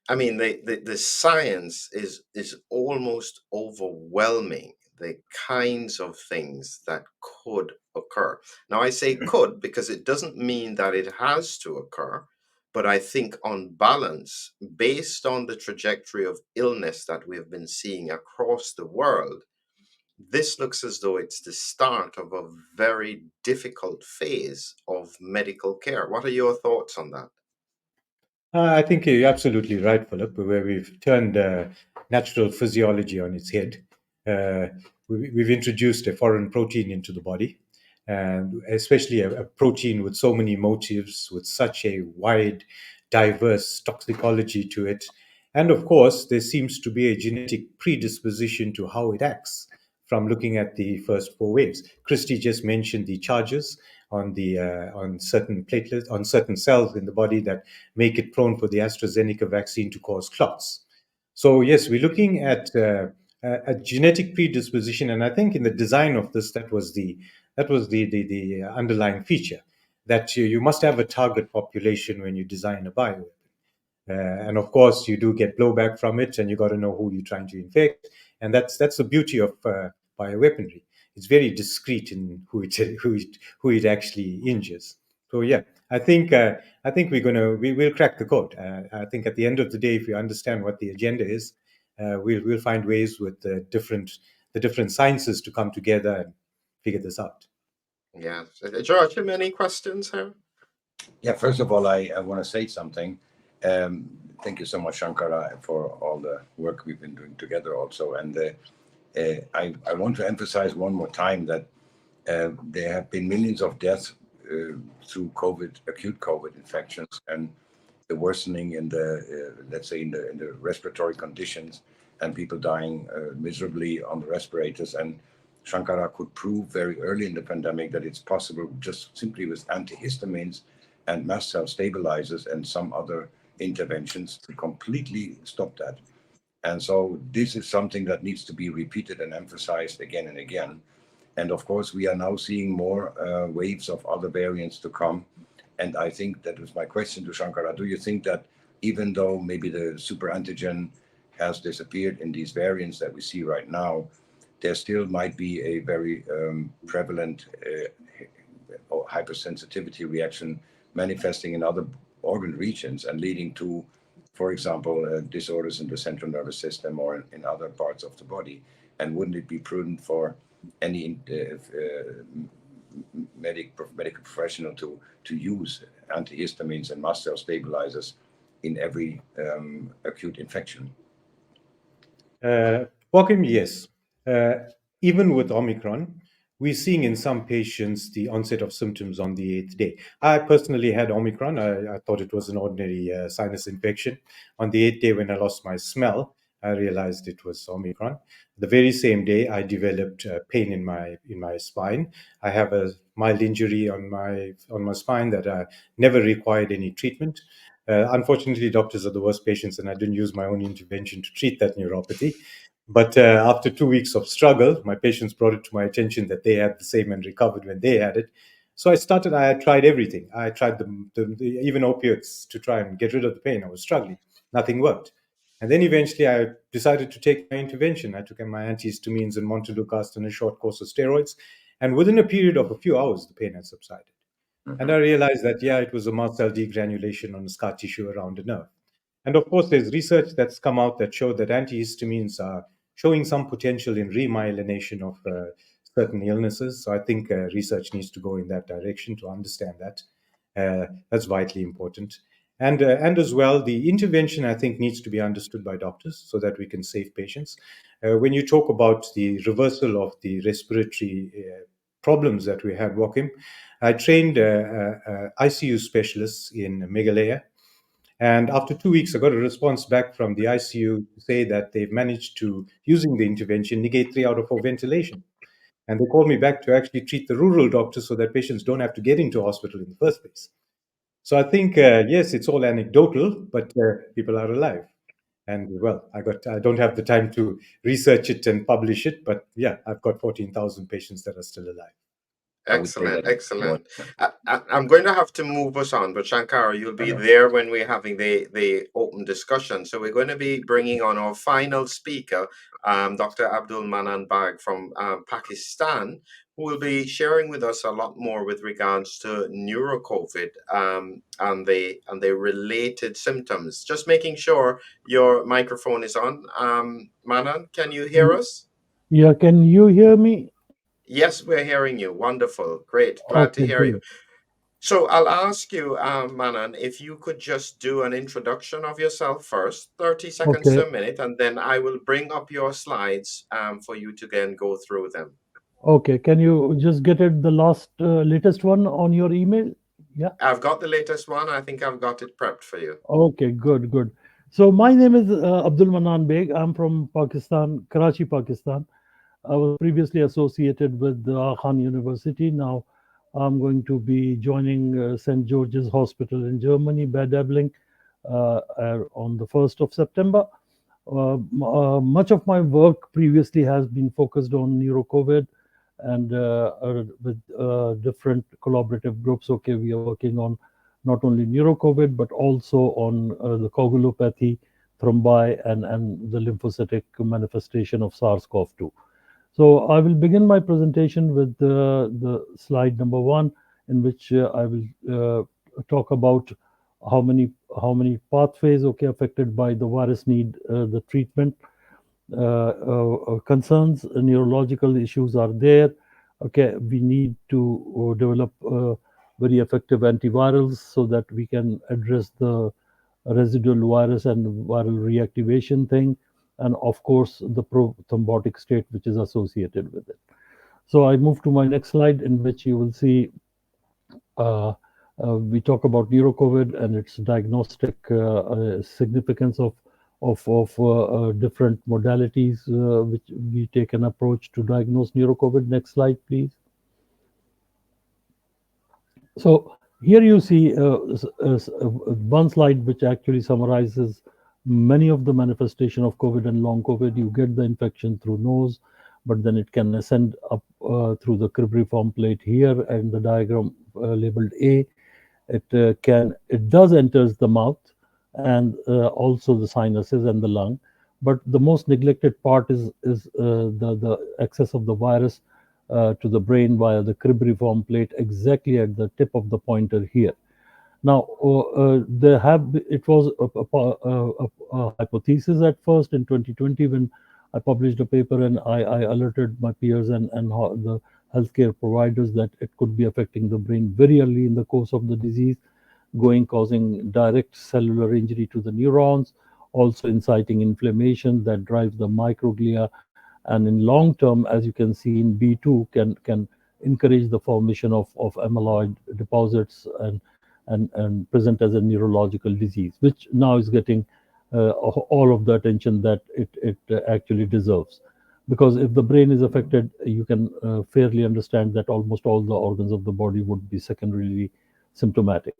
I mean the science is almost overwhelming, the kinds of things that could occur. Now I say could because it doesn't mean that it has to occur, but I think on balance, based on the trajectory of illness that we've been seeing across the world, this looks as though it's the start of a very difficult phase of medical care. What are your thoughts on that? I think you're absolutely right, Philip, where we've turned natural physiology on its head. We've introduced a foreign protein into the body, and especially a protein with so many motives, with such a wide, diverse toxicology to it. And of course, there seems to be a genetic predisposition to how it acts from looking at the first four waves. Christy just mentioned the charges on certain platelets, on certain cells in the body that make it prone for the AstraZeneca vaccine to cause clots. So yes, we're looking at a genetic predisposition, and I think in the design of this, that was the underlying feature, that you must have a target population when you design a bioweapon. And of course, you do get blowback from it, and you got to know who you're trying to infect, and that's the beauty of bioweaponry. It's very discreet in who it actually injures. So yeah, I think we'll crack the code. I think at the end of the day, if we understand what the agenda is, we'll find ways with the different sciences to come together and figure this out. Yeah, George, have any questions here? Yeah, first of all, I want to say something. Thank you so much, Shankara, for all the work we've been doing together also. And I want to emphasize one more time that there have been millions of deaths through acute COVID infections, and the worsening in the, let's say, in the respiratory conditions, and people dying miserably on the respirators. And Shankara could prove very early in the pandemic that it's possible just simply with antihistamines and mast cell stabilizers and some other interventions to completely stop that. And so this is something that needs to be repeated and emphasized again and again. And of course, we are now seeing more waves of other variants to come. And I think that was my question to Shankara. Do you think that even though maybe the super antigen has disappeared in these variants that we see right now, there still might be a very prevalent hypersensitivity reaction manifesting in other organ regions and leading to, for example, disorders in the central nervous system or in other parts of the body? And wouldn't it be prudent for any medical professional to use antihistamines and mast cell stabilizers in every acute infection? Joachim, yes. Even with Omicron, we're seeing in some patients the onset of symptoms on the 8th day. I personally had Omicron. I thought it was an ordinary sinus infection. On the 8th day, when I lost my smell, I realized it was Omicron. The very same day, I developed pain in my spine. I have a mild injury on my spine that never required any treatment. Unfortunately, doctors are the worst patients, and I didn't use my own intervention to treat that neuropathy. But after 2 weeks of struggle, my patients brought it to my attention that they had the same and recovered when they had it. So I had tried everything. I tried even opiates to try and get rid of the pain. I was struggling. Nothing worked. And then eventually I decided to take my intervention. I took my antihistamines and montelukast and a short course of steroids. And within a period of a few hours, the pain had subsided. And I realized that, yeah, it was a mast cell degranulation on the scar tissue around the nerve. And of course, there's research that's come out that showed that antihistamines are showing some potential in remyelination of certain illnesses. So I think research needs to go in that direction to understand that. That's vitally important. And as well, the intervention, I think, needs to be understood by doctors so that we can save patients. When you talk about the reversal of the respiratory problems that we had, Joachim, I trained ICU specialists in Meghalaya. And after 2 weeks, I got a response back from the ICU to say that they've managed to, using the intervention, negate 3 out of 4 ventilation. And they called me back to actually treat the rural doctors so that patients don't have to get into hospital in the first place. So I think, yes, it's all anecdotal, but people are alive. And well, I don't have the time to research it and publish it, but yeah, I've got 14,000 patients that are still alive. I would say Excellent, that more. excellent. I'm going to have to move us on, but Shankara, you'll be there when we're having the open discussion. So we're going to be bringing on our final speaker, Dr. Abdul Manan Bag from Pakistan, who will be sharing with us a lot more with regards to neuro-COVID and the related symptoms. Just making sure your microphone is on. Manan, can you hear us? Yeah, can you hear me? Yes, we're hearing you. Wonderful. Great. Glad to Okay, hear you. great. So I'll ask you, Manan, if you could just do an introduction of yourself first, 30 seconds Okay, to a minute, and then I will bring up your slides for you to then go through them. okay. Can you just get it the latest one on your email? Yeah. I've got the latest one. I think I've got it prepped for you. Okay, good, good. So my name is Abdul Manan Beg. I'm from Pakistan, Karachi, Pakistan. I was previously associated with the Khan University. Now I'm going to be joining St. George's Hospital in Germany, Bad Aibling, on the 1st of September. Much of my work previously has been focused on neuro-COVID and with different collaborative groups. Okay, we are working on not only neuro-COVID, but also on the coagulopathy, thrombi, and the lymphocytic manifestation of SARS-CoV-2. So I will begin my presentation with the slide number 1, in which I will talk about how many pathways affected by the virus need the treatment. Concerns, neurological issues are there. Okay, we need to develop very effective antivirals so that we can address the residual virus and viral reactivation thing. and of course the prothrombotic state which is associated with it. So I move to my next slide, in which you will see uh, we talk about neuro-COVID and its diagnostic significance of different modalities which we take an approach to diagnose neuro-COVID. Next slide, please. So here you see one slide which actually summarizes many of the manifestation of COVID and long COVID. You get the infection through nose, but then it can ascend up through the cribriform plate here, and the diagram labeled A. It does enters the mouth and also the sinuses and the lung, but the most neglected part is the access of the virus to the brain via the cribriform plate, exactly at the tip of the pointer here. Now, it was a hypothesis at first in 2020 when I published a paper, and I alerted my peers and the healthcare providers that it could be affecting the brain very early in the course of the disease, causing direct cellular injury to the neurons, also inciting inflammation that drives the microglia, and in long term, as you can see in B2, can encourage the formation of amyloid deposits and present as a neurological disease, which now is getting all of the attention that it actually deserves. Because if the brain is affected, you can fairly understand that almost all the organs of the body would be secondarily symptomatic.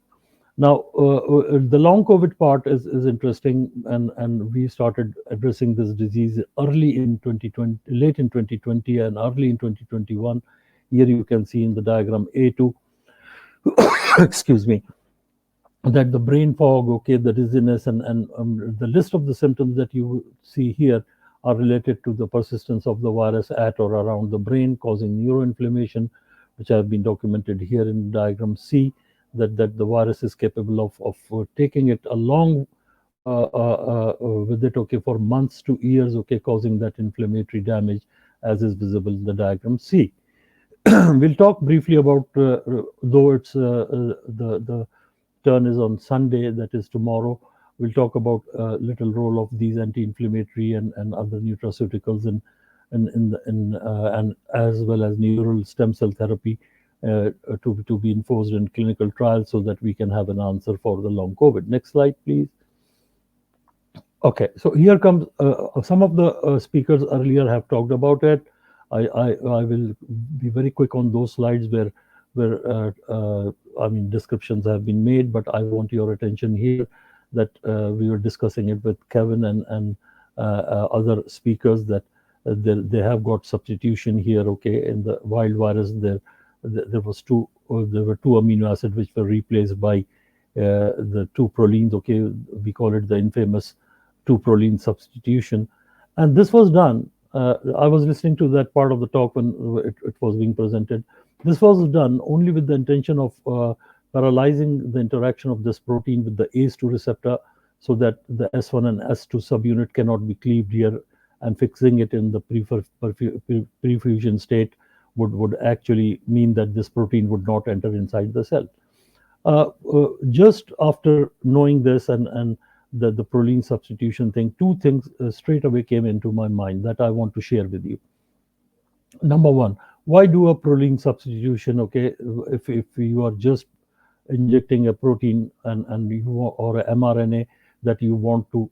Now, the long COVID part is interesting, and we started addressing this disease early in 2020, late in 2020, and early in 2021. Here you can see in the diagram A2, excuse me, that the brain fog, okay, the dizziness, and the list of the symptoms that you see here are related to the persistence of the virus at or around the brain, causing neuroinflammation, which have been documented here in diagram C, that the virus is capable of taking it along with it, okay, for months to years, okay, causing that inflammatory damage, as is visible in the diagram C. We'll talk briefly about, though it's the turn is on Sunday, that is tomorrow. We'll talk about little role of these anti-inflammatory and other nutraceuticals and as well as neural stem cell therapy to be enforced in clinical trials, so that we can have an answer for the long COVID. Next slide, please. Okay, so here comes some of the speakers earlier have talked about it. I will be very quick on those slides where I mean descriptions have been made, but I want your attention here that we were discussing it with Kevin and other speakers, that they have got substitution here. Okay, in the wild virus there were two amino acids which were replaced by the two prolines. Okay, we call it the infamous two proline substitution, and this was done. I was listening to that part of the talk when it was being presented. This was done only with the intention of paralyzing the interaction of this protein with the ACE2 receptor, so that the S1 and S2 subunit cannot be cleaved here, and fixing it in the prefusion state would actually mean that this protein would not enter inside the cell. Just after knowing this and the proline substitution thing, two things straight away came into my mind that I want to share with you. Number one, why do a proline substitution? Okay, if you are just injecting a protein and you or a mRNA that you want to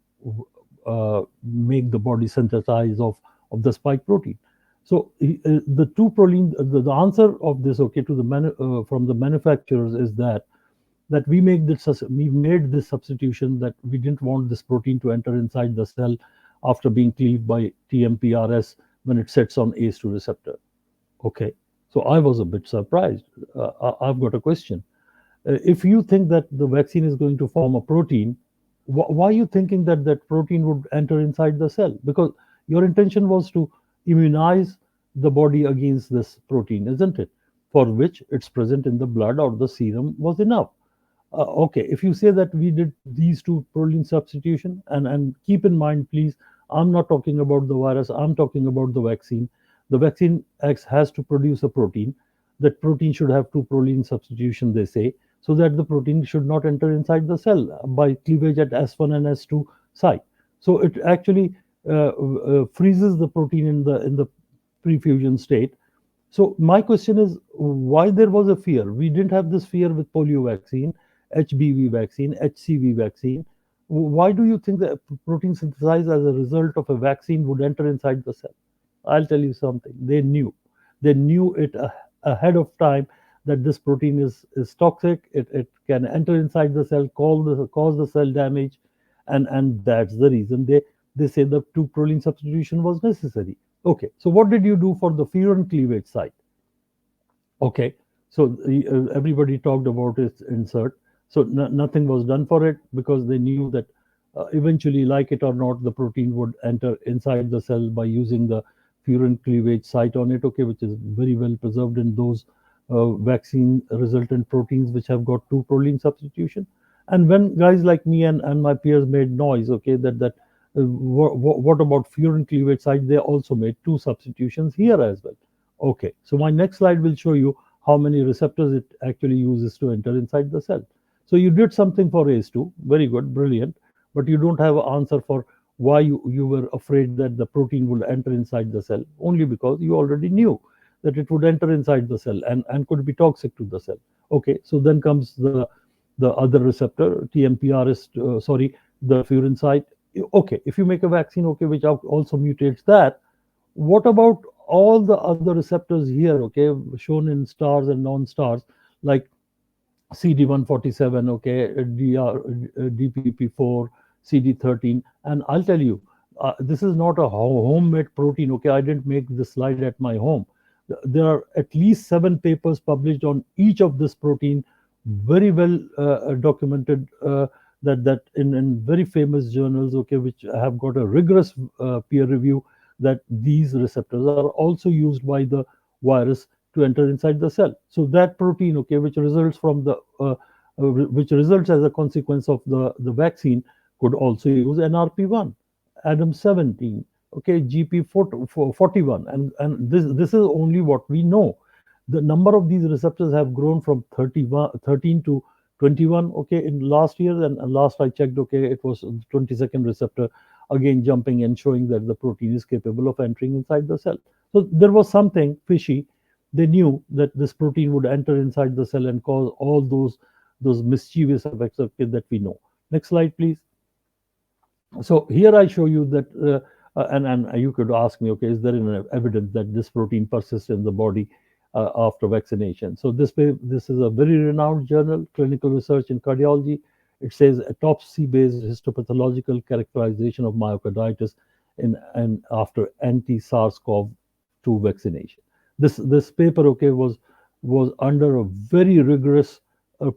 make the body synthesize of the spike protein. So the two proline, the answer of this, okay, to the from the manufacturers is that we made this substitution, that we didn't want this protein to enter inside the cell after being cleaved by TMPRS when it sets on ACE2 receptor. Okay, so I was a bit surprised. I've got a question. If you think that the vaccine is going to form a protein, why are you thinking that that protein would enter inside the cell? Because your intention was to immunize the body against this protein, isn't it? For which it's present in the blood or the serum was enough. Okay, if you say that we did these two protein substitution, and keep in mind, please, I'm not talking about the virus, I'm talking about the vaccine. The vaccine has to produce a protein. That protein should have two protein substitution, they say, so that the protein should not enter inside the cell by cleavage at S1 and S2 site. So it actually freezes the protein in the prefusion state. So my question is, why there was a fear? We didn't have this fear with polio vaccine, HBV vaccine, HCV vaccine. Why do you think that protein synthesized as a result of a vaccine would enter inside the cell? I'll tell you something. They knew it ahead of time that this protein is toxic. It can enter inside the cell, cause the cell damage, and that's the reason they say the two proline substitution was necessary. Okay, so what did you do for the furan cleavage site? Okay, so everybody talked about its insert. So nothing was done for it because they knew that eventually, like it or not, the protein would enter inside the cell by using the furan cleavage site on it, okay, which is very well preserved in those vaccine resultant proteins which have got two proline substitution. And when guys like me and my peers made noise, okay, that what about furan cleavage site? They also made two substitutions here as well. Okay, so my next slide will show you how many receptors it actually uses to enter inside the cell. So you did something for ACE2, very good, brilliant, but you don't have an answer for why you were afraid that the protein would enter inside the cell, only because you already knew that it would enter inside the cell and could be toxic to the cell. Okay, so then comes the other receptor, TMPRS, the furin site. Okay, if you make a vaccine, okay, which also mutates that, what about all the other receptors here, okay, shown in stars and non-stars, like CD147, okay, DPP4, CD13, and I'll tell you, this is not a homemade protein, okay, I didn't make this slide at my home. There are at least 7 papers published on each of this protein, very well documented, that in very famous journals, okay, which have got a rigorous peer review, that these receptors are also used by the virus to enter inside the cell. So that protein, okay, which results from which results as a consequence of the vaccine, could also use NRP1, ADAM17, okay, GP41, and this is only what we know. The number of these receptors have grown from 13 to 21, okay, in last year, and last I checked, okay, it was the 22nd receptor again jumping and showing that the protein is capable of entering inside the cell. So there was something fishy. They knew that this protein would enter inside the cell and cause all those mischievous effects, okay, that we know. Next slide, please. So here I show you that, and you could ask me, okay, is there any evidence that this protein persists in the body after vaccination? So this is a very renowned journal, Clinical Research in Cardiology. It says autopsy-based histopathological characterization of myocarditis in after anti-SARS-CoV-2 vaccination. This paper, okay, was under a very rigorous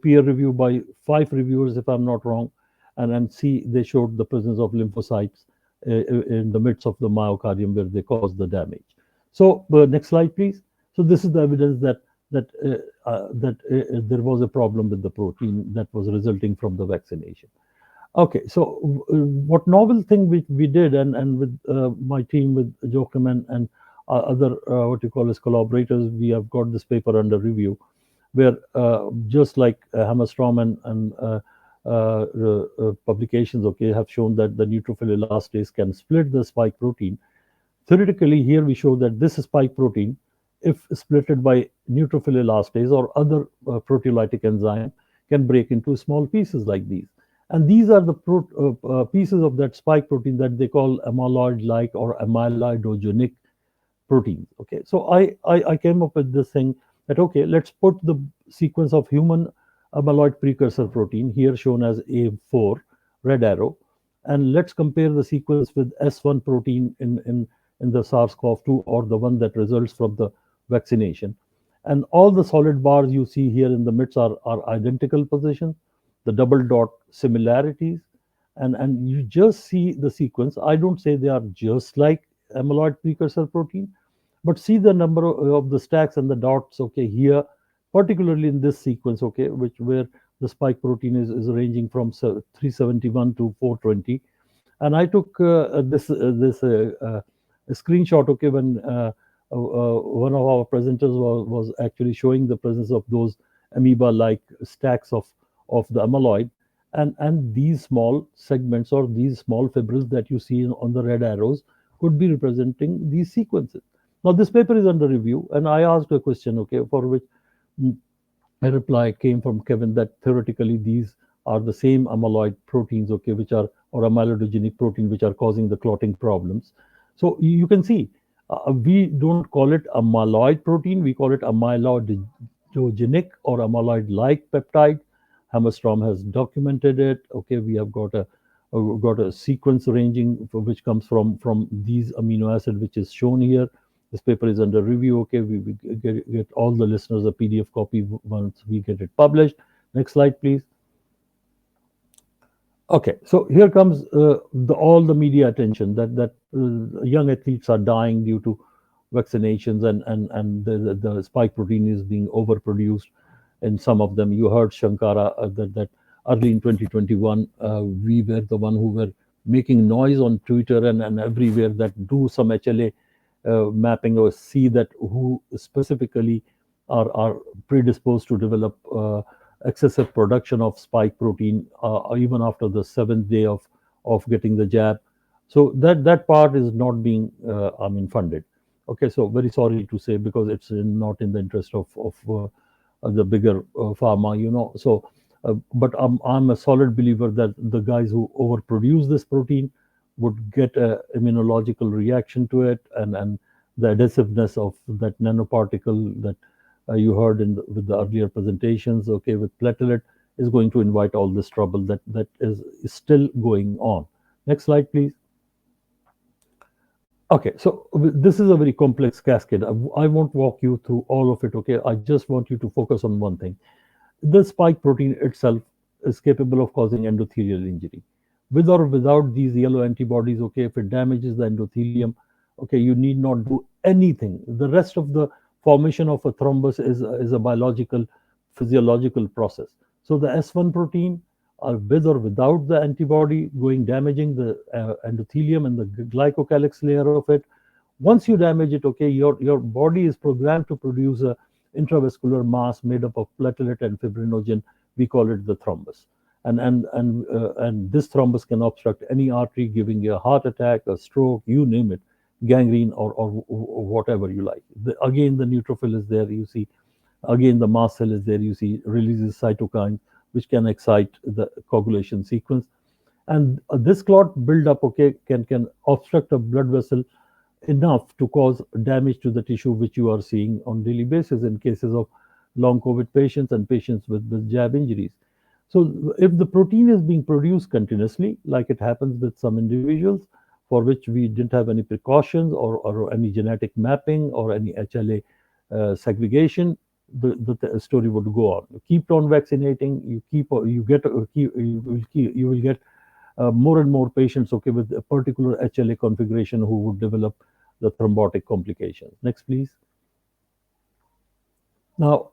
peer review by 5 reviewers, if I'm not wrong, and see, they showed the presence of lymphocytes in the midst of the myocardium where they caused the damage. So next slide, please. So this is the evidence that there was a problem with the protein that was resulting from the vaccination. Okay, so what novel thing we did, and with my team, with Joachim and other what you call as collaborators, we have got this paper under review, where just like Hammerstrom and publications, okay, have shown that the neutrophil elastase can split the spike protein. Theoretically, here we show that this spike protein, if splitted by neutrophil elastase or other proteolytic enzyme, can break into small pieces like these. And these are the pieces of that spike protein that they call amyloid-like or amyloidogenic proteins. Okay, so I came up with this thing that, okay, let's put the sequence of human amyloid precursor protein, here shown as A4, red arrow, and let's compare the sequence with S1 protein in the SARS-CoV-2, or the one that results from the vaccination. And all the solid bars you see here in the midst are identical positions, the double dot similarities, and you just see the sequence. I don't say they are just like amyloid precursor protein, but see the number of the stacks and the dots, okay, here, particularly in this sequence, okay, where the spike protein is ranging from 371 to 420. And I took this screenshot, okay, when one of our presenters was actually showing the presence of those amoeba-like stacks of the amyloid. and these small segments or these small fibrils that you see on the red arrows could be representing these sequences. Now this paper is under review, and I asked a question, okay, for which a reply came from Kevin that theoretically these are the same amyloid proteins, okay, which are or amyloidogenic protein which are causing the clotting problems. So you can see we don't call it amyloid protein, we call it amyloidogenic or amyloid-like peptide. Hammerstrom has documented it. Okay, we have got a sequence ranging for which comes from these amino acid, which is shown here. This paper is under review. Okay, we get all the listeners a PDF copy once we get it published. Next slide, please. Okay, so here comes all the media attention that young athletes are dying due to vaccinations, and the spike protein is being overproduced in some of them. You heard Shankara that early in 2021 we were the one who were making noise on Twitter and everywhere that do some HLA mapping or see that who specifically are predisposed to develop excessive production of spike protein even after the 7th day of getting the jab. So that part is not being funded. Okay, so very sorry to say, because it's not in the interest of the bigger pharma, So, but I'm a solid believer that the guys who overproduce this protein would get a immunological reaction to it, and the adhesiveness of that nanoparticle that you heard with the earlier presentations, okay, with platelet, is going to invite all this trouble that is still going on. Next slide, please. Okay, so this is a very complex cascade. I won't walk you through all of it, okay? I just want you to focus on one thing. The spike protein itself is capable of causing endothelial injury. With or without these yellow antibodies, okay, if it damages the endothelium, okay, you need not do anything. The rest of the formation of a thrombus is a biological, physiological process. So the S1 protein, with or without the antibody going damaging the endothelium and the glycocalyx layer of it, once you damage it, okay, your body is programmed to produce a intravascular mass made up of platelet and fibrinogen. We call it the thrombus, and this thrombus can obstruct any artery, giving you a heart attack, a stroke, you name it, gangrene, or whatever you like. Again, the neutrophil is there. You see, again the mast cell is there. You see, releases cytokine which can excite the coagulation sequence, and this clot buildup, okay, can obstruct a blood vessel enough to cause damage to the tissue, which you are seeing on daily basis in cases of long COVID patients and patients with jab injuries. So if the protein is being produced continuously, like it happens with some individuals for which we didn't have any precautions or any genetic mapping or any HLA segregation, the story would go on. You keep on vaccinating, you will get more and more patients, okay, with a particular HLA configuration who would develop the thrombotic complications. Next, please. Now,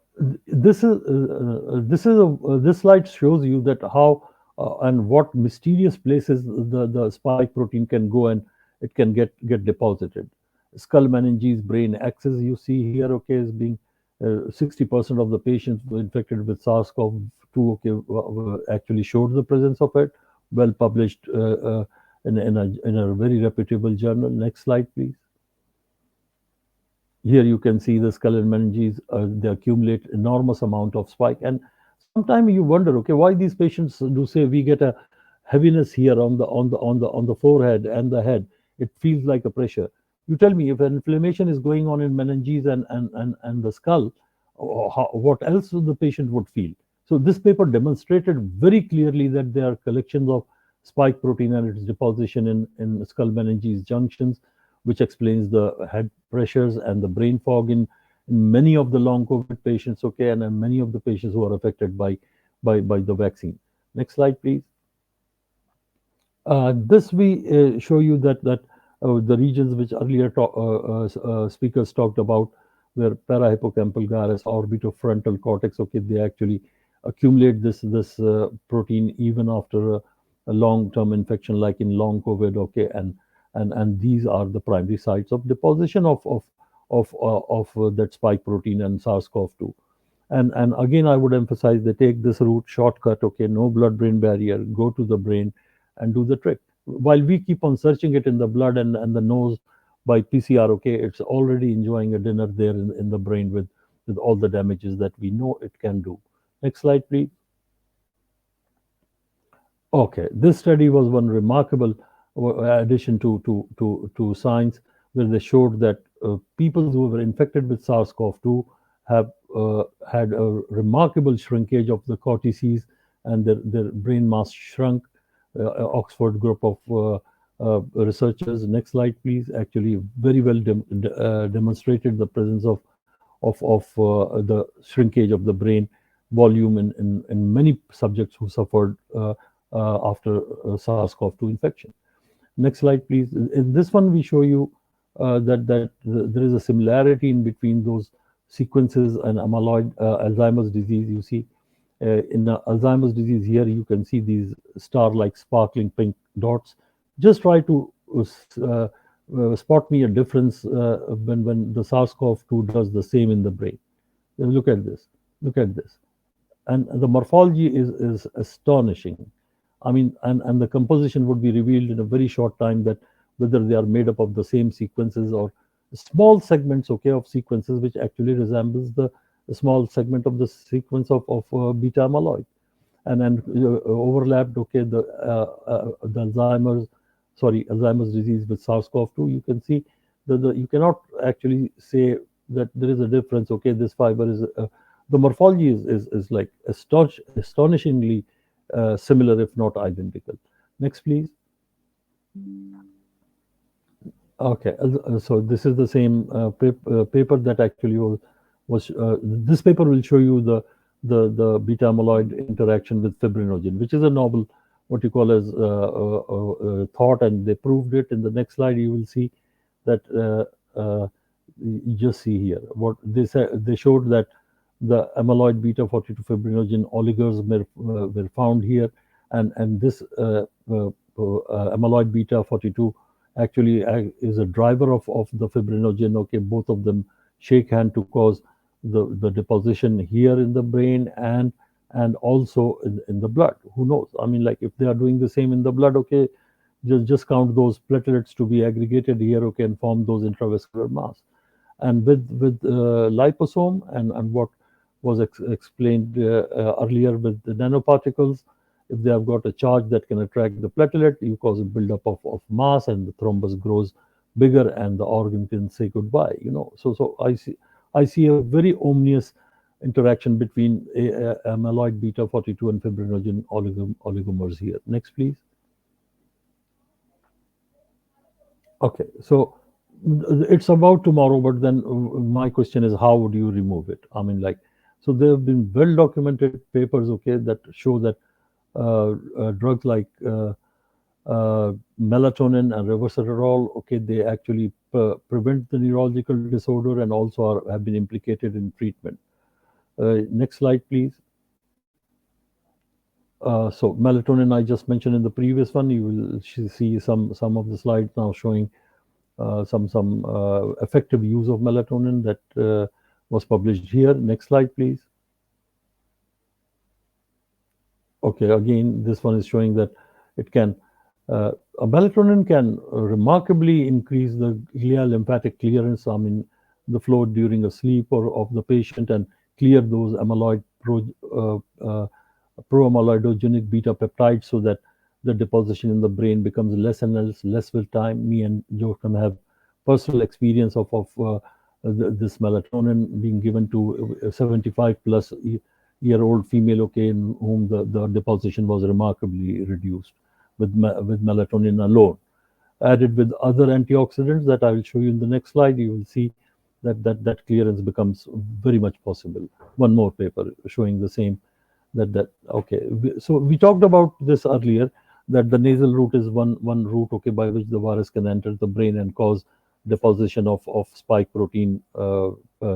this slide shows you that how and what mysterious places the spike protein can go, and it can get deposited. Skull meninges, brain axis, you see here, okay, is being 60% of the patients were infected with SARS-CoV-2, okay, actually showed the presence of it. Well published in a very reputable journal. Next slide, please. Here you can see the skull and meninges. They accumulate enormous amount of spike, and sometimes you wonder, okay, why these patients do say we get a heaviness here on the forehead and the head. It feels like a pressure. You tell me, if an inflammation is going on in meninges and the skull, what else the patient would feel? So this paper demonstrated very clearly that there are collections of spike protein and its deposition in skull meninges junctions, which explains the head pressures and the brain fog in many of the long COVID patients, okay, and many of the patients who are affected by the vaccine. Next slide, please. This we show you that the regions which earlier speakers talked about, where parahippocampal gyrus, orbitofrontal cortex, okay, they actually accumulate this protein even after a long-term infection, like in long COVID, okay, and these are the primary sites of deposition of that spike protein and SARS-CoV-2. And again, I would emphasize they take this route shortcut. Okay, no blood-brain barrier. Go to the brain and do the trick. While we keep on searching it in the blood and the nose by PCR, okay, it's already enjoying a dinner there in the brain with all the damages that we know it can do. Next slide, please. Okay, this study was one remarkable addition to science, where they showed that people who were infected with SARS-CoV-2 have had a remarkable shrinkage of the cortices, and their brain mass shrunk. Oxford group of researchers. Next slide, please. Actually, very well demonstrated the presence of the shrinkage of the brain volume in many subjects who suffered after SARS-CoV-2 infection. Next slide, please. In this one, we show you that there is a similarity in between those sequences and amyloid Alzheimer's disease. You see, in Alzheimer's disease here, you can see these star-like sparkling pink dots. Just try to spot me a difference when the SARS-CoV-2 does the same in the brain. Look at this. Look at this. And the morphology is astonishing. I mean, and the composition would be revealed in a very short time, that whether they are made up of the same sequences or small segments, okay, of sequences which actually resembles the small segment of the sequence of beta amyloid, and overlapped, okay, the Alzheimer's disease with SARS-CoV-2. You can see that you cannot actually say that there is a difference. Okay, this fiber is the morphology is like astonishingly similar, if not identical. Next, please. Okay, so this is the same paper that actually was this paper will show you the beta amyloid interaction with fibrinogen, which is a novel, what you call as thought, and they proved it. In the next slide, you will see that you just see here what they said. They showed that the amyloid beta 42 fibrinogen oligos were found here, and this amyloid beta 42 actually is a driver of the fibrinogen. Okay, both of them shake hand to cause the deposition here in the brain and also in the blood. Who knows? I mean, like if they are doing the same in the blood, okay, just count those platelets to be aggregated here, okay, and form those intravascular mass. And with liposome and what was explained earlier with the nanoparticles, if they have got a charge that can attract the platelet, you cause a buildup of mass, and the thrombus grows bigger, and the organ can say goodbye. You know, so I see a very ominous interaction between amyloid beta 42 and fibrinogen oligomers here. Next, please. Okay, so it's about tomorrow, but then my question is, how would you remove it? I mean, like, so there have been well documented papers, okay, that show that drugs like melatonin and resveratrol, okay, they actually prevent the neurological disorder and also have been implicated in treatment. Next slide, please. So melatonin, I just mentioned in the previous one. You will see some of the slides now showing some effective use of melatonin that was published here. Next slide, please. Okay, again, this one is showing that it can, melatonin can remarkably increase the glial lymphatic clearance, I mean, the flow during a sleep or of the patient, and clear those amyloid pro-amyloidogenic beta peptides, so that the deposition in the brain becomes less and less with time. Me and Joe can have personal experience of this melatonin being given to 75 plus year old female, okay, in whom the deposition was remarkably reduced with melatonin alone. Added with other antioxidants that I will show you in the next slide, you will see that clearance becomes very much possible. One more paper showing the same. Okay. So we talked about this earlier, that the nasal route is one route, okay, by which the virus can enter the brain and cause deposition of spike protein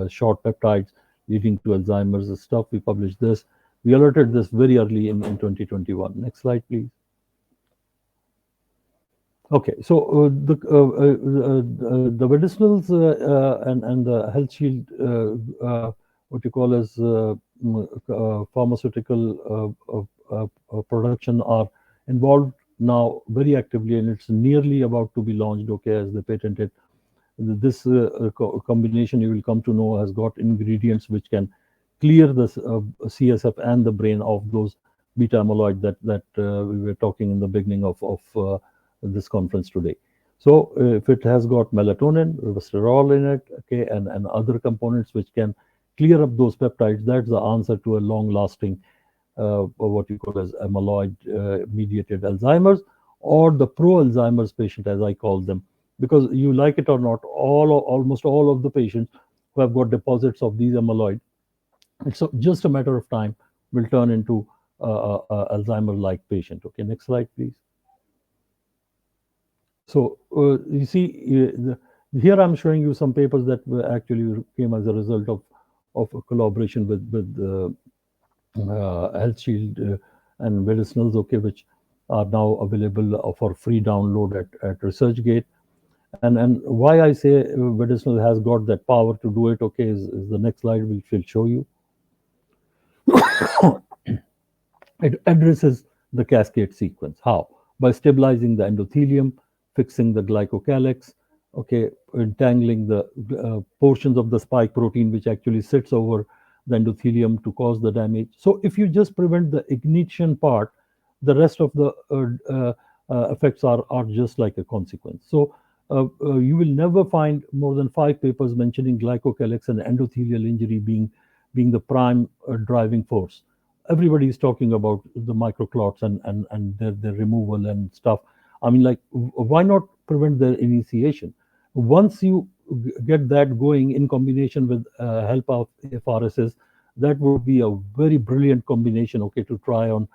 short peptides, leading to Alzheimer's stuff. We published this. We alerted this very early in 2021. Next slide, please. Okay, so the medicinals and the health shield what you call as pharmaceutical production are involved now very actively, and it's nearly about to be launched, okay, as they patented. This combination, you will come to know, has got ingredients which can clear the CSF and the brain of those beta amyloid that we were talking in the beginning of this conference today. So if it has got melatonin, resveratrol in it, okay, and other components which can clear up those peptides, that's the answer to a long-lasting what you call as amyloid mediated Alzheimer's, or the pro-Alzheimer's patient, as I call them, because you like it or not, almost all of the patients who have got deposits of these amyloid, it's just a matter of time, will turn into Alzheimer-like patient. Okay, next slide, please. So you see, here I'm showing you some papers that actually came as a result of a collaboration with Health Shield and Medicinals, okay, which are now available for free download at ResearchGate. And why I say medicinal has got that power to do it, okay, is the next slide which will show you. It addresses the cascade sequence. How? By stabilizing the endothelium, fixing the glycocalyx, okay, entangling the portions of the spike protein which actually sits over the endothelium to cause the damage. So if you just prevent the ignition part, the rest of the effects are just like a consequence. So you will never find more than 5 papers mentioning glycocalyx and endothelial injury being the prime driving force. Everybody is talking about the microclots and their removal and stuff. I mean, like, why not prevent their initiation? Once you get that going in combination with help of FRSs, that would be a very brilliant combination, okay, to try on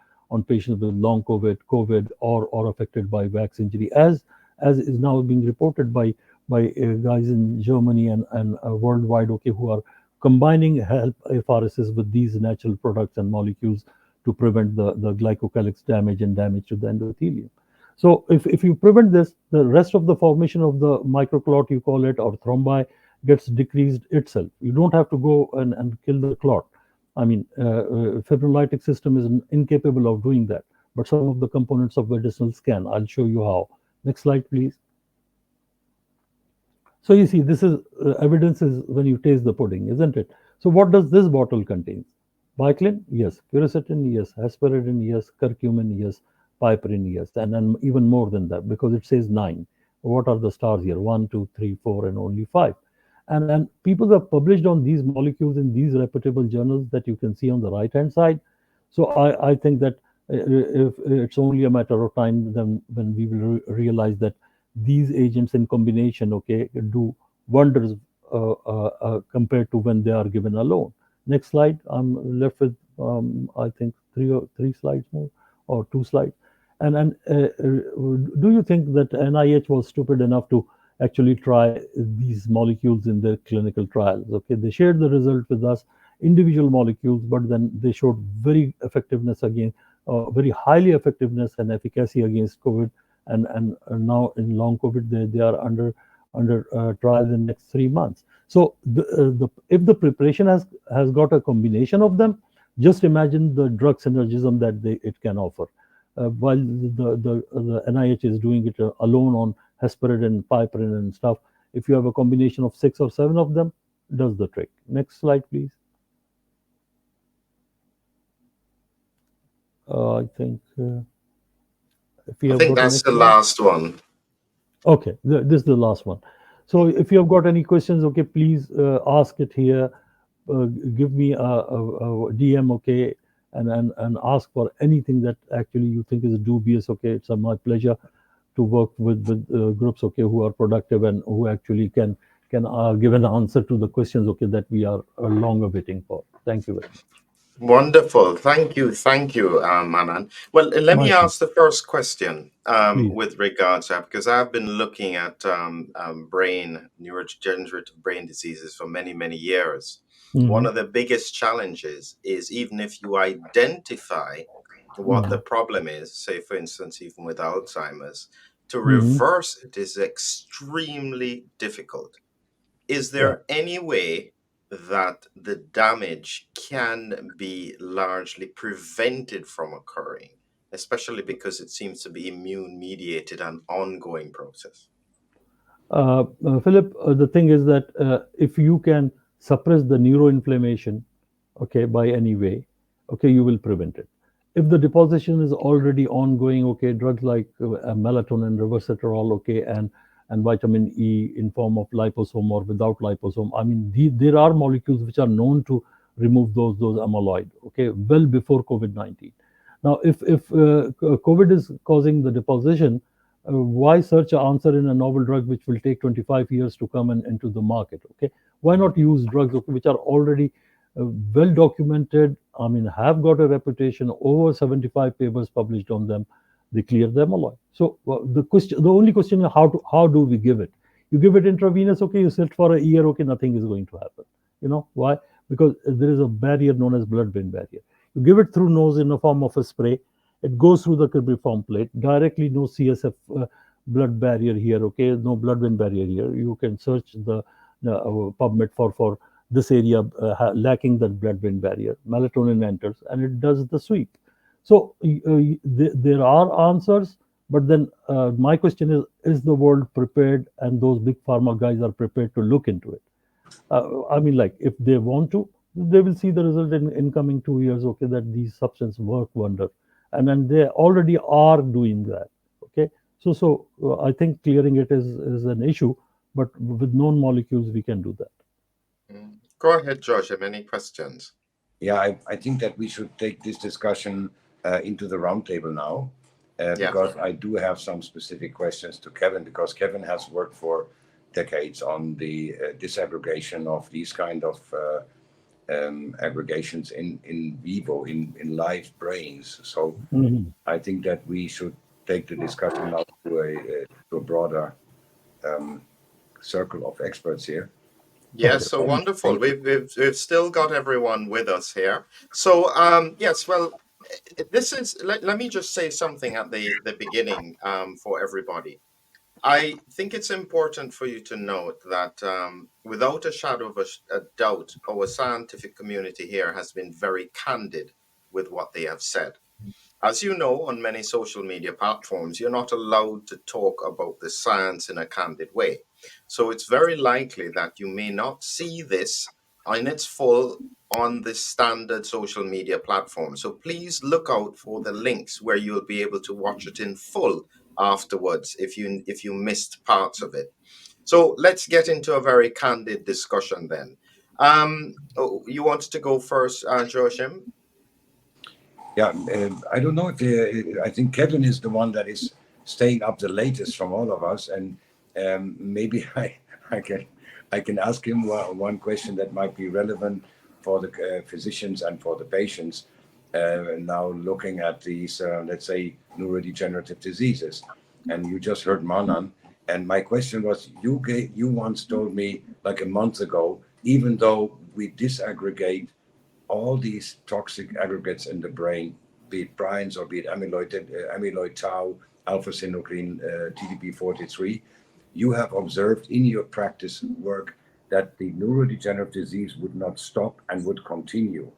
patients with long COVID, or affected by wax injury, as is now being reported by guys in Germany and worldwide, okay, who are combining help FRSs with these natural products and molecules to prevent the glycocalyx damage and damage to the endothelium. So if you prevent this, the rest of the formation of the microclot, you call it, or thrombi, gets decreased itself. You don't have to go and kill the clot. I mean, fibrinolytic system is incapable of doing that, but some of the components of medicinals can. I'll show you how. Next slide, please. So you see, this is evidence is when you taste the pudding, isn't it? So what does this bottle contain? Biclin, yes. Quercetin, yes. Hesperidin, yes. Curcumin, yes. Piperine, yes. And even more than that, because it says 9. What are the stars here? 1, 2, 3, 4, and only 5. And people have published on these molecules in these reputable journals that you can see on the right-hand side. So I think that if it's only a matter of time then when we will realize that these agents in combination, okay, do wonders compared to when they are given alone. Next slide. I'm left with I think three slides more, or 2 slides. And do you think that NIH was stupid enough to actually try these molecules in their clinical trials? Okay, they shared the result with us, individual molecules, but then they showed very effectiveness again, very highly effectiveness and efficacy against COVID, and now in long COVID they are under trial in the next 3 months. So if the preparation has got a combination of them, just imagine the drug synergism that it can offer. While the NIH is doing it alone on hesperidin, piperine, and stuff, if you have a combination of 6 or 7 of them, does the trick. Next slide, please. I think if you I have think got that's the slide. last one. Okay, this is the last one. So if you have got any questions, okay, please ask it here. Give me a DM, okay, and ask for anything that actually you think is dubious, okay. It's my pleasure to work with groups, okay, who are productive and who actually can give an answer to the questions, okay, that we are long awaiting for. Thank you very much. Wonderful. Thank you, Manan. Well, let me My ask the first question please. with regards to that, because I've been looking at neurodegenerative brain diseases for many, many years. One Mhm, of the biggest challenges is, even if you identify what the mhm, problem is, say, for instance, even with Alzheimer's, to mhm. reverse it is extremely difficult. Is Yeah. there any way that the damage can be largely prevented from occurring, especially because it seems to be immune mediated and ongoing process? Philip, the thing is that if you can suppress the neuroinflammation, okay, by any way, okay, you will prevent it. If the deposition is already ongoing, okay, drugs like melatonin, resveratrol, okay, and vitamin E in form of liposome or without liposome. I mean, there are molecules which are known to remove those amyloid, okay, well before COVID-19. Now, if COVID is causing the deposition, why search an answer in a novel drug which will take 25 years to come into the market? Okay, why not use drugs which are already well documented? I mean, have got a reputation. Over 75 papers published on them. They clear them a lot. So the only question is how do we give it? You give it intravenous, okay. You sit for a year, okay. Nothing is going to happen. You know why? Because there is a barrier known as blood-brain barrier. You give it through nose in the form of a spray. It goes through the cribriform plate directly. No CSF blood barrier here. Okay, no blood-brain barrier here. You can search the PubMed for this area lacking that blood-brain barrier. Melatonin enters and it does the sweep. So there are answers, but then my question is the world prepared, and those big pharma guys are prepared to look into it? I mean, like, if they want to, they will see the result in coming 2 years, okay, that these substances work wonder. And then they already are doing that, okay. So I think clearing it is an issue, but with known molecules, we can do that. Go ahead, George. Have any questions? Yeah, I think that we should take this discussion into the roundtable now, because I do have some specific questions to Kevin, because Kevin has worked for decades on the disaggregation of these kind of aggregations in vivo, in live brains. So I think that we should take the discussion now to a broader circle of experts here. Yes, so wonderful. We've still got everyone with us here. So yes, well, this is let me just say something at the beginning for everybody. I think it's important for you to note that without a shadow of a doubt, our scientific community here has been very candid with what they have said. As you know, on many social media platforms, you're not allowed to talk about the science in a candid way. So it's very likely that you may not see this in its full on the standard social media platform. So please look out for the links where you'll be able to watch it in full afterwards if you missed parts of it. So let's get into a very candid discussion then. You wanted to go first, Joachim? Yeah, I don't know if I think Kevin is the one that is staying up the latest from all of us, and maybe I can ask him one question that might be relevant for the physicians and for the patients. Now looking at these, let's say, neurodegenerative diseases, and you just heard Manan, and my question was, you once told me like a month ago, even though we disaggregate all these toxic aggregates in the brain, be it prions or be it amyloid tau, alpha synuclein, TDP43, you have observed in your practice work that the neurodegenerative disease would not stop and would continue.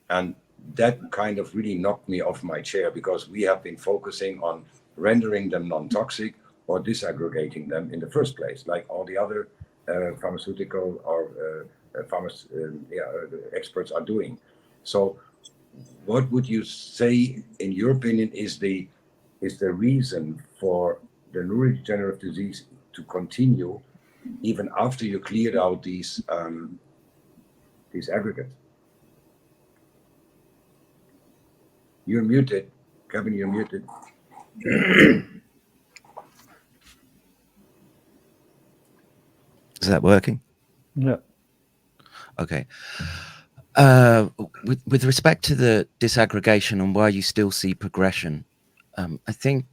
And that kind of really knocked me off my chair, because we have been focusing on rendering them non-toxic or disaggregating them in the first place, like all the other pharmaceutical or experts are doing. So what would you say, in your opinion, is the reason for the neurodegenerative disease to continue even after you cleared out these aggregates? You're muted, Kevin. You're muted. Is that working? Yeah. Okay. With respect to the disaggregation and why you still see progression, I think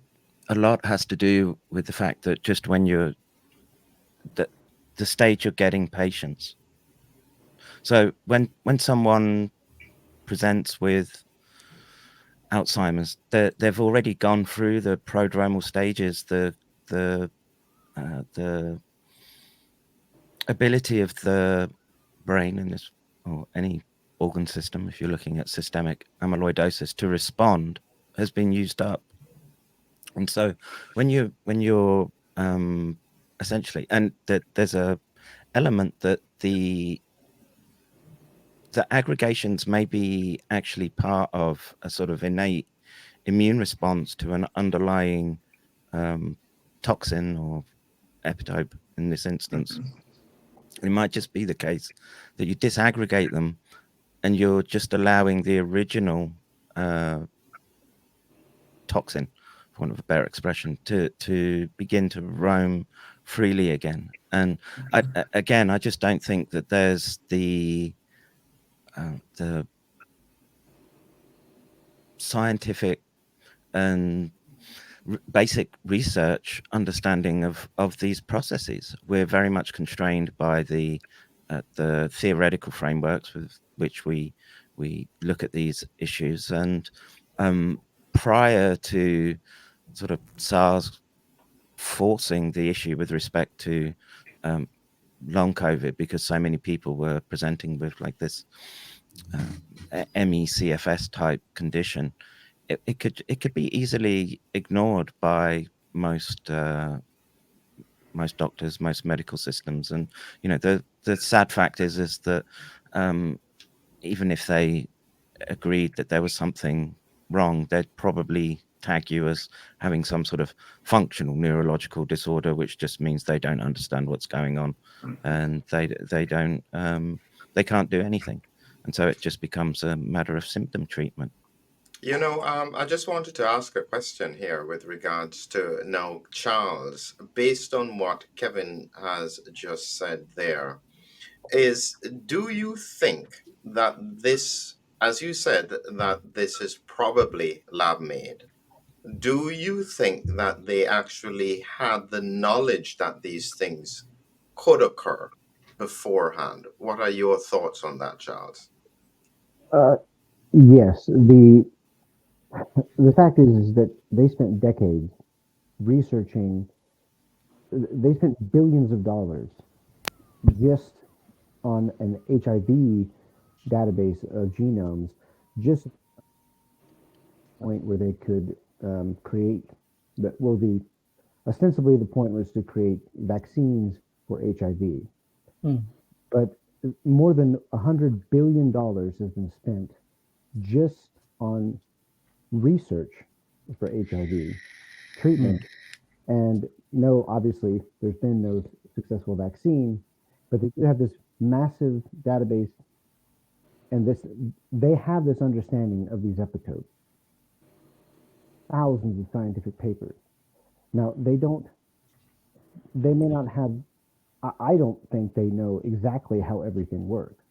a lot has to do with the fact that just when you're the stage you're getting patients. So when someone presents with Alzheimer's, they've already gone through the prodromal stages, the ability of the brain in this, or any organ system, if you're looking at systemic amyloidosis, to respond has been used up. And so when you're essentially, and that there's a element that the aggregations may be actually part of a sort of innate immune response to an underlying toxin or epitope in this instance. It might just be the case that you disaggregate them and you're just allowing the original toxin, for want of a better expression, to begin to roam freely again. And I just don't think that there's the scientific and basic research understanding of these processes. We're very much constrained by the theoretical frameworks with which we look at these issues. And prior to sort of SARS forcing the issue with respect to long COVID, because so many people were presenting with like this ME/CFS type condition, it could be easily ignored by most doctors, most medical systems. And you know, the sad fact is that even if they agreed that there was something wrong, they'd probably tag you as having some sort of functional neurological disorder, which just means they don't understand what's going on, and they don't they can't do anything, and so it just becomes a matter of symptom treatment. You know, I just wanted to ask a question here with regards to now, Charles, based on what Kevin has just said there, is do you think that this, as you said, that this is probably lab made? Do you think that they actually had the knowledge that these things could occur beforehand? What are your thoughts on that, Charles? Yes, the fact is that they spent decades researching. They spent billions of dollars just on an HIV database of genomes, just point where they could create that. Well, the ostensibly the point was to create vaccines for HIV, but more than $100 billion has been spent just on research for HIV treatment. And no, obviously, there's been no successful vaccine, but they do have this massive database, and they have this understanding of these epitopes. Thousands of scientific papers. Now, they may not have, I don't think they know exactly how everything works.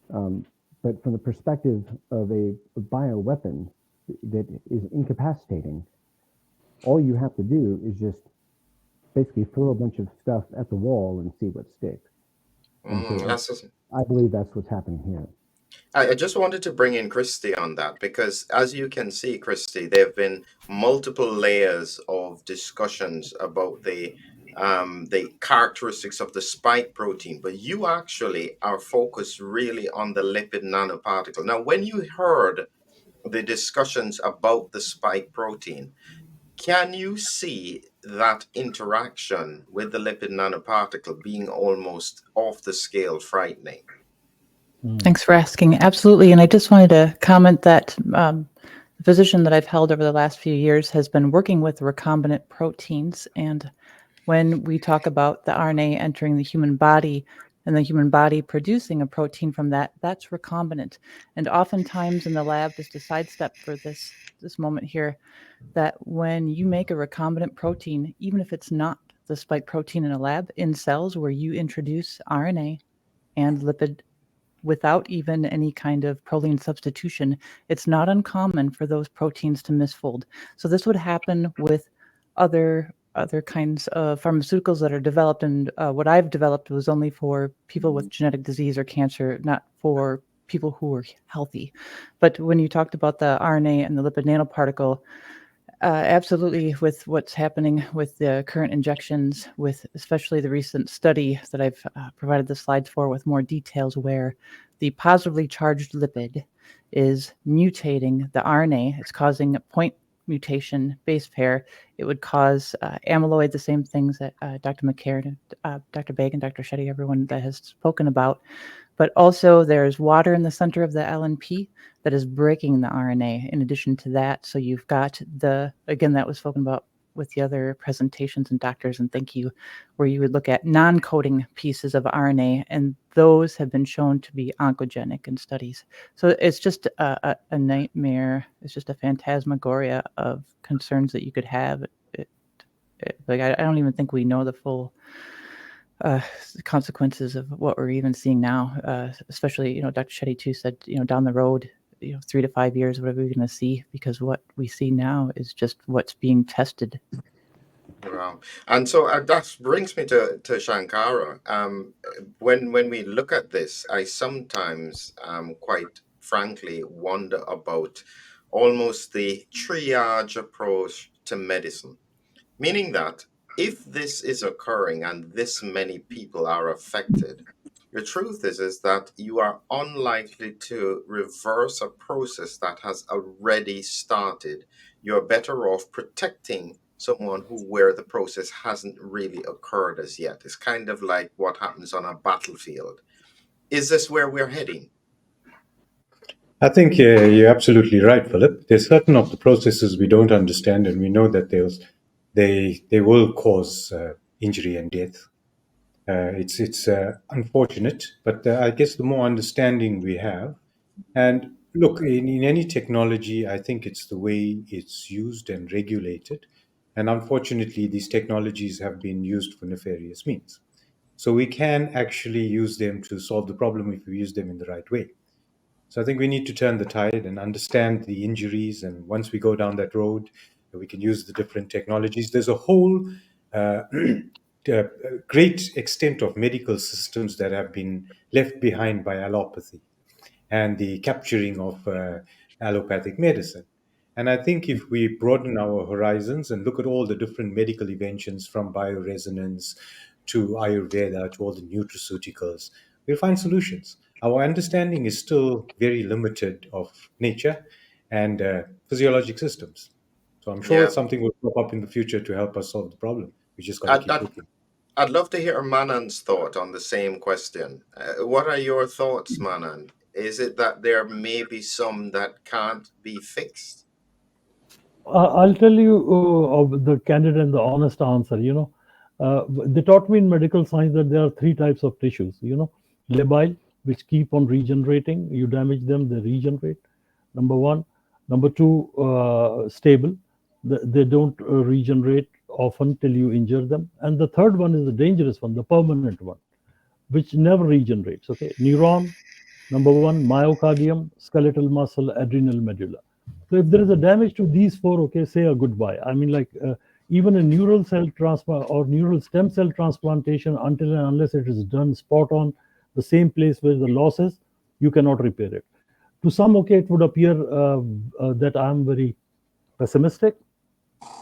But from the perspective of a bioweapon that is incapacitating, all you have to do is just basically throw a bunch of stuff at the wall and see what sticks. I believe that's what's happening here. I just wanted to bring in Christy on that because, as you can see, Christy, there have been multiple layers of discussions about the characteristics of the spike protein, but you actually are focused really on the lipid nanoparticle. Now, when you heard the discussions about the spike protein, can you see that interaction with the lipid nanoparticle being almost off the scale frightening? Thanks for asking. Absolutely. And I just wanted to comment that the position that I've held over the last few years has been working with recombinant proteins. And when we talk about the RNA entering the human body and the human body producing a protein from that, that's recombinant. And oftentimes in the lab, just a sidestep for this moment here, that when you make a recombinant protein, even if it's not the spike protein in a lab, in cells where you introduce RNA and lipid without even any kind of protein substitution, it's not uncommon for those proteins to misfold. So this would happen with other kinds of pharmaceuticals that are developed, and what I've developed was only for people with genetic disease or cancer, not for people who are healthy. But when you talked about the RNA and the lipid nanoparticle, Absolutely, with what's happening with the current injections, with especially the recent study that I've provided the slides for with more details, where the positively charged lipid is mutating the RNA. It's causing a point mutation base pair. It would cause amyloid, the same things that Dr. McCarran, Dr. Begg, and Dr. Shetty, everyone that has spoken about. But also there's water in the center of the LNP that is breaking the RNA in addition to that. So you've got again, that was spoken about with the other presentations and doctors, and thank you, where you would look at non-coding pieces of RNA, and those have been shown to be oncogenic in studies. So it's just a nightmare. It's just a phantasmagoria of concerns that you could have. Like I don't even think we know the full consequences of what we're even seeing now, especially, Dr. Shetty too said, down the road, 3 to 5 years, what are we going to see? Because what we see now is just what's being tested. Wow. And so that brings me to Shankara. When we look at this, I sometimes, quite frankly, wonder about almost the triage approach to medicine. Meaning that if this is occurring and this many people are affected, the truth is that you are unlikely to reverse a process that has already started. You're better off protecting someone where the process hasn't really occurred as yet. It's kind of like what happens on a battlefield. Is this where we're heading? I think you're absolutely right, Philip. There's certain of the processes we don't understand, and we know that they will cause injury and death. It's unfortunate, but I guess the more understanding we have, and look, in any technology, I think it's the way it's used and regulated. And unfortunately, these technologies have been used for nefarious means. So we can actually use them to solve the problem if we use them in the right way. So I think we need to turn the tide and understand the injuries. And once we go down that road, we can use the different technologies. There's a whole great extent of medical systems that have been left behind by allopathy and the capturing of allopathic medicine. And I think if we broaden our horizons and look at all the different medical inventions from bioresonance to Ayurveda to all the nutraceuticals, we'll find solutions. Our understanding is still very limited of nature and physiologic systems. So I'm sure Yeah, something will pop up in the future to help us solve the problem. We just got to I'd, keep I'd, looking. I'd love to hear Manan's thought on the same question. What are your thoughts, Manan? Is it that there may be some that can't be fixed? I'll tell you of the candid and the honest answer. They taught me in medical science that there are three types of tissues. Labile, which keep on regenerating. You damage them, they regenerate. Number one. Number two, stable. They don't regenerate often till you injure them. And the third one is the dangerous one, the permanent one, which never regenerates. Okay, neuron, number one, myocardium, skeletal muscle, adrenal medulla. So if there is a damage to these four, okay, say a goodbye. I mean, like even a neural cell transplant or neural stem cell transplantation, until and unless it is done spot on the same place where the loss is, you cannot repair it. To some, okay, it would appear that I'm very pessimistic,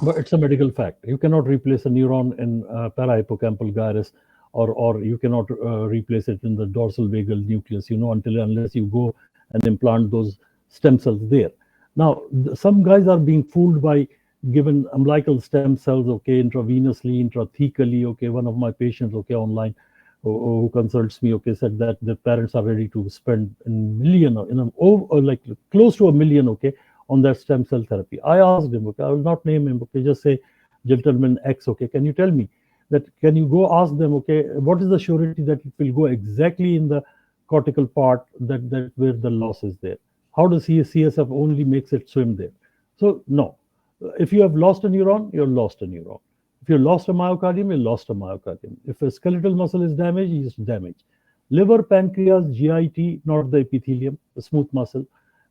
but it's a medical fact. You cannot replace a neuron in parahippocampal gyrus, or you cannot replace it in the dorsal vagal nucleus, until unless you go and implant those stem cells there. Now, some guys are being fooled by given umbilical stem cells, okay, intravenously, intrathecally, okay. One of my patients, okay, online, who consults me, okay, said that the parents are ready to spend a million, like close to $1 million, okay, on that stem cell therapy. I asked him, okay, I will not name him, okay, just say gentleman X, okay, can you tell me that, can you go ask them, okay, what is the surety that it will go exactly in the cortical part that where the loss is there? How does CSF only makes it swim there? So no, if you have lost a neuron, you're lost a neuron. If you lost a myocardium, you lost a myocardium. If a skeletal muscle is damaged, it's damaged. Liver, pancreas, GIT, not the epithelium, the smooth muscle,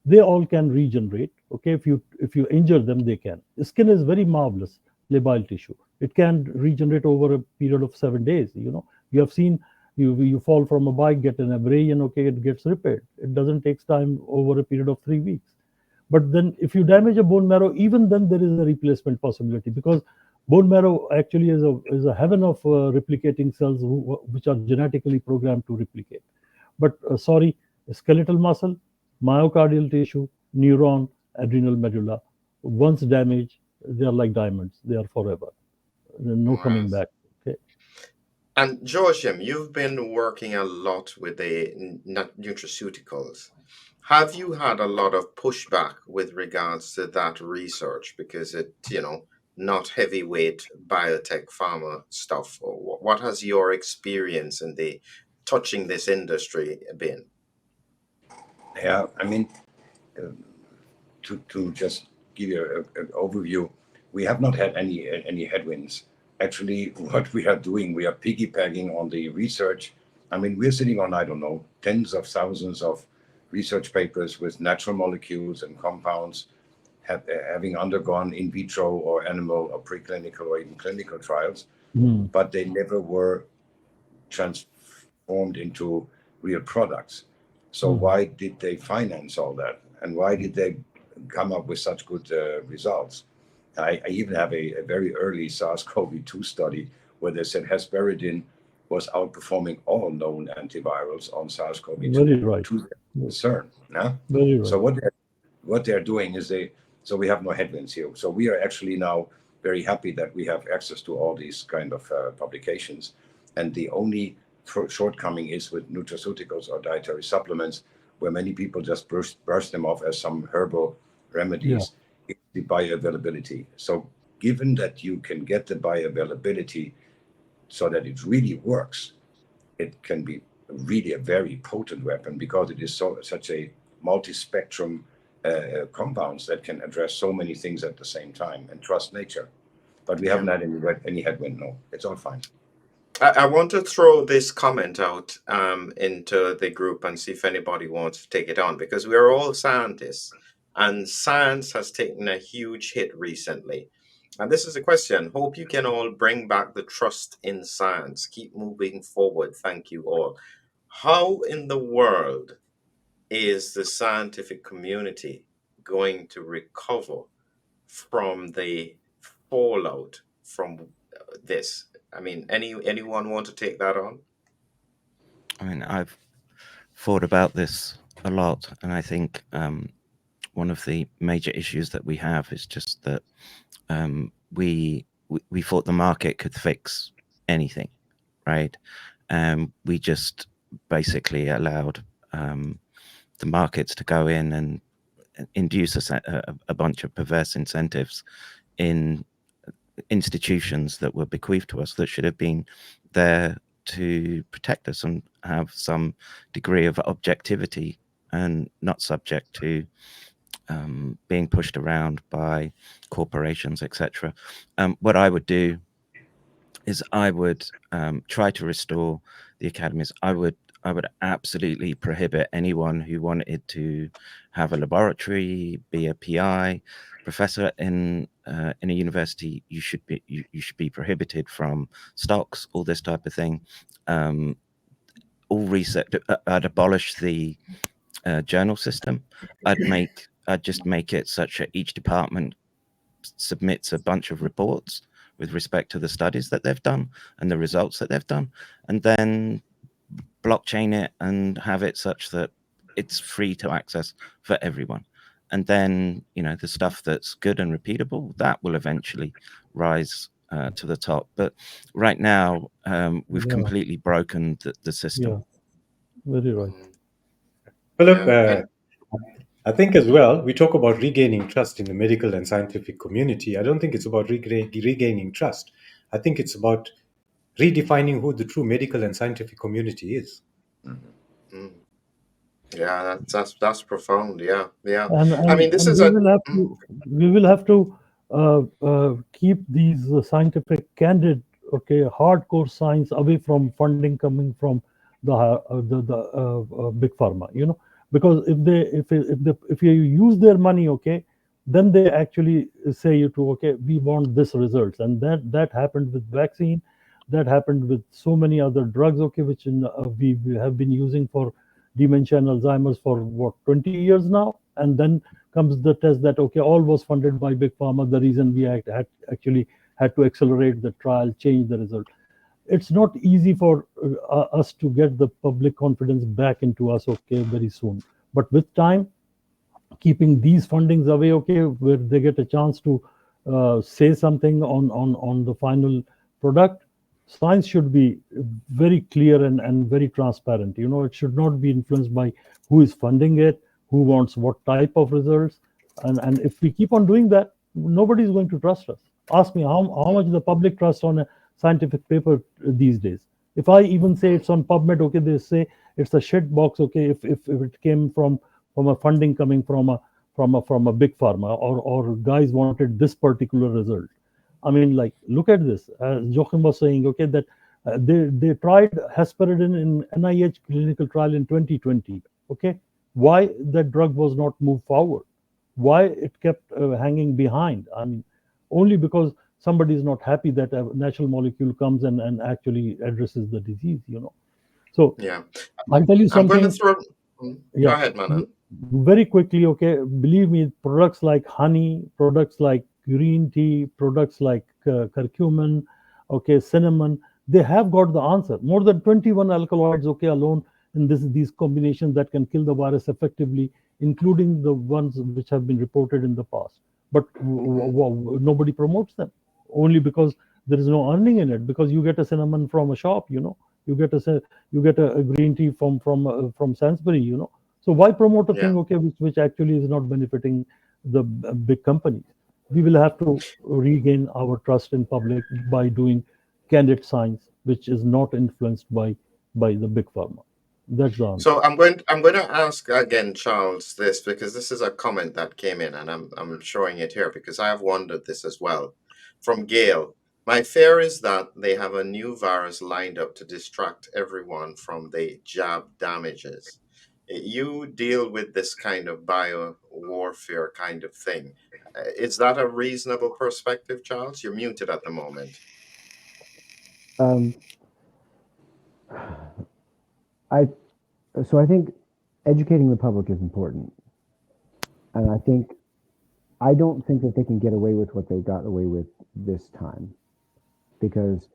they all can regenerate. Okay, if you injure them, they can. The skin is very marvelous labile tissue. It can regenerate over a period of 7 days. You have seen you fall from a bike, get an abrasion, okay, it gets repaired. It doesn't take time over a period of 3 weeks. But then if you damage a bone marrow, even then there is a replacement possibility, because bone marrow actually is a heaven of replicating cells which are genetically programmed to replicate. But sorry, skeletal muscle, myocardial tissue, neuron, adrenal medulla, once damaged, they are like diamonds. They are forever. No coming back. Okay. And Joachim, you've been working a lot with the nutraceuticals. Have you had a lot of pushback with regards to that research because not heavyweight biotech pharma stuff? Or what has your experience in the touching this industry been? Yeah, I mean, to just give you an overview, we have not had any headwinds. Actually, what we are doing, we are piggybacking on the research. I mean, we're sitting on, I don't know, tens of thousands of research papers with natural molecules and compounds having undergone in vitro or animal or preclinical or even clinical trials, but they never were transformed into real products. So why did they finance all that? And why did they come up with such good results? I even have a very early SARS-CoV-2 study where they said hesperidin was outperforming all known antivirals on SARS-CoV-2 Very right. to their concern. Yeah? Very right. So what they're doing is so we have no headwinds here. So we are actually now very happy that we have access to all these kind of publications. And the only shortcoming is with nutraceuticals or dietary supplements, where many people just brush them off as some herbal remedies. It's the bioavailability. So given that you can get the bioavailability so that it really works, it can be really a very potent weapon because it is such a multi-spectrum compounds that can address so many things at the same time, and trust nature. But we haven't had any headwind. No, it's all fine. I want to throw this comment out into the group and see if anybody wants to take it on, because we're all scientists and science has taken a huge hit recently. And this is a question. Hope you can all bring back the trust in science. Keep moving forward. Thank you all. How in the world is the scientific community going to recover from the fallout from this? I mean, anyone want to take that on? I mean, I've thought about this a lot, and I think one of the major issues that we have is just that we thought the market could fix anything, right? We just basically allowed the markets to go in and induce a bunch of perverse incentives in institutions that were bequeathed to us that should have been there to protect us and have some degree of objectivity and not subject to being pushed around by corporations, etc. What I would do is I would try to restore the academies. I would absolutely prohibit anyone who wanted to have a laboratory, be a PI, professor in a university. You should be prohibited from stocks, all this type of thing. All research. I'd abolish the journal system. I'd just make it such that each department submits a bunch of reports with respect to the studies that they've done and the results that they've done, and then blockchain it and have it such that it's free to access for everyone. And then, the stuff that's good and repeatable, that will eventually rise to the top. But right now, we've completely broken the system. Yeah, very right. Philip, I think as well, we talk about regaining trust in the medical and scientific community. I don't think it's about regaining trust. I think it's about redefining who the true medical and scientific community is. Mm. Yeah, that's profound. Yeah. And I mean, this is we will have to keep these scientific candid, hardcore science away from funding coming from the big pharma, because if you use their money, then they actually say you to, we want this results, and that happened with vaccine, that happened with so many other drugs, which we have been using for dementia and Alzheimer's for 20 years now, and then comes the test that, okay, all was funded by big pharma. The reason we actually had to accelerate the trial, change the result. It's not easy for us to get the public confidence back into us, okay, very soon. But with time, keeping these fundings away, okay, where they get a chance to say something on the final product, science should be very clear and very transparent. It should not be influenced by who is funding it, who wants what type of results. And if we keep on doing that, nobody is going to trust us. Ask me how much the public trusts on a scientific paper these days. If I even say it's on PubMed, okay, they say it's a shit box, okay, if it came from a funding coming from a big pharma, or guys wanted this particular result. I mean, like, look at this. As Joachim was saying, okay, that they tried hesperidin in NIH clinical trial in 2020. Okay, why that drug was not moved forward? Why it kept hanging behind? I mean, only because somebody is not happy that a natural molecule comes and actually addresses the disease. So Yeah. I'll tell you I'm going to something. throw. Go Yeah, ahead, Manan. very quickly, okay, believe me, products like honey, products like green tea, products like curcumin, okay, cinnamon, they have got the answer. More than 21 alkaloids, okay, alone in these combinations that can kill the virus effectively, including the ones which have been reported in the past. But nobody promotes them, only because there is no earning in it, because you get a cinnamon from a shop, you get a green tea from Sainsbury, so why promote a Yeah. thing, okay, which actually is not benefiting the big companies? We will have to regain our trust in public by doing candid science, which is not influenced by the big pharma. That's the answer. So I'm going to ask again, Charles, this because this is a comment that came in, and I'm showing it here because I have wondered this as well. From Gail, my fear is that they have a new virus lined up to distract everyone from the jab damages. You deal with this kind of bio warfare kind of thing. Is that a reasonable perspective, Charles? You're muted at the moment. Um, I so I think educating the public is important, and I don't think that they can get away with what they got away with this time, because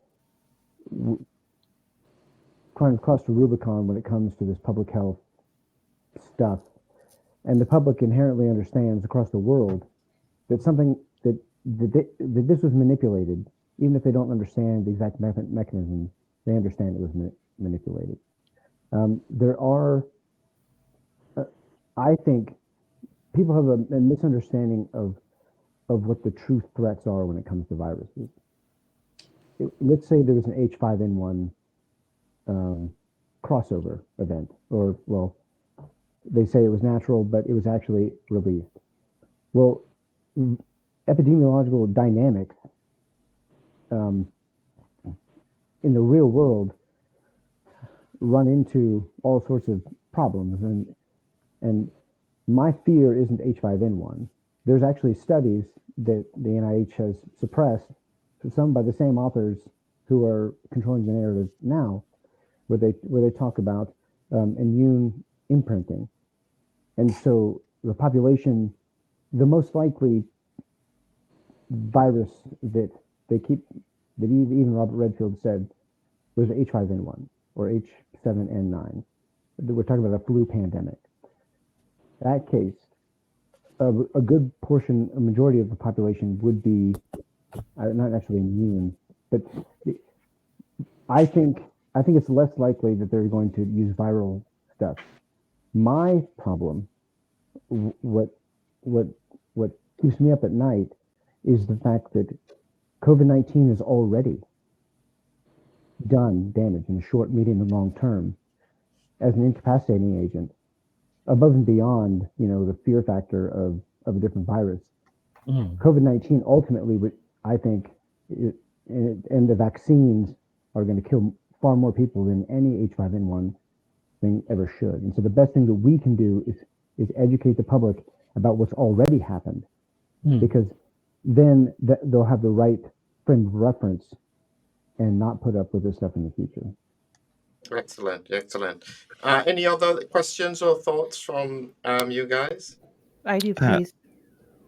trying to cross the Rubicon when it comes to this public health stuff, and the public inherently understands across the world that something that this was manipulated, even if they don't understand the exact mechanism, they understand it was manipulated. There are, I think, people have a misunderstanding of what the true threats are when it comes to viruses. Let's say there was an H5N1 crossover event, or, well, they say it was natural, but it was actually released. Well, epidemiological dynamics in the real world run into all sorts of problems, and my fear isn't H5N1. There's actually studies that the NIH has suppressed, some by the same authors who are controlling the narrative now, where they talk about immune imprinting. And so the population, the most likely virus that even Robert Redfield said was H5N1 or H7N9. We're talking about a flu pandemic. That case, a good portion, a majority of the population would be not actually immune, but I think it's less likely that they're going to use viral stuff. My problem, what keeps me up at night, is the fact that COVID-19 has already done damage in the short, medium, and long term as an incapacitating agent, above and beyond, the fear factor of a different virus. COVID-19 ultimately would, I think, and the vaccines are going to kill far more people than any H5N1 thing ever should. And so the best thing that we can do is educate the public about what's already happened, because then they'll have the right frame of reference and not put up with this stuff in the future. Excellent. Any other questions or thoughts from you guys? I do, Uh, please.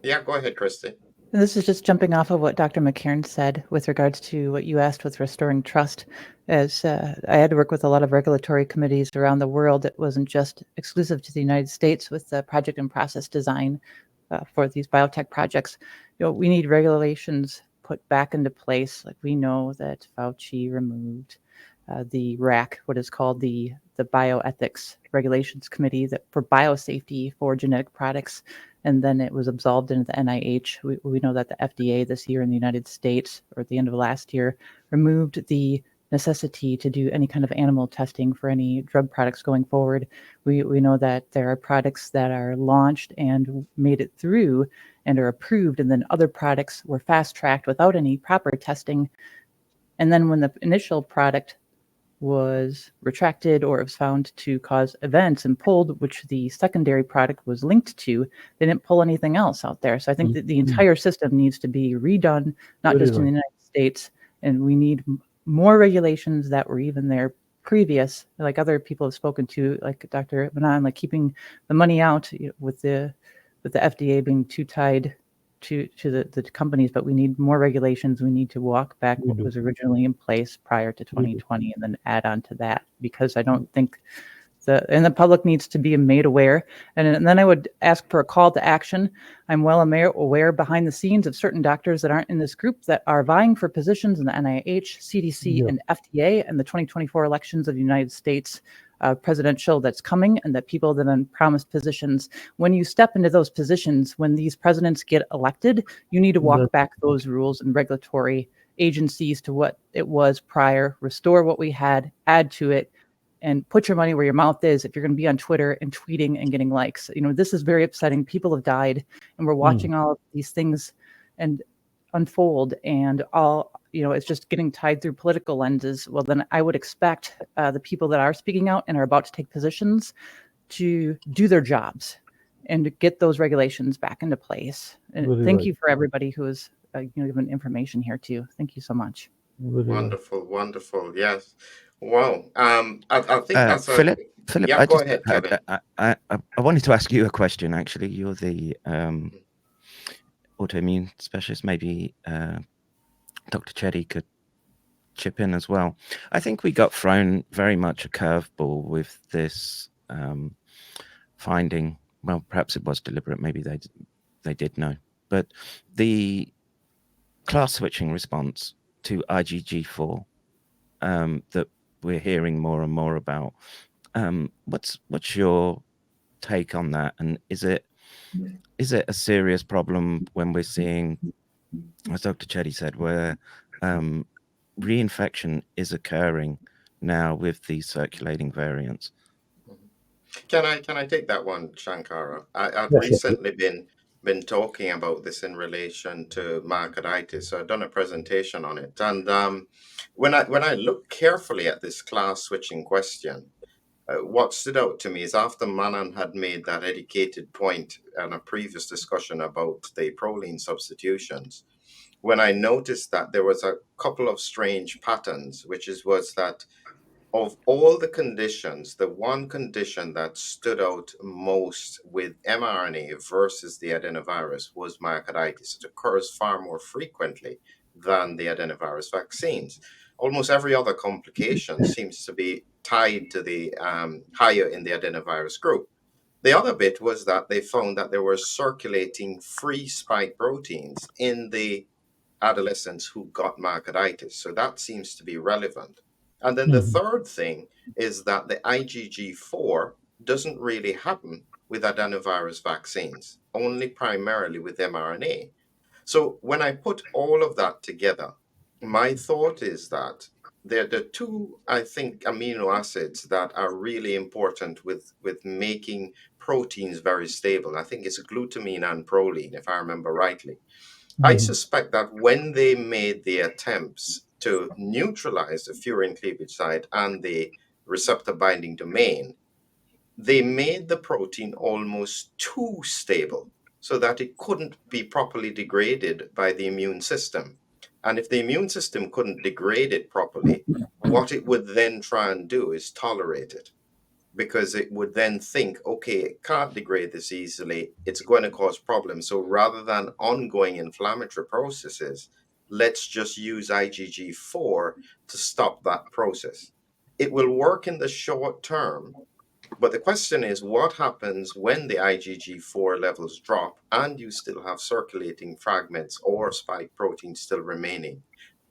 Yeah, go ahead, Christy. And this is just jumping off of what Dr. McCairn said with regards to what you asked with restoring trust. As I had to work with a lot of regulatory committees around the world, it wasn't just exclusive to the United States with the project and process design for these biotech projects. We need regulations put back into place. Like we know that Fauci removed the RAC, what is called the Bioethics Regulations Committee that for biosafety for genetic products, and then it was absolved into the NIH. We know that the FDA this year in the United States, or at the end of last year, removed the necessity to do any kind of animal testing for any drug products going forward. We know that there are products that are launched and made it through and are approved, and then other products were fast-tracked without any proper testing. And then when the initial product was retracted or it was found to cause events and pulled, which the secondary product was linked to, they didn't pull anything else out there. So I think that the entire system needs to be redone, not Very just in the right. United States. And we need more regulations that were even there previous, like other people have spoken to, like Dr. Manan, like keeping the money out with the FDA being too tied to the companies, but we need more regulations. We need to walk back We what do. was originally in place prior to We do. 2020 and then add on to that, because I don't think the public needs to be made aware. And then I would ask for a call to action. I'm well aware behind the scenes of certain doctors that aren't in this group that are vying for positions in the NIH, CDC, Yeah. and FDA and the 2024 elections of the United States presidential that's coming, and that people that have been promised positions, when you step into those positions, when these presidents get elected, you need to walk That's back those rules and regulatory agencies to what it was prior, restore what we had, add to it, and put your money where your mouth is if you're going to be on Twitter and tweeting and getting likes. This is very upsetting. People have died, and we're watching all of these things and unfold, and it's just getting tied through political lenses. Well, then I would expect the people that are speaking out and are about to take positions to do their jobs and to get those regulations back into place. And very thank right. you for everybody who has given information here too. Thank you so much. Very right. Wonderful, wonderful. Yes. Wow. I think that's a Philip, yeah. I Go just ahead, Kevin. I wanted to ask you a question. Actually, you're the autoimmune specialist. Maybe Dr. Chetty could chip in as well. I think we got thrown very much a curveball with this finding. Well, perhaps it was deliberate. Maybe they did know, but the class switching response to IgG4 that we're hearing more and more about. What's your take on that? And is it a serious problem when we're seeing, as Dr. Chetty said, where reinfection is occurring now with these circulating variants? Can I take that one, Shankara? I've Yeah, sure. recently been talking about this in relation to myocarditis. So I've done a presentation on it, and when I look carefully at this class switching question, what stood out to me is after Manan had made that educated point in a previous discussion about the proline substitutions, when I noticed that there was a couple of strange patterns, was that of all the conditions, the one condition that stood out most with mRNA versus the adenovirus was myocarditis. It occurs far more frequently than the adenovirus vaccines. Almost every other complication seems to be tied to the higher in the adenovirus group. The other bit was that they found that there were circulating free spike proteins in the adolescents who got myocarditis. So that seems to be relevant. And then the third thing is that the IgG4 doesn't really happen with adenovirus vaccines, only primarily with mRNA. So when I put all of that together, my thought is that there are two, I think, amino acids that are really important with making proteins very stable. I think it's glutamine and proline, if I remember rightly. I suspect that when they made the attempts to neutralize the furin cleavage site and the receptor binding domain, they made the protein almost too stable so that it couldn't be properly degraded by the immune system. And if the immune system couldn't degrade it properly, what it would then try and do is tolerate it. because it would then think, okay, it can't degrade this easily. It's going to cause problems. So rather than ongoing inflammatory processes, let's just use IgG4 to stop that process. It will work in the short term, but the question is, what happens when the IgG4 levels drop and you still have circulating fragments or spike protein still remaining,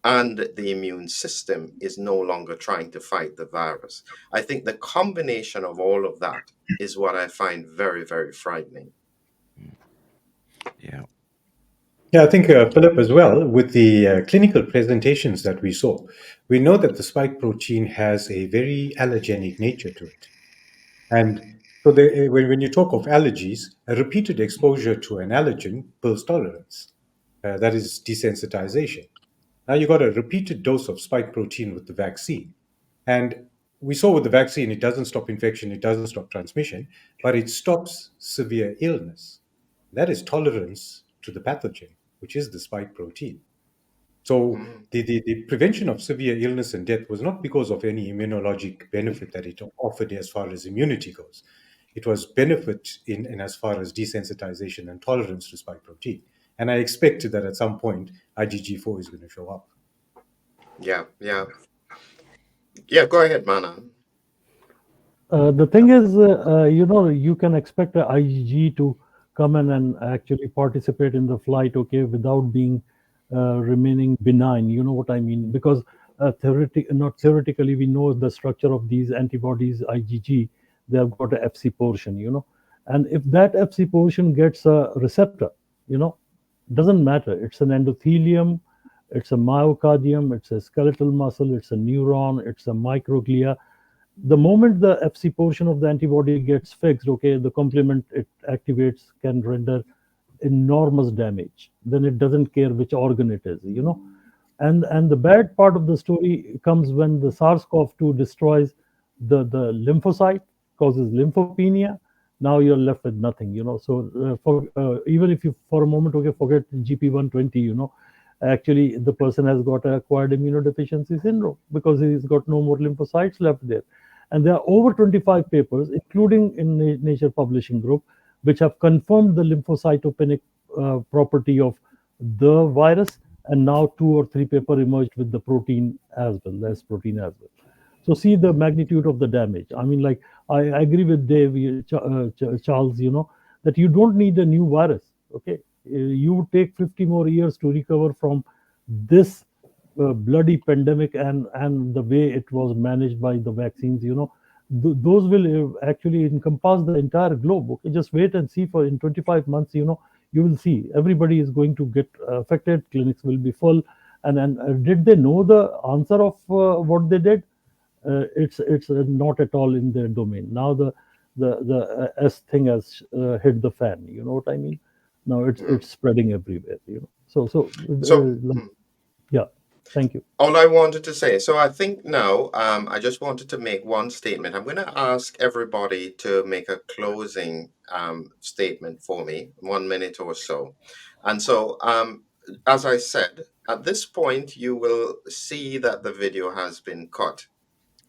and the immune system is no longer trying to fight the virus? I think the combination of all of that is what I find very, very frightening. Yeah. Yeah, I think, Philip, as well, with the clinical presentations that we saw, we know that the spike protein has a very allergenic nature to it. And so when you talk of allergies, a repeated exposure to an allergen builds tolerance. That is desensitization. Now you got a repeated dose of spike protein with the vaccine. And we saw with the vaccine, it doesn't stop infection, it doesn't stop transmission, but it stops severe illness. That is tolerance to the pathogen, which is the spike protein. So Mm, the prevention of severe illness and death was not because of any immunologic benefit that it offered as far as immunity goes. It was benefit in as far as desensitization and tolerance to spike protein. And I expect that at some point IgG4 is going to show up. yeah, yeah. Yeah, go ahead, Mana. The thing is, you can expect a IgG to come in and actually participate in the flight, okay, without being remaining benign. You know what I mean? Because not theoretically, we know the structure of these antibodies, IgG. They have got a Fc portion, and if that Fc portion gets a receptor, doesn't matter. It's an endothelium, it's a myocardium, it's a skeletal muscle, it's a neuron, it's a microglia. The moment the Fc portion of the antibody gets fixed, okay, the complement it activates can render enormous damage. Then it doesn't care which organ it is. And the bad part of the story comes when the SARS-CoV-2 destroys the lymphocyte, causes lymphopenia. Now you're left with nothing. So even if you for a moment, okay, forget GP120, actually the person has got acquired immunodeficiency syndrome because he's got no more lymphocytes left there. And there are over 25 papers, including in Nature Publishing Group, which have confirmed the lymphocytopenic property of the virus. And now 2 or 3 papers emerged with the protein as well, the S protein as well. So see the magnitude of the damage. I mean, like I agree with Dave, Charles, that you don't need a new virus. Okay, you would take 50 more years to recover from this bloody pandemic and the way it was managed by the vaccines. Those will actually encompass the entire globe. Okay, just wait and see. For in 25 months, you will see everybody is going to get affected. Clinics will be full. And did they know the answer of what they did? It's not at all in their domain. Now the S thing has hit the fan. You know what I mean? Now it's spreading everywhere. So So, yeah. Thank you. all I wanted to say, so I think now, I just wanted to make one statement. I'm going to ask everybody to make a closing statement for me, 1 minute or so. And so, as I said, at this point, you will see that the video has been cut,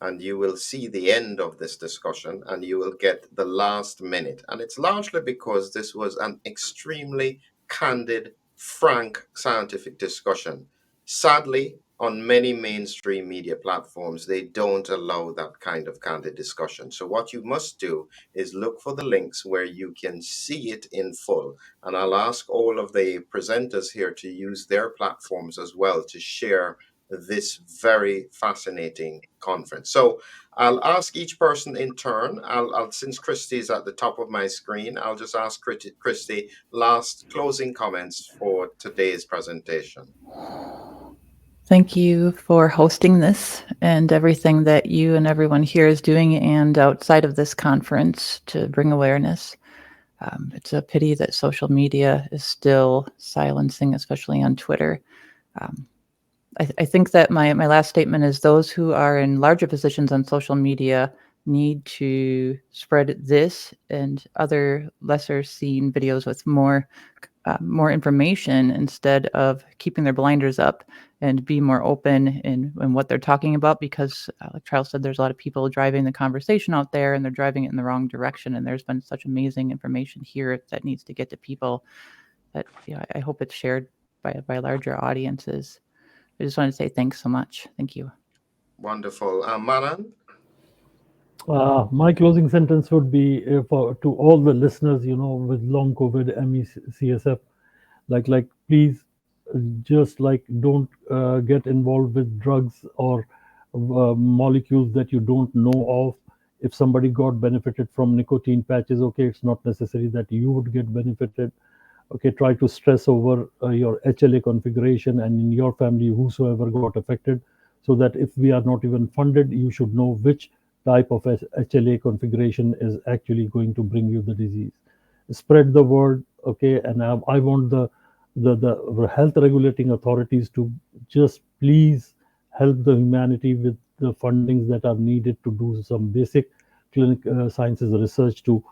and you will see the end of this discussion, and you will get the last minute. And it's largely because this was an extremely candid, frank scientific discussion. Sadly, on many mainstream media platforms, they don't allow that kind of candid discussion. So, what you must do is look for the links where you can see it in full. And I'll ask all of the presenters here to use their platforms as well to share this very fascinating conference. So I'll ask each person in turn. Since Christy is at the top of my screen, I'll just ask Christy last closing comments for today's presentation. Thank you for hosting this and everything that you and everyone here is doing and outside of this conference to bring awareness. It's a pity that social media is still silencing, especially on Twitter. I think that my last statement is those who are in larger positions on social media need to spread this and other lesser seen videos with more more information instead of keeping their blinders up, and be more open in what they're talking about, because like Charles said, there's a lot of people driving the conversation out there, and they're driving it in the wrong direction. And there's been such amazing information here that needs to get to people that I hope it's shared by larger audiences. I just want to say thanks so much. Thank you. Wonderful. Manan? My closing sentence would be to all the listeners, with long COVID, ME, CSF, like please, just like don't get involved with drugs or molecules that you don't know of. If somebody got benefited from nicotine patches, okay, it's not necessary that you would get benefited. Okay, try to stress over your HLA configuration and in your family whosoever got affected, so that if we are not even funded, you should know which type of HLA configuration is actually going to bring you the disease. Spread the word, okay, and I want the health regulating authorities to just please help the humanity with the fundings that are needed to do some basic clinical sciences research to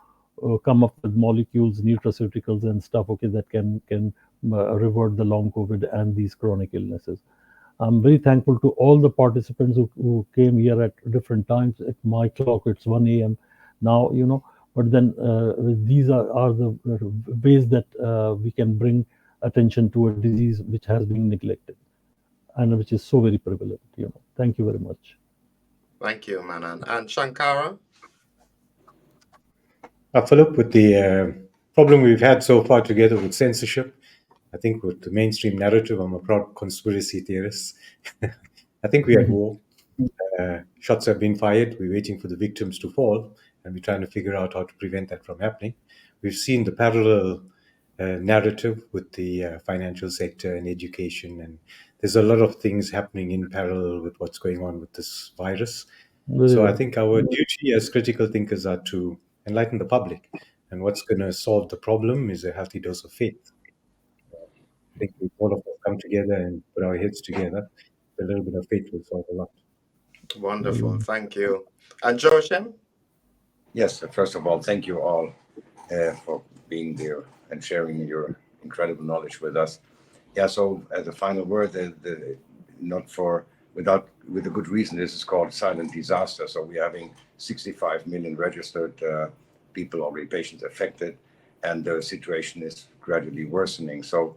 come up with molecules, nutraceuticals, and stuff. Okay, that can revert the long COVID and these chronic illnesses. I'm very thankful to all the participants who came here at different times. At my clock, it's 1 a.m. now, But then these are the ways that we can bring attention to a disease which has been neglected and which is so very prevalent. Thank you very much. Thank you, Manan. And Shankara? Philip, with the problem we've had so far together with censorship, I think with the mainstream narrative, I'm a proud conspiracy theorist. I think we're at war. Shots have been fired. We're waiting for the victims to fall, and we're trying to figure out how to prevent that from happening. We've seen the parallel narrative with the financial sector and education, and there's a lot of things happening in parallel with what's going on with this virus. So I think our duty as critical thinkers are to enlighten the public, and what's going to solve the problem is a healthy dose of faith. I think if all of us come together and put our heads together, a little bit of faith will solve a lot. Wonderful. Thank you. And Joachim? Yes, first of all, thank you all for being there and sharing your incredible knowledge with us. Yeah, so as a final word, not for without with a good reason, this is called silent disaster. So we're having 65 million registered people already, patients affected, and the situation is gradually worsening. So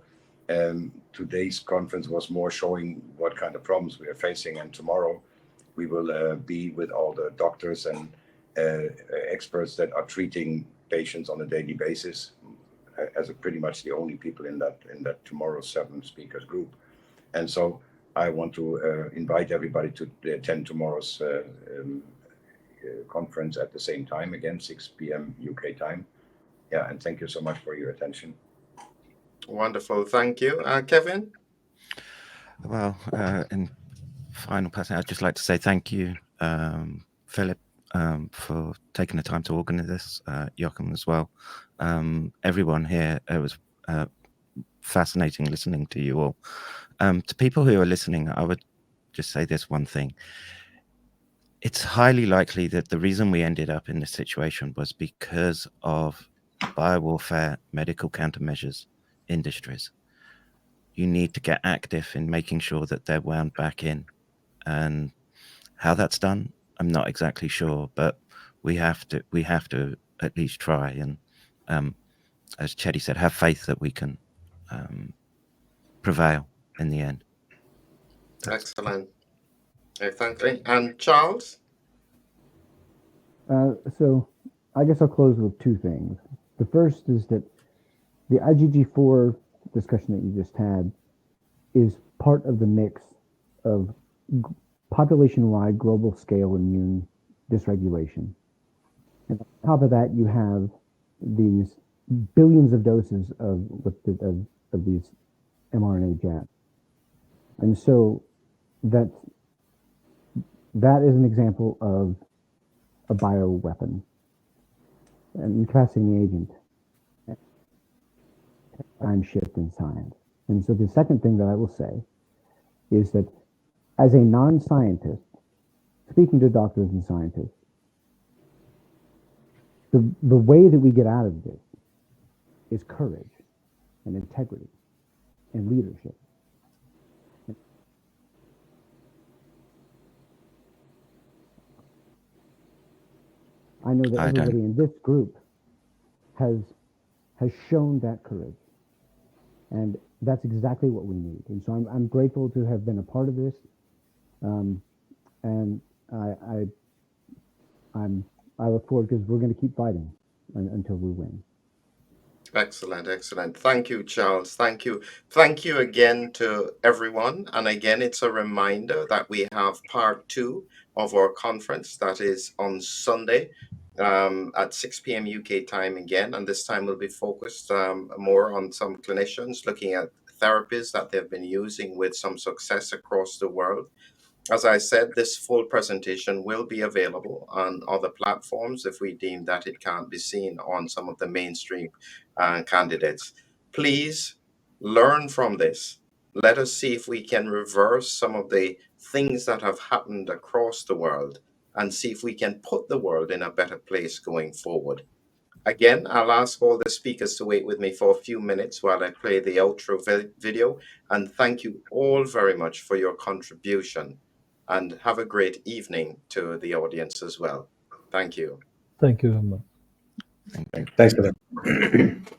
today's conference was more showing what kind of problems we are facing, and tomorrow we will be with all the doctors and experts that are treating patients on a daily basis as pretty much the only people in that tomorrow's 7 speakers group. And so I want to invite everybody to attend tomorrow's conference at the same time, again, 6 p.m. UK time. Yeah, and thank you so much for your attention. Wonderful. Thank you. Kevin? Well, in final passing, I'd just like to say thank you, Philip, for taking the time to organize this, Joachim as well. Everyone here, it was fascinating listening to you all. To people who are listening, I would just say this one thing. It's highly likely that the reason we ended up in this situation was because of biowarfare, medical countermeasures industries. You need to get active in making sure that they're wound back in. And how that's done, I'm not exactly sure, but we have to at least try. And as Chetty said, have faith that we can prevail in the end. Excellent. Thank you. And Charles? So I guess I'll close with 2 things. The first is that the IgG4 discussion that you just had is part of the mix of population-wide global scale immune dysregulation. And on top of that, you have these billions of doses of these mRNA jabs. And so that is an example of a bioweapon, an incapacitating agent, time shift in science. And so the second thing that I will say is that as a non-scientist, speaking to doctors and scientists, the way that we get out of this is courage. and integrity and leadership. I know that I everybody don't. in this group has shown that courage, and that's exactly what we need. And so I'm grateful to have been a part of this, and I look forward, because we're going to keep fighting until we win. Excellent, excellent. Thank you, Charles. Thank you. Thank you again to everyone. And again, it's a reminder that we have part 2 of our conference that is on Sunday at 6 p.m. UK time again. And this time we'll be focused more on some clinicians looking at therapies that they've been using with some success across the world. As I said, this full presentation will be available on other platforms if we deem that it can't be seen on some of the mainstream candidates. Please learn from this. Let us see if we can reverse some of the things that have happened across the world and see if we can put the world in a better place going forward. Again, I'll ask all the speakers to wait with me for a few minutes while I play the outro video. And thank you all very much for your contribution. And have a great evening to the audience as well. Thank you. Thank you very much. Thank you. Thanks for that.